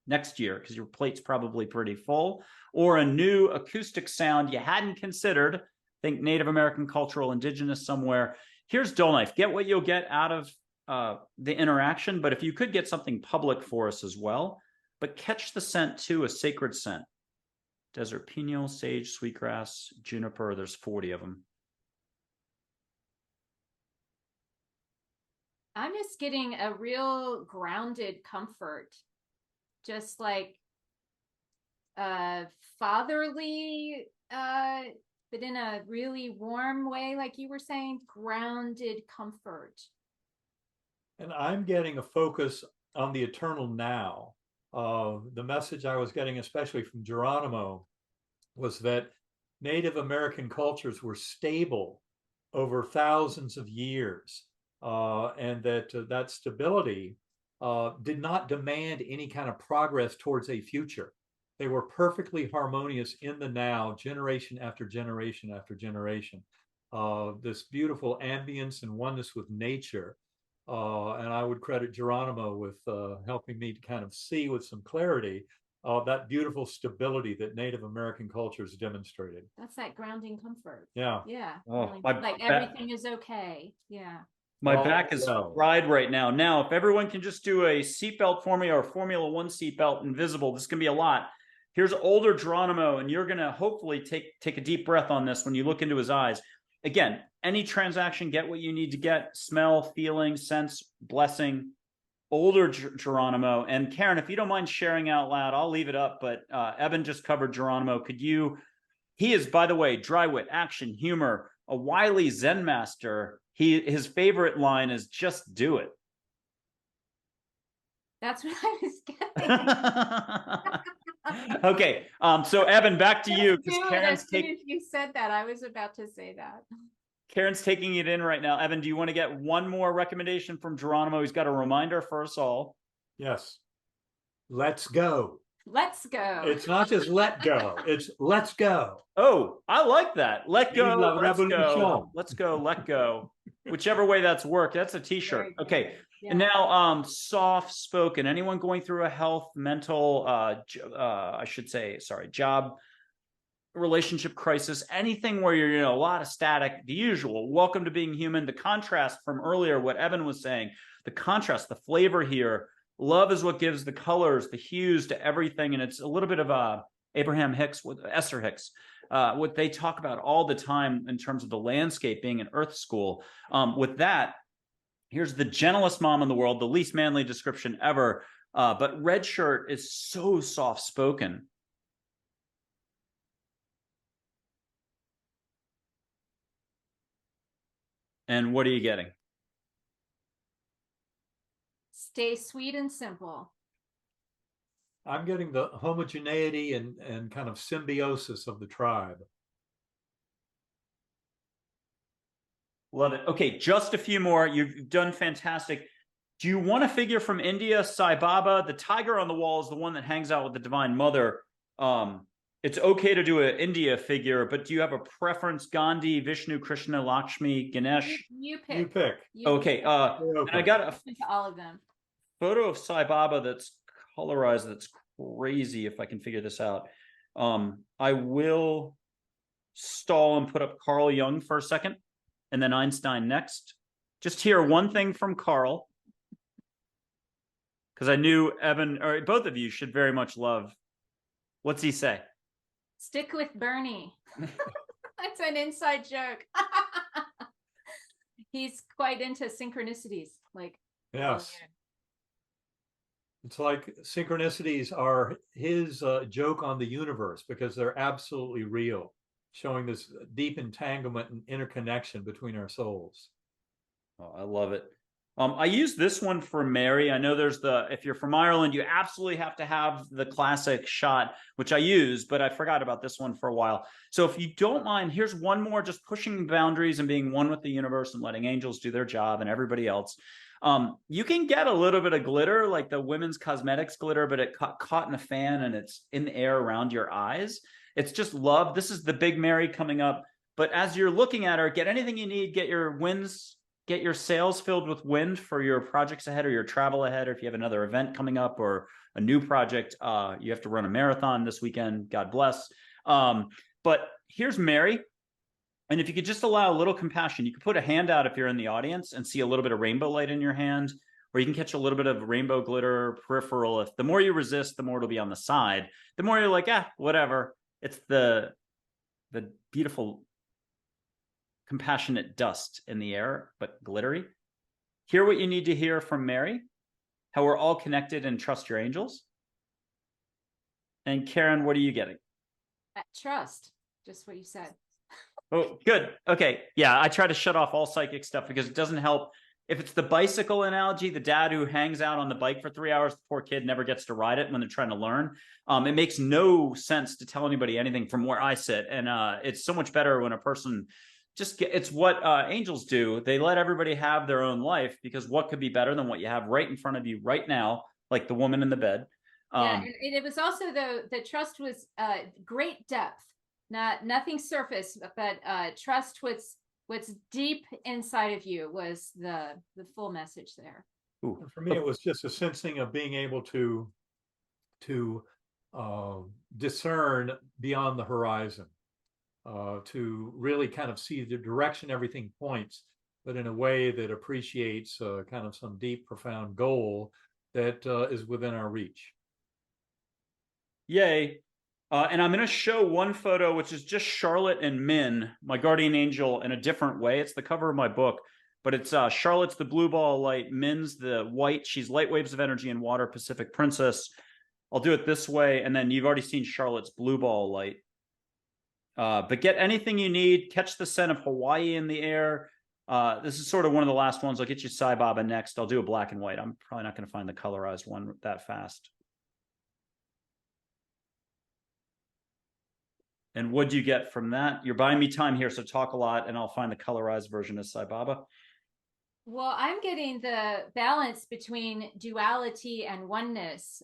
next year, because your plate's probably pretty full, or a new acoustic sound you hadn't considered. Think Native American, cultural, indigenous somewhere. Here's Dull Knife. Get what you'll get out of the interaction, but if you could get something public for us as well, but catch the scent too, a sacred scent. Desert pineal, sage, sweetgrass, juniper, there's 40 of them. I'm just getting a real grounded comfort, just like fatherly, but in a really warm way, like you were saying, grounded comfort. And I'm getting a focus on the eternal now. The message I was getting, especially from Geronimo, was that Native American cultures were stable over thousands of years, and that stability did not demand any kind of progress towards a future. They were perfectly harmonious in the now, generation after generation after generation. This beautiful ambience and oneness with nature. And I would credit Geronimo with helping me to kind of see with some clarity that beautiful stability that Native American cultures demonstrated. That's that grounding comfort. Yeah. Yeah. Oh, really, like everything is okay. Yeah. My back is fried right now. Now, if everyone can just do a seatbelt for me, or Formula One seatbelt invisible, this can be a lot. Here's older Geronimo, and you're going to hopefully take a deep breath on this when you look into his eyes. Again, any transaction, get what you need to get. Smell, feeling, sense, blessing. Older Geronimo. And Karen, if you don't mind sharing out loud, I'll leave it up. But Eben just covered Geronimo. Could you? He is, by the way, dry wit, action, humor, a wily Zen master. His favorite line is "Just do it." That's what I was getting. Okay, so Eben, back to you, because Karen's taking. You said that, I was about to say that. Karen's taking it in right now. Eben, do you want to get one more recommendation from Geronimo? He's got a reminder for us all. Yes. Let's go. Let's go. It's not just let go. It's let's go. Oh, I like that. Let go. Let's go. Let's go. Let go. Whichever way that's worked. That's a t-shirt. Okay. Yeah. And now, soft spoken. Anyone going through a health, mental, I should say, sorry, job, relationship crisis, anything where you're, a lot of static, the usual. Welcome to being human. The contrast from earlier, what Eben was saying, the contrast, the flavor here. Love is what gives the colors, the hues to everything. And it's a little bit of Abraham Hicks, with Esther Hicks, what they talk about all the time in terms of the landscape being an earth school. With that, here's the gentlest mom in the world, the least manly description ever. But red shirt is so soft spoken. And what are you getting? Stay sweet and simple. I'm getting the homogeneity and kind of symbiosis of the tribe. Love it. Okay, just a few more. You've done fantastic. Do you want a figure from India, Sai Baba? The tiger on the wall is the one that hangs out with the Divine Mother. It's okay to do an India figure, but do you have a preference? Gandhi, Vishnu, Krishna, Lakshmi, Ganesh? You pick. You pick. Okay. And I got all of them. Photo of Sai Baba that's colorized. That's crazy. If I can figure this out, I will stall and put up Carl Jung for a second, and then Einstein next. Just hear one thing from Carl. because I knew Eben, or both of you, should very much love. What's he say? Stick with Bernie. That's an inside joke. He's quite into synchronicities. Like, Yes. oh, yeah. It's like synchronicities are his joke on the universe because they're absolutely real, showing this deep entanglement and interconnection between our souls. Oh, I love it. I use this one for Mary. I know there's if you're from Ireland, you absolutely have to have the classic shot, which I use, but I forgot about this one for a while. So if you don't mind, here's one more, just pushing boundaries and being one with the universe and letting angels do their job and everybody else. You can get a little bit of glitter, like the women's cosmetics glitter, but it caught in a fan and it's in the air around your eyes. It's just love. This is the big Mary coming up. But as you're looking at her, get anything you need, get your sails filled with wind for your projects ahead or your travel ahead, or if you have another event coming up or a new project, you have to run a marathon this weekend, God bless. But here's Mary. And if you could just allow a little compassion, you could put a hand out if you're in the audience and see a little bit of rainbow light in your hand, or you can catch a little bit of rainbow glitter peripheral. If the more you resist, the more it'll be on the side. The more you're like, whatever. It's the beautiful compassionate dust in the air, but glittery. Hear what you need to hear from Mary, how we're all connected, and trust your angels. And Karen, what are you getting? Trust, just what you said. Oh, good. Okay. Yeah, I try to shut off all psychic stuff because it doesn't help. If it's the bicycle analogy, the dad who hangs out on the bike for 3 hours, the poor kid never gets to ride it when they're trying to learn. It makes no sense to tell anybody anything from where I sit. And it's so much better when a person it's what angels do. They let everybody have their own life, because what could be better than what you have right in front of you right now, like the woman in the bed. Yeah, and it was also the trust was great depth, nothing surface, but trust what's deep inside of you was the full message there. Ooh. For me, it was just a sensing of being able to discern beyond the horizon, to really kind of see the direction everything points, but in a way that appreciates kind of some deep, profound goal that is within our reach. Yay. And I'm going to show one photo, which is just Charlotte and Min, my guardian angel, in a different way. It's the cover of my book, but it's Charlotte's the blue ball of light, Min's the white. She's light waves of energy and water, Pacific princess. I'll do it this way, and then you've already seen Charlotte's blue ball of light. But get anything you need. Catch the scent of Hawaii in the air. This is sort of one of the last ones. I'll get you Sai Baba next. I'll do a black and white. I'm probably not going to find the colorized one that fast. And what do you get from that? You're buying me time here, so talk a lot, and I'll find the colorized version of Sai Baba. Well, I'm getting the balance between duality and oneness.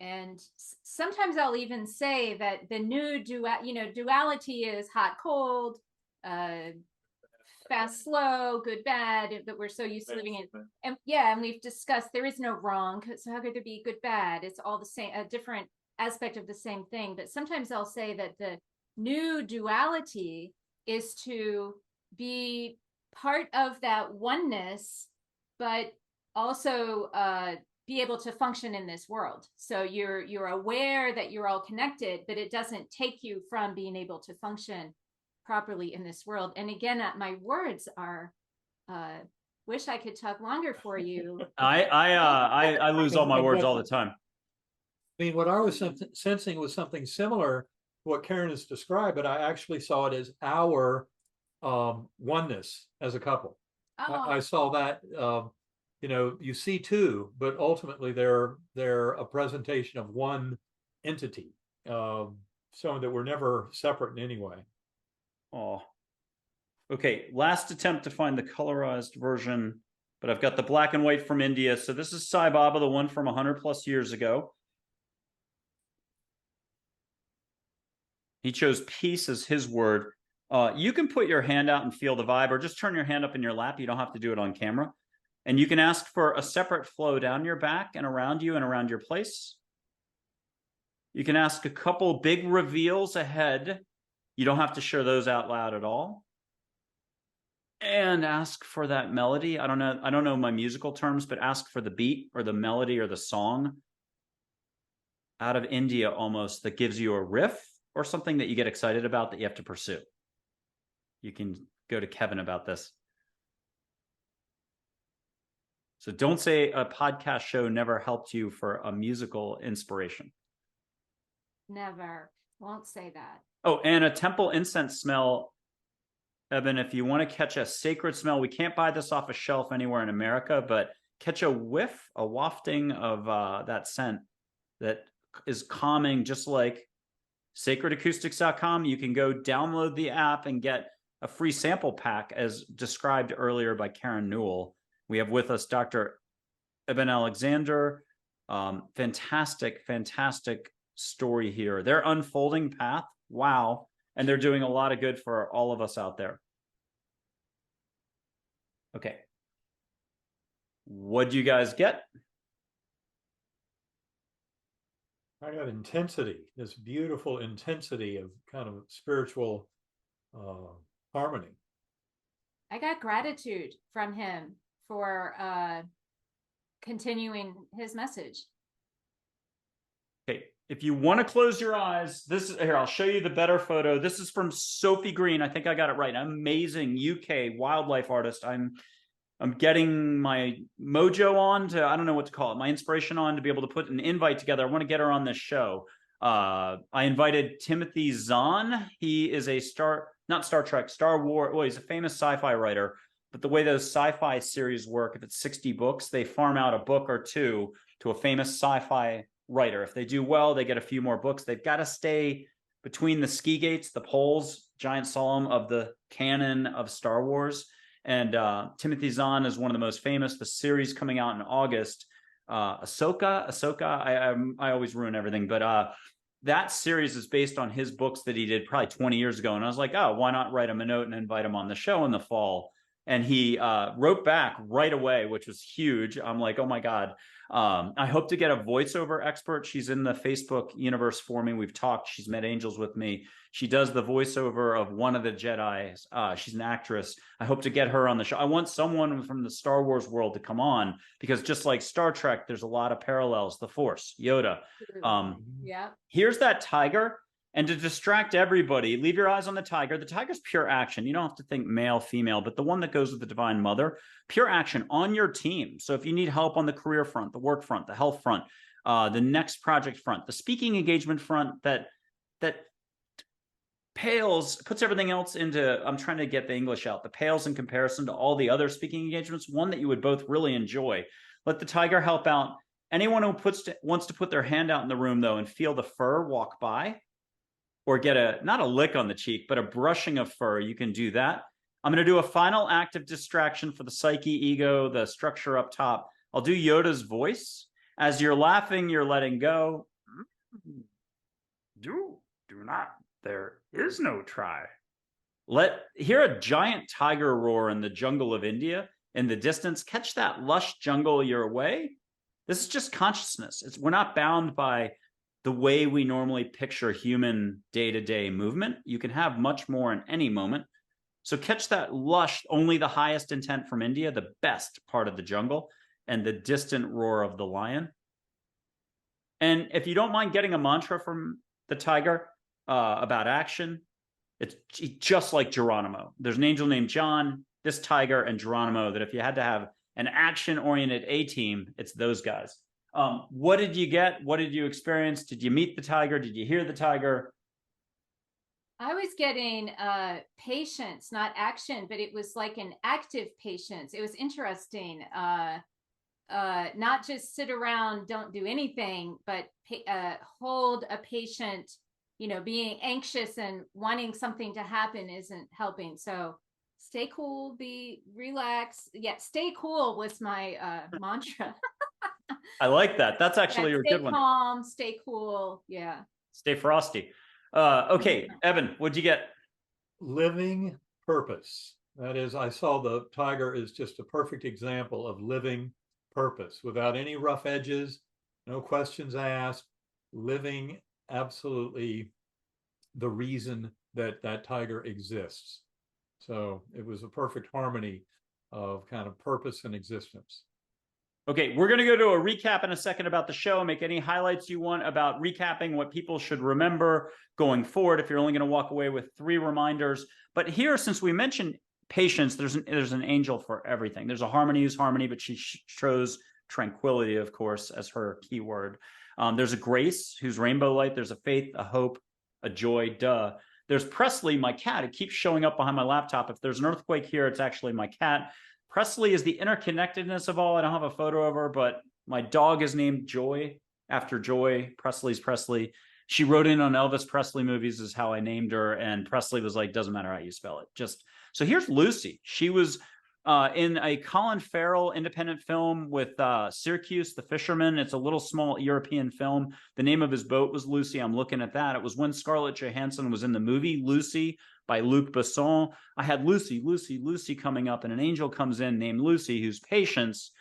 And sometimes I'll even say that the new duality is hot, cold, fast, slow, good, bad, that we're so used to living in. And yeah, and we've discussed there is no wrong. So how could there be good, bad? It's all the same, a different aspect of the same thing. But sometimes I'll say that the new duality is to be part of that oneness, but also be able to function in this world. So you're aware that you're all connected, but it doesn't take you from being able to function properly in this world. And again, my words are wish I could talk longer for you. I lose all my words all the time. I mean, what I was sensing was something similar to what Karen has described, but I actually saw it as our oneness as a couple. Oh. I saw that, you see two, but ultimately they're a presentation of one entity, showing that we're never separate in any way. Oh, okay. Last attempt to find the colorized version, but I've got the black and white from India. So this is Sai Baba, the one from 100+ years ago. He chose peace as his word. You can put your hand out and feel the vibe, or just turn your hand up in your lap. You don't have to do it on camera. And you can ask for a separate flow down your back and around you and around your place. You can ask a couple big reveals ahead. You don't have to share those out loud at all. and ask for that melody. I don't know my musical terms, but ask for the beat or the melody or the song out of India almost that gives you a riff or something that you get excited about that you have to pursue. You can go to Kevin about this. So don't say a podcast show never helped you for a musical inspiration. Never. Won't say that. Oh, and a temple incense smell, Eben, if you want to catch a sacred smell, we can't buy this off a shelf anywhere in America, but catch a whiff, a wafting of that scent that is calming, just like sacredacoustics.com. You can go download the app and get a free sample pack as described earlier by Karen Newell. We have with us Dr. Eben Alexander. Fantastic story here. Their unfolding path. Wow. And they're doing a lot of good for all of us out there. Okay. What do you guys get? I got intensity, this beautiful intensity of kind of spiritual harmony. I got gratitude from him for continuing his message. Okay, if you want to close your eyes, this is here. I'll show you the better photo. This is from Sophie Green. I think I got it right. Amazing UK wildlife artist. I'm getting my mojo on to, I don't know what to call it, my inspiration on to be able to put an invite together. I want to get her on this show. I invited Timothy Zahn. He is a not Star Trek, Star Wars. Well, he's a famous sci-fi writer. But the way those sci-fi series work, if it's 60 books, they farm out a book or two to a famous sci-fi writer. If they do well, they get a few more books. They've got to stay between the ski gates, the poles, giant solemn of the canon of Star Wars. And Timothy Zahn is one of the most famous. The series coming out in August, Ahsoka. I always ruin everything, but that series is based on his books that he did probably 20 years ago. And I was like, oh, why not write him a note and invite him on the show in the fall? And he wrote back right away, which was huge. I'm like, oh my God. I hope to get a voiceover expert. She's in the Facebook universe for me. We've talked. She's met angels with me. She does the voiceover of one of the Jedis. She's an actress. I hope to get her on the show. I want someone from the Star Wars world to come on because just like Star Trek, there's a lot of parallels. The Force, Yoda. Yeah. Here's that tiger. And to distract everybody, leave your eyes on the tiger. The tiger's pure action. You don't have to think male, female, but the one that goes with the Divine Mother, pure action on your team. So if you need help on the career front, the work front, the health front, the next project front, the speaking engagement front, that puts everything else into, I'm trying to get the English out, the pales in comparison to all the other speaking engagements, one that you would both really enjoy. Let the tiger help out. Anyone who wants to put their hand out in the room, though, and feel the fur walk by, or get not a lick on the cheek, but a brushing of fur, you can do that. I'm going to do a final act of distraction for the psyche, ego, the structure up top. I'll do Yoda's voice. As you're laughing, you're letting go. Do not. There is no try. Hear a giant tiger roar in the jungle of India in the distance. Catch that lush jungle your way. This is just consciousness. We're not bound by the way we normally picture human day-to-day movement. You can have much more in any moment. So catch that lush, only the highest intent from India, the best part of the jungle, and the distant roar of the lion. And if you don't mind getting a mantra from the tiger about action, it's just like Geronimo. There's an angel named John, this tiger, and Geronimo, that if you had to have an action-oriented A-team, it's those guys. What did you get? What did you experience? Did you meet the tiger? Did you hear the tiger? I was getting patience, not action, but it was like an active patience. It was interesting. Not just sit around, don't do anything, but hold a patient, being anxious and wanting something to happen isn't helping. So stay cool, be relaxed. Yeah, stay cool was my mantra. I like that. That's actually a good one. Stay calm, stay cool. Yeah. Stay frosty. Okay, Eben, what'd you get? Living purpose. That is, I saw the tiger is just a perfect example of living purpose without any rough edges, no questions asked, living absolutely the reason that tiger exists. So it was a perfect harmony of kind of purpose and existence. Okay, we're going to go to a recap in a second about the show. Make any highlights you want about recapping what people should remember going forward if you're only going to walk away with 3 reminders. But here, since we mentioned patience, there's an angel for everything. There's a harmony who's harmony, but she chose tranquility, of course, as her keyword. There's a grace who's rainbow light. There's a faith, a hope, a joy, duh. There's Presley, my cat. It keeps showing up behind my laptop. If there's an earthquake here, it's actually my cat. Presley is the interconnectedness of all. I don't have a photo of her, but my dog is named Joy after Joy. Presley's Presley. She wrote in on Elvis Presley movies is how I named her. And Presley was like, doesn't matter how you spell it. Just so here's Lucy. She was in a Colin Farrell independent film with Syracuse, the Fisherman. It's a little small European film. The name of his boat was Lucy. I'm looking at that. It was when Scarlett Johansson was in the movie Lucy by Luc Besson. I had Lucy coming up, and an angel comes in named Lucy, who's patience.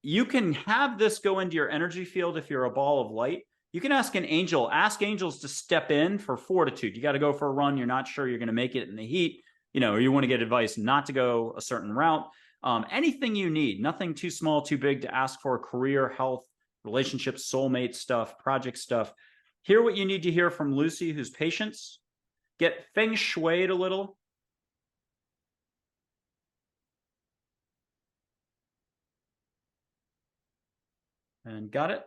You can have this go into your energy field if you're a ball of light. You can ask angels to step in for fortitude. You got to go for a run. You're not sure you're going to make it in the heat, or you want to get advice not to go a certain route. Anything you need, nothing too small, too big to ask for: career, health, relationships, soulmate stuff, project stuff. Hear what you need to hear from Lucy, who's patience. Get feng shuied a little. And got it?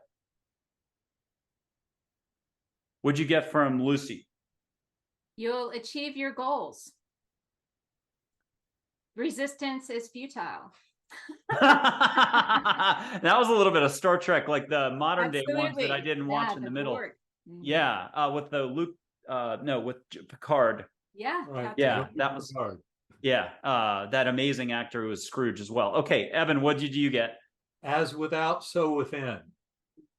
What'd you get from Lucy? You'll achieve your goals. Resistance is futile. That was a little bit of Star Trek, like the modern day ones that I didn't watch in the middle. Mm-hmm. Yeah, with the Luke, with Picard. Yeah. Right. Yeah, that was hard. Yeah, that amazing actor who was Scrooge as well. Okay, Eben, what did you get? As without, so within.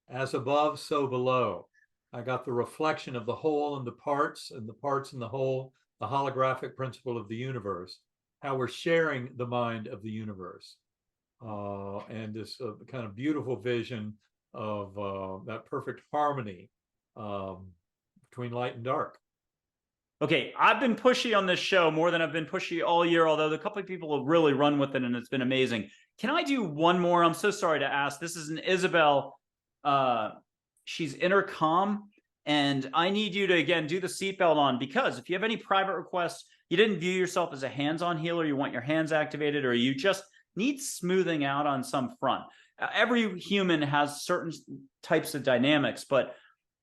As above, so below. I got the reflection of the whole and the parts and the whole, the holographic principle of the universe, how we're sharing the mind of the universe. And this kind of beautiful vision of that perfect harmony between light and dark. Okay, I've been pushy on this show more than I've been pushy all year, although a couple of people have really run with it and it's been amazing. Can I do one more? I'm so sorry to ask. This is an Isabel. She's intercom, and I need you to, again, do the seatbelt on, because if you have any private requests, you didn't view yourself as a hands-on healer, you want your hands activated, or you just need smoothing out on some front. Every human has certain types of dynamics, but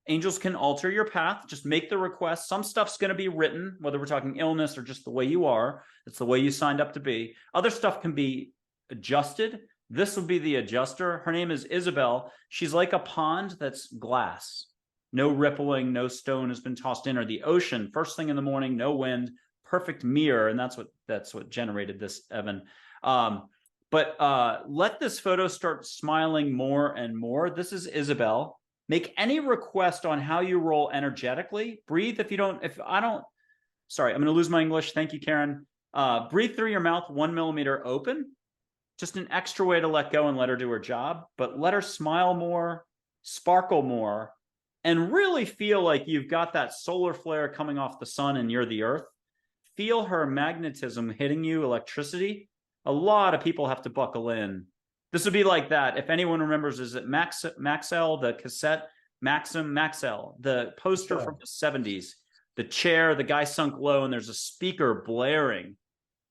angels can alter your path. Just make the request. Some stuff's going to be written, whether we're talking illness or just the way you are. It's the way you signed up to be. Other stuff can be adjusted. This would be the adjuster. Her name is Isabel. She's like a pond that's glass. No rippling, no stone has been tossed in, or the ocean. First thing in the morning, no wind, perfect mirror, and that's what generated this, Evan. But let this photo start smiling more and more. This is Isabel. Make any request on how you roll energetically. Breathe sorry, I'm going to lose my English. Thank you, Karen. Breathe through your mouth 1 millimeter open. Just an extra way to let go and let her do her job, but let her smile more, sparkle more, and really feel like you've got that solar flare coming off the sun and you're the earth. Feel her magnetism hitting you, electricity. A lot of people have to buckle in. This would be like that. If anyone remembers, is it Maxell, the cassette? Maxell, the poster from the 70s. The chair, the guy sunk low, and there's a speaker blaring,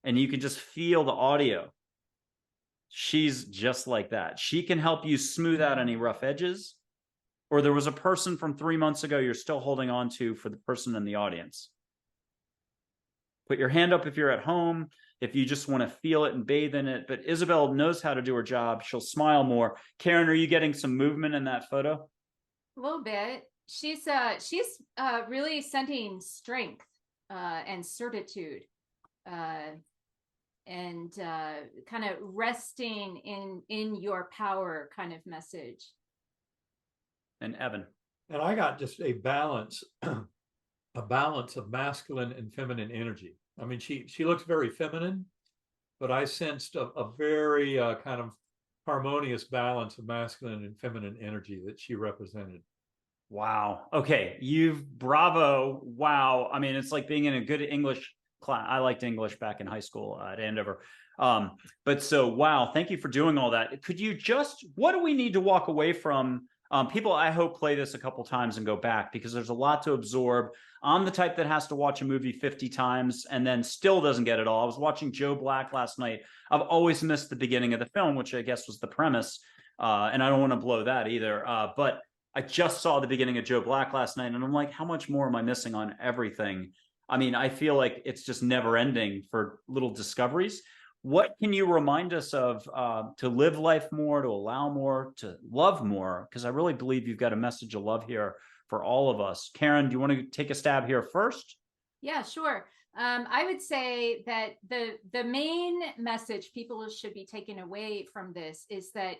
and you can just feel the audio. She's just like that. She can help you smooth out any rough edges. Or there was a person from 3 months ago you're still holding on to for the person in the audience. Put your hand up if you're at home, if you just want to feel it and bathe in it. But Isabel knows how to do her job. She'll smile more. Karen, are you getting some movement in that photo? A little bit. She's really sending strength and certitude. And kind of resting in your power kind of message. And Evan. And I got just a balance of masculine and feminine energy. I mean, she looks very feminine, but I sensed a very kind of harmonious balance of masculine and feminine energy that she represented. Wow. Okay. Bravo. Wow. I mean, it's like being in a good English class. I liked English back in high school at Andover. But so, wow, thank you for doing all that. Could you just, what do we need to walk away from? People, I hope, play this a couple times and go back, because there's a lot to absorb. I'm the type that has to watch a movie 50 times and then still doesn't get it all. I was watching Joe Black last night. I've always missed the beginning of the film, which I guess was the premise. And I don't want to blow that either. But I just saw the beginning of Joe Black last night, and I'm like, how much more am I missing on everything? I mean, I feel like it's just never ending for little discoveries. What can you remind us of to live life more, to allow more, to love more? Because I really believe you've got a message of love here for all of us. Karen, do you want to take a stab here first? Yeah, sure. I would say that the main message people should be taking away from this is that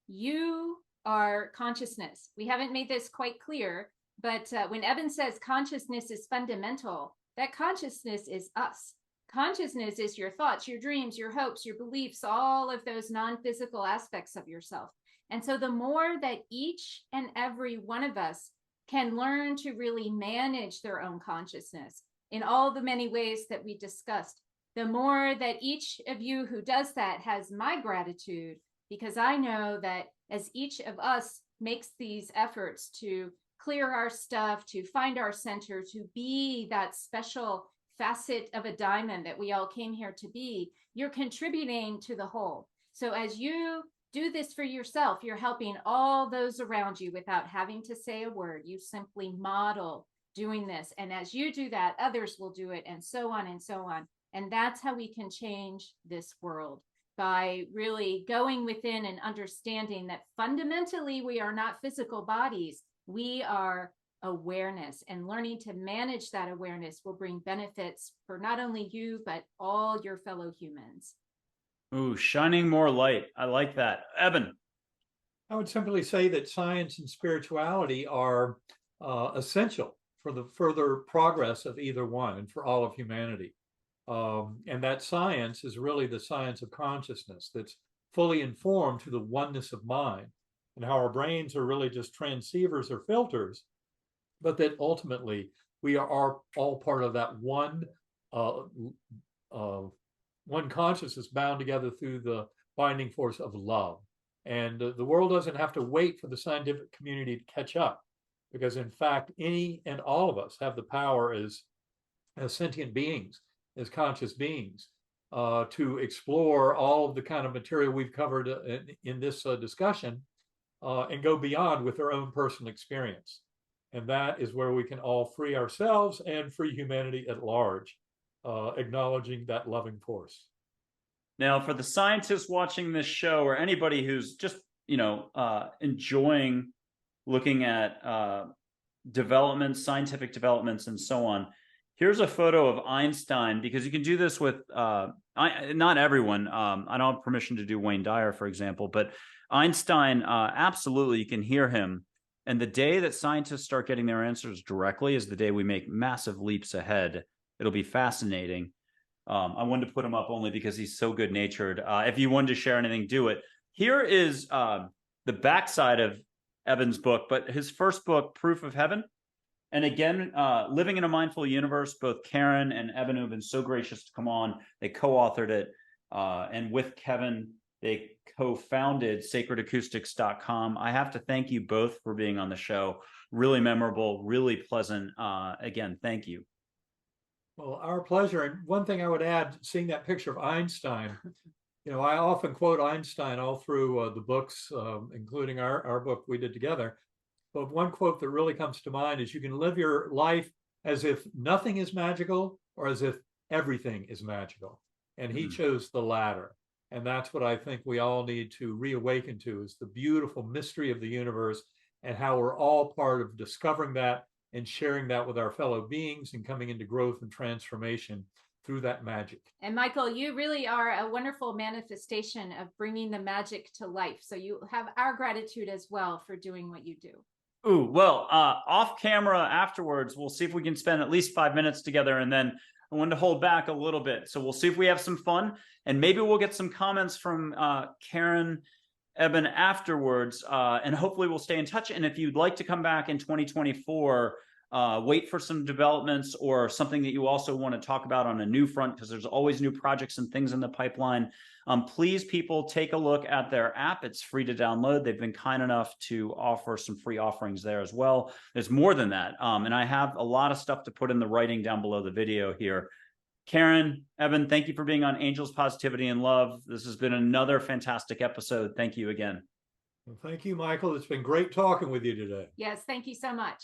you are consciousness. We haven't made this quite clear, but when Eben says consciousness is fundamental, that consciousness is us. Consciousness is your thoughts, your dreams, your hopes, your beliefs, all of those non-physical aspects of yourself. And so the more that each and every one of us can learn to really manage their own consciousness in all the many ways that we discussed, the more that each of you who does that has my gratitude, because I know that as each of us makes these efforts to clear our stuff, to find our center, to be that special facet of a diamond that we all came here to be, you're contributing to the whole. So as you do this for yourself, you're helping all those around you without having to say a word. You simply model doing this. And as you do that, others will do it, and so on and so on. And that's how we can change this world, by really going within and understanding that fundamentally we are not physical bodies. We are awareness, and learning to manage that awareness will bring benefits for not only you, but all your fellow humans. Ooh, shining more light. I like that. Eben. I would simply say that science and spirituality are essential for the further progress of either one and for all of humanity. And that science is really the science of consciousness that's fully informed to the oneness of mind, and how our brains are really just transceivers or filters, but that ultimately we are all part of that one consciousness bound together through the binding force of love. And the world doesn't have to wait for the scientific community to catch up, because in fact, any and all of us have the power as sentient beings, as conscious beings, to explore all of the kind of material we've covered in this discussion, and go beyond with our own personal experience. And that is where we can all free ourselves and free humanity at large, acknowledging that loving force. Now, for the scientists watching this show, or anybody who's just, enjoying looking at developments, scientific developments, and so on, here's a photo of Einstein, because you can do this with not everyone. I don't have permission to do Wayne Dyer, for example, but Einstein, absolutely, you can hear him. And the day that scientists start getting their answers directly is the day we make massive leaps ahead. It'll be fascinating. I wanted to put him up only because he's so good-natured. If you wanted to share anything, do it. Here is the backside of Eben's book, but his first book, Proof of Heaven. And again, Living in a Mindful Universe, both Karen and Eben have been so gracious to come on. They co-authored it. And with Kevin, they co-founded sacredacoustics.com. I have to thank you both for being on the show. Really memorable, really pleasant. Again, thank you. Well, our pleasure. And one thing I would add, seeing that picture of Einstein, I often quote Einstein all through the books, including our book we did together. But one quote that really comes to mind is, you can live your life as if nothing is magical or as if everything is magical. And he chose the latter. And that's what I think we all need to reawaken to, is the beautiful mystery of the universe, and how we're all part of discovering that and sharing that with our fellow beings, and coming into growth and transformation through that magic. And Michael, you really are a wonderful manifestation of bringing the magic to life. So you have our gratitude as well for doing what you do. Ooh, well, off camera afterwards, we'll see if we can spend at least 5 minutes together, and then I wanted to hold back a little bit. So we'll see if we have some fun, and maybe we'll get some comments from Karen, Eben afterwards, and hopefully we'll stay in touch. And if you'd like to come back in 2024, wait for some developments or something that you also want to talk about on a new front, because there's always new projects and things in the pipeline, please, people, take a look at their app. It's free to download. They've been kind enough to offer some free offerings there as well. There's more than that. And I have a lot of stuff to put in the writing down below the video here. Karen, Eben, thank you for being on Angels, Positivity, and Love. This has been another fantastic episode. Thank you again. Well, thank you, Michael. It's been great talking with you today. Yes, thank you so much.